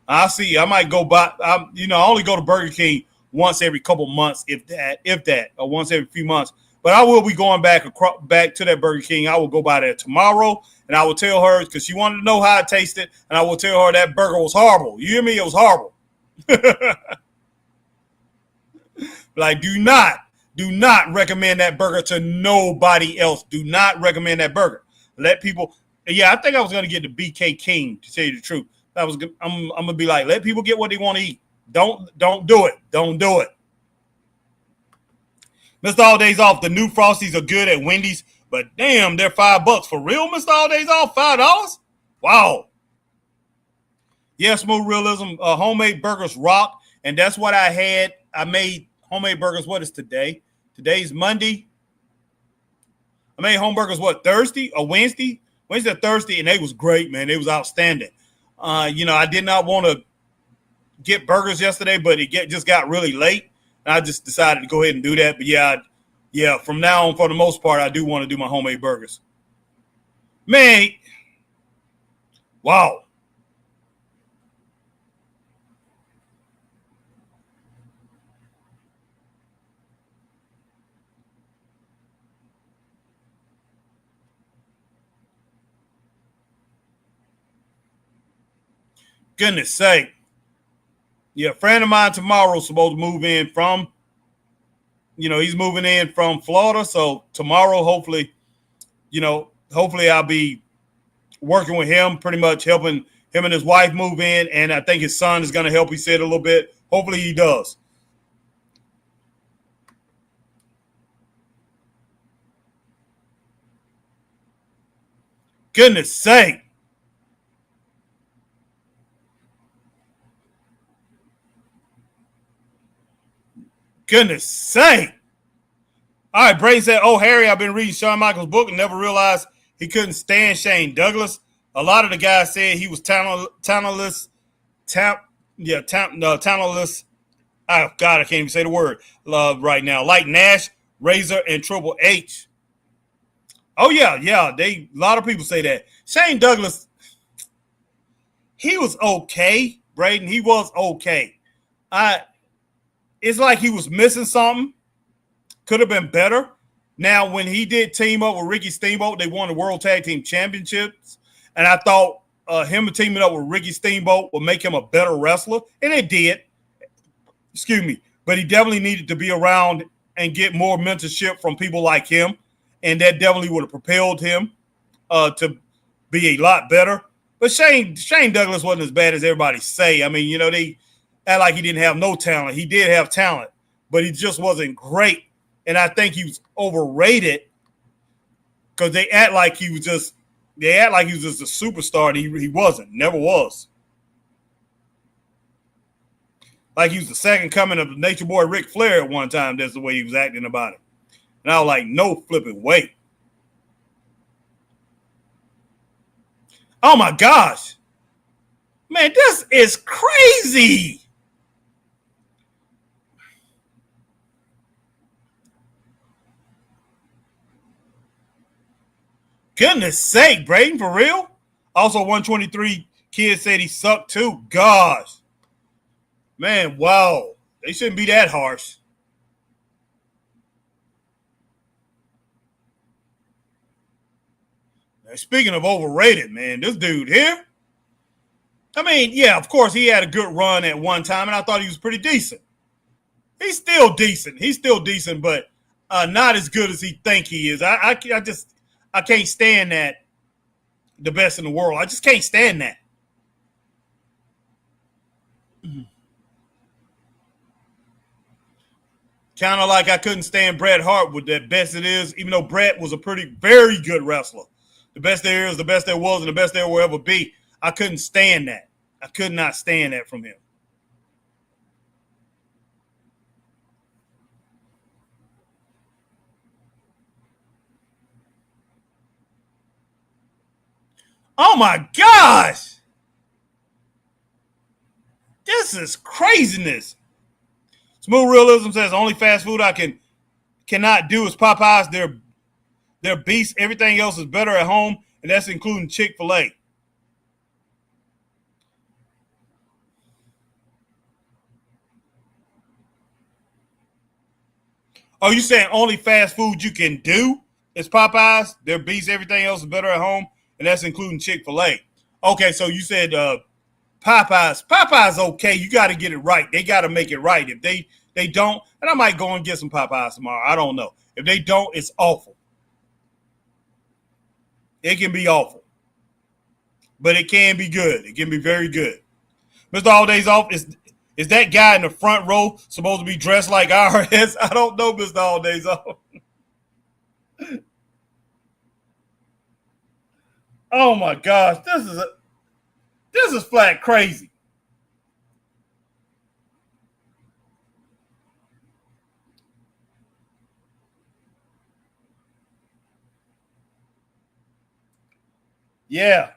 I see. I might go buy. I only go to Burger King once every couple months, if that, or once every few months. But I will be going back to that Burger King. I will go by there tomorrow, and I will tell her, because she wanted to know how it tasted, and I will tell her that burger was horrible. You hear me? It was horrible. Like, do not recommend that burger to nobody else. Do not recommend that burger. Let people. Yeah, I think I was going to get the BK King, to tell you the truth. I'm going to be like, let people get what they want to eat. Don't do it. Don't do it. Mr. All Days Off, the new Frosties are good at Wendy's, but damn, they're $5 for real, Mr. All Days Off, $5? Wow. Yeah, smooth realism. Homemade burgers rock, and that's what I had. I made homemade burgers. What is today? Today's Monday. I made home burgers, Thursday or Wednesday? Wednesday or Thursday, and they was great, man. It was outstanding. I did not want to get burgers yesterday, but it just got really late, and I just decided to go ahead and do that. But yeah, from now on, for the most part, I do want to do my homemade burgers. Man, wow. Goodness sake. Yeah, a friend of mine tomorrow is supposed to move in from, he's moving in from Florida. So tomorrow, hopefully I'll be working with him, pretty much helping him and his wife move in. And I think his son is going to help, he said, a little bit. Hopefully he does. Goodness sake. Goodness sake. All right, Brady said, oh, Harry, I've been reading Shawn Michaels' book and never realized he couldn't stand Shane Douglas. A lot of the guys said he was talentless. Talentless. Oh, God, I can't even say the word right now. Like Nash, Razor, and Triple H. Oh, yeah. A lot of people say that. Shane Douglas, he was okay, Braden. He was okay. It's like he was missing something. Could have been better. Now, when he did team up with Ricky Steamboat, they won the World Tag Team Championships. And I thought him teaming up with Ricky Steamboat would make him a better wrestler. And it did. Excuse me. But he definitely needed to be around and get more mentorship from people like him. And that definitely would have propelled him to be a lot better. But Shane Douglas wasn't as bad as everybody say. I mean, they act like he didn't have no talent. He did have talent, but he just wasn't great. And I think he was overrated because they act like he was just They act like he was just a superstar, and he wasn't. Never was. Like he was the second coming of the Nature Boy Ric Flair at one time. That's the way he was acting about it. And I was like, no flipping way. Oh my gosh. Man, this is crazy. Goodness sake, Braden, for real? Also, 123 kids said he sucked too. Gosh. Man, wow. They shouldn't be that harsh. Now, speaking of overrated, man, this dude here, I mean, yeah, of course, he had a good run at one time, and I thought he was pretty decent. He's still decent. He's still decent, but not as good as he think he is. I can't stand that. The best in the world. I just can't stand that. Kind of like I couldn't stand Bret Hart with that best it is, even though Bret was a very good wrestler. The best there is, the best there was, and the best there will ever be. I couldn't stand that. I could not stand that from him. Oh my gosh! This is craziness. Smooth Realism says only fast food I cannot do is Popeyes. They're beasts. Everything else is better at home, and that's including Chick-fil-A. Oh, you saying only fast food you can do is Popeyes? They're beasts. Everything else is better at home, and that's including Chick-fil-A. Okay, so you said Popeyes. Popeyes okay. You got to get it right. They got to make it right. If they don't, and I might go and get some Popeyes tomorrow. I don't know. If they don't, it's awful. It can be awful, but it can be good. It can be very good. Mr. All Days Off is that guy in the front row supposed to be dressed like IRS? I don't know, Mr. All Days Off. Oh my gosh, this is flat crazy. Yeah,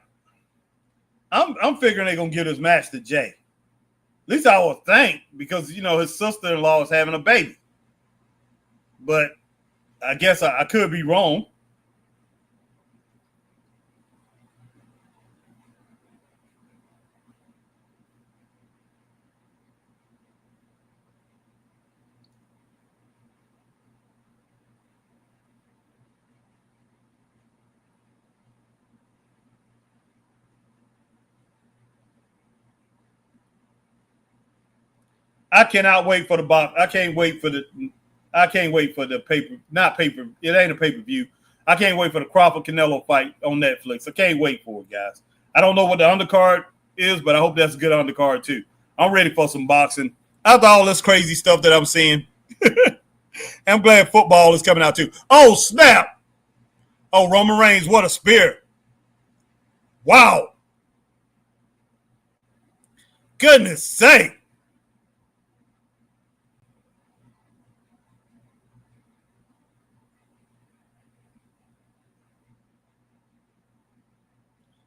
I'm figuring they're gonna give this match to Jay. At least I would think, because his sister-in-law is having a baby. But I guess I could be wrong. I cannot wait for the box. I can't wait for the paper. Not paper. It ain't a pay-per-view. I can't wait for the Crawford Canelo fight on Netflix. I can't wait for it, guys. I don't know what the undercard is, but I hope that's a good undercard too. I'm ready for some boxing. After all this crazy stuff that I'm seeing, I'm glad football is coming out too. Oh, snap. Oh, Roman Reigns, what a spear. Wow. Goodness sake.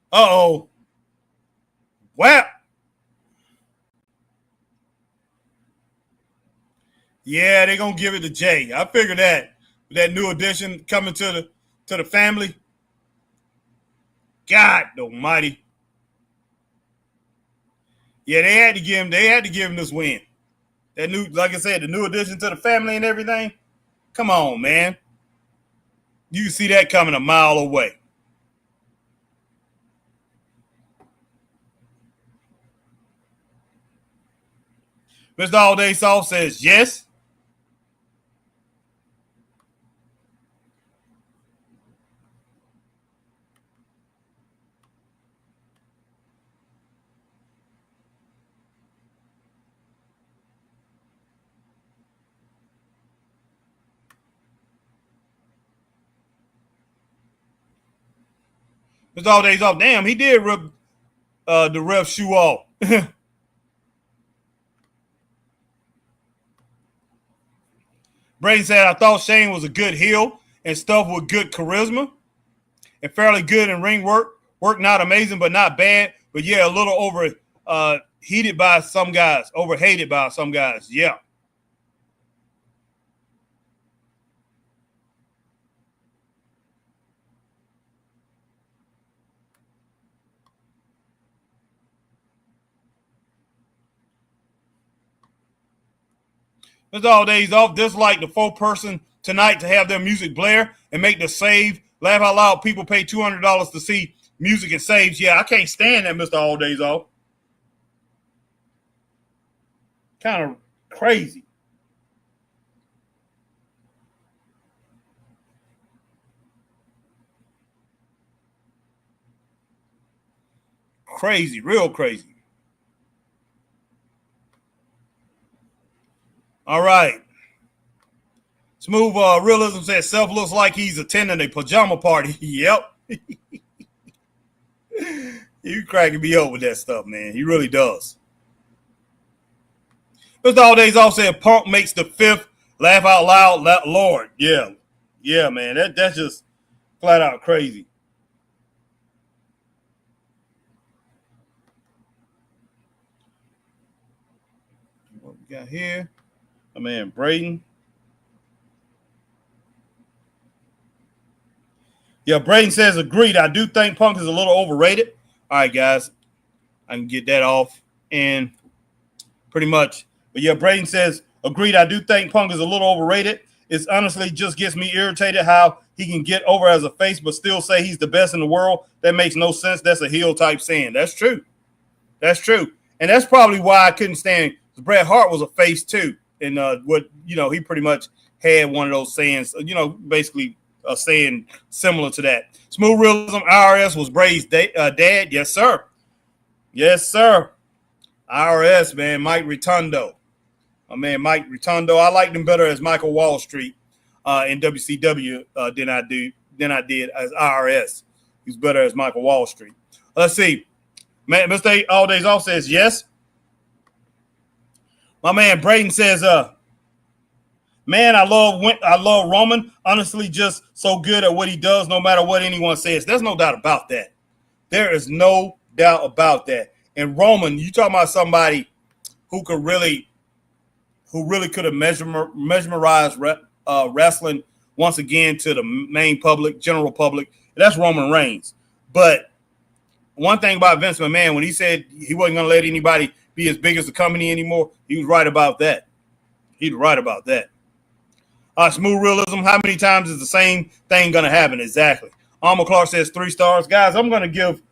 Uh-oh. Wow. Yeah, they're gonna give it to Jay. I figured that new addition coming to the family. God almighty. Yeah, they had to give him this win. That new, like I said, the new addition to the family and everything. Come on, man. You can see that coming a mile away. Mr. All Day Soft says yes. It's all days off. Damn, he did rip the ref shoe off. Brady said, I thought Shane was a good heel and stuff with good charisma and fairly good in ring work. Work not amazing, but not bad. But yeah, a little overhated by some guys. Overhated by some guys. Yeah. It's all days off. Dislike the 4-person tonight to have their music blare and make the save. Laugh out loud. People pay $200 to see music and saves. Yeah, I can't stand that, Mr. All Days Off. Kind of crazy. Crazy, real crazy. All right. Smooth Realism says Self looks like he's attending a pajama party. Yep. You cracking me up with that stuff, man. He really does. Mr. All Days Off said Punk makes the 5th. Laugh out loud. Lord. Yeah. Yeah, man. That's just flat out crazy. What we got here? My man Braden. Yeah, Braden says agreed. I do think Punk is a little overrated. All right, guys. I can get that off. And pretty much. But yeah, Braden says agreed. I do think Punk is a little overrated. It honestly just gets me irritated how he can get over as a face but still say he's the best in the world. That makes no sense. That's a heel type saying. That's true. That's true. And that's probably why I couldn't stand. Bret Hart was a face too. And he pretty much had one of those sayings, basically a saying similar to that. Smooth Realism, IRS was Brady's dad. Yes, sir. Yes, sir. IRS, man, Mike Rotundo. My man, Mike Rotundo. I liked him better as Michael Wall Street in WCW than I did as IRS. He's better as Michael Wall Street. Let's see. Man, Mr. All Days Off says yes. My man Braden says, man, I love Roman. Honestly, just so good at what he does, no matter what anyone says. There's no doubt about that. There is no doubt about that. And Roman, you talking about somebody who really could have mesmerized wrestling once again to the main public, general public. That's Roman Reigns. But one thing about Vince McMahon, when he said he wasn't going to let anybody be as big as the company anymore, he was right about that. He's right about that. Smooth Realism, how many times is the same thing going to happen? Exactly. Alma Clark says 3 stars. Guys, I'm going to give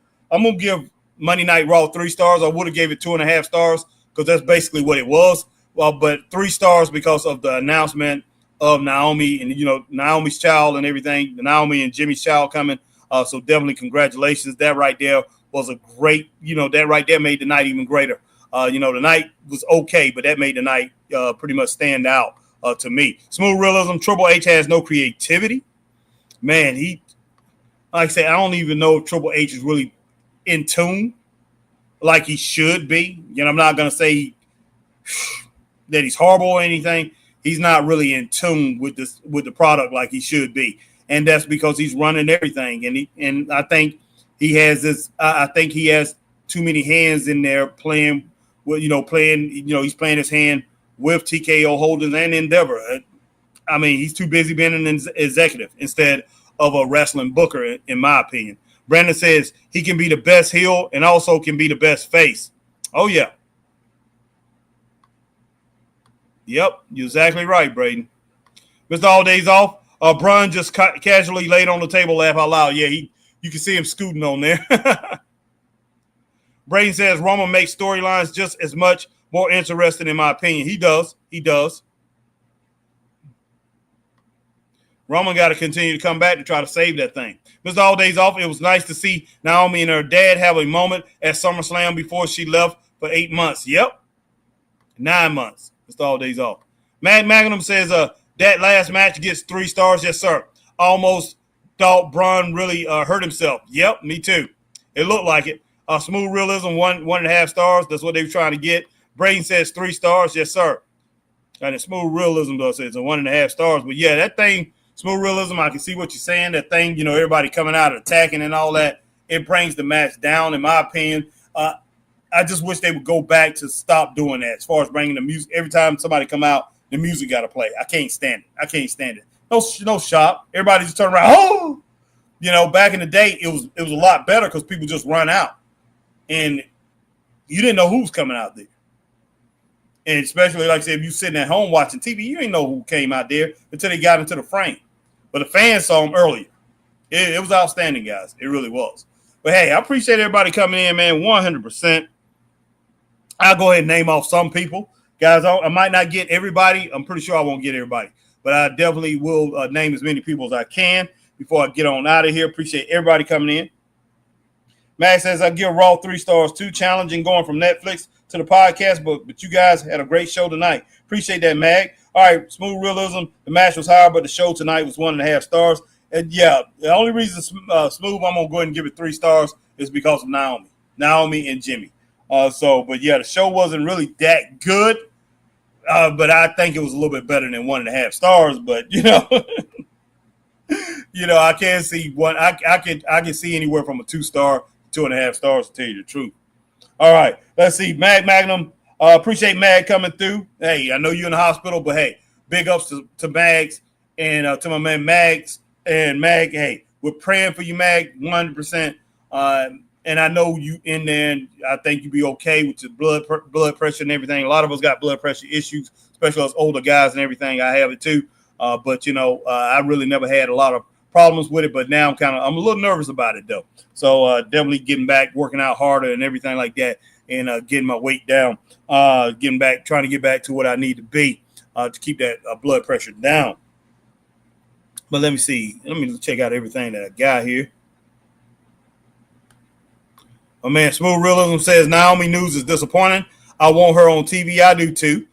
Monday Night Raw 3 stars. I would have gave it 2.5 stars because that's basically what it was. Well, but 3 stars because of the announcement of Naomi and, Naomi's child and everything, Naomi and Jimmy's child coming. So definitely congratulations. That right there was a great, that right there made the night even greater. The night was okay, but that made the night pretty much stand out to me. Smooth Realism, Triple H has no creativity. Man, like I said, I don't even know if Triple H is really in tune like he should be. I'm not going to say that he's horrible or anything. He's not really in tune with the product like he should be. And that's because he's running everything. And I think he has this. I think he has too many hands in there playing. He's playing his hand with TKO Holdings and Endeavor. I mean, he's too busy being an executive instead of a wrestling booker, in my opinion. Brandon says he can be the best heel and also can be the best face. Oh yeah. Yep, you're exactly right, Braden. Mr. All Days Off. Brun just casually laid on the table, laugh out loud. Yeah, you can see him scooting on there. Braden says Roman makes storylines just as much more interesting, in my opinion. He does. Roman got to continue to come back to try to save that thing. Mr. All Days Off, it was nice to see Naomi and her dad have a moment at SummerSlam before she left for 8 months. Yep. 9 months. Mr. All Days Off. Magnum says that last match gets 3 stars. Yes, sir. Almost thought Braun really hurt himself. Yep, me too. It looked like it. Smooth Realism, 1.5 stars. That's what they were trying to get. Braden says 3 stars. Yes, sir. And the Smooth Realism, though, says 1.5 stars. But yeah, that thing, Smooth Realism, I can see what you're saying. That thing, everybody coming out attacking and all that, it brings the match down, in my opinion. I just wish they would go back to stop doing that as far as bringing the music. Every time somebody come out, the music got to play. I can't stand it. No shop. Everybody just turn around. Oh, back in the day, it was a lot better because people just run out, and you didn't know who was coming out there. And especially, like I said, if you sitting at home watching TV, you didn't know who came out there until they got into the frame. But the fans saw them earlier. It was outstanding, guys. It really was. But hey, I appreciate everybody coming in, man. 100%. I'll go ahead and name off some people. Guys, I might not get everybody. I'm pretty sure I won't get everybody. But I definitely will name as many people as I can before I get on out of here. Appreciate everybody coming in. Max says, I give Raw 3 stars, too. Challenging going from Netflix to the podcast, but you guys had a great show tonight. Appreciate that, Mag. All right, Smooth Realism. The match was hard, but the show tonight was 1.5 stars. And yeah, the only reason Smooth I'm going to go ahead and give it 3 stars is because of Naomi and Jimmy. But yeah, the show wasn't really that good, but I think it was a little bit better than 1.5 stars. But I can see one. I can see anywhere from a 2-star, 2.5 stars, to tell you the truth. All right, let's see. Magnum, appreciate Mag coming through. Hey, I know you're in the hospital, but hey, big ups to Mags and to my man Mags and Mag. Hey, we're praying for you, Mag, 100%. And I know you in there, and I think you'll be okay with your blood pressure and everything. A lot of us got blood pressure issues, especially us older guys and everything. I have it too. But I really never had a lot of problems with it, but now I'm a little nervous about it though. So definitely getting back, working out harder and everything like that, and getting my weight down, trying to get back to what I need to be to keep that blood pressure down. But let me see. Let me check out everything that I got here. My man Smooth Realism says Naomi news is disappointing. I want her on TV. I do too.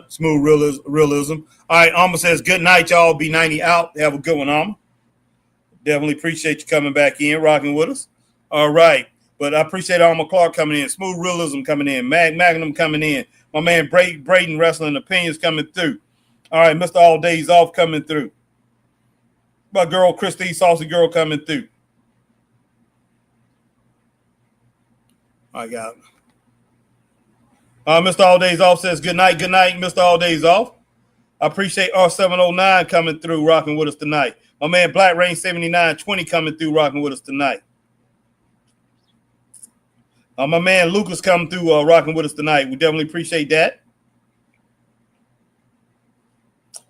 Smooth Realism. All right, Alma says good night, y'all. B90 out. Have a good one, Alma. Definitely appreciate you coming back in, rocking with us. All right. But I appreciate Alma Clark coming in. Smooth Realism coming in. Magnum coming in. My man Braden Wrestling Opinions coming through. All right. Mr. All Days Off coming through. My girl Christy Saucy Girl coming through. I got Mr. All Days Off says good night, Mr. All Days Off. I appreciate R709 coming through, rocking with us tonight. My man Black Rain 7920 coming through, rocking with us tonight. My man Lucas coming through, rocking with us tonight. We definitely appreciate that.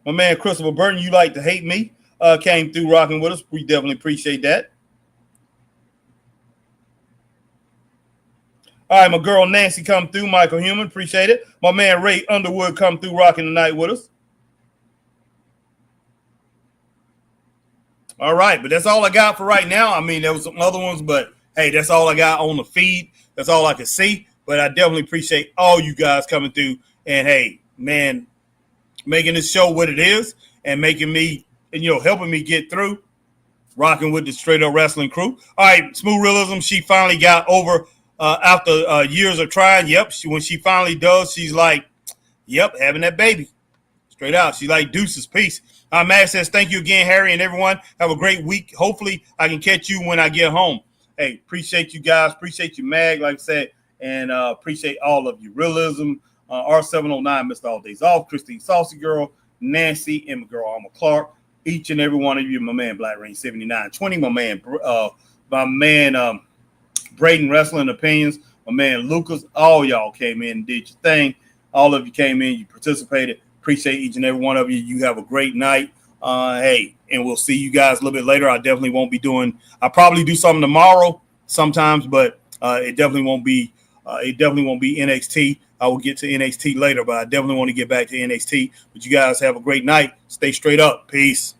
My man Christopher Burton, you like to hate me, came through, rocking with us. We definitely appreciate that. All right, my girl Nancy come through, Michael Human, appreciate it. My man Ray Underwood come through, rocking tonight with us. All right, but that's all I got for right now. I mean, there was some other ones, but hey, that's all I got on the feed. That's all I can see. But I definitely appreciate all you guys coming through. And hey, man, making this show what it is and making me, and helping me get through, rocking with the Straight Up Wrestling crew. All right, Smooth Realism, she finally got over after years of trying. Yep, when she finally does, she's like, yep, having that baby. Straight out. She's like, deuces, peace. Matt says, thank you again, Harry, and everyone. Have a great week. Hopefully, I can catch you when I get home. Hey, appreciate you guys. Appreciate you, Mag, like I said, and appreciate all of you. Realism, R709, Mr. All Days Off, Christine Saucy Girl, Nancy, and my girl Alma Clark. Each and every one of you, my man Black Rain 7920, my man Braden Wrestling Opinions, my man Lucas. All y'all came in and did your thing. All of you came in, you participated. Appreciate each and every one of you. You have a great night. Hey, and we'll see you guys a little bit later. I definitely won't be doing. I'll probably do something tomorrow sometimes, but it definitely won't be. It definitely won't be NXT. I will get to NXT later, but I definitely want to get back to NXT. But you guys have a great night. Stay straight up. Peace.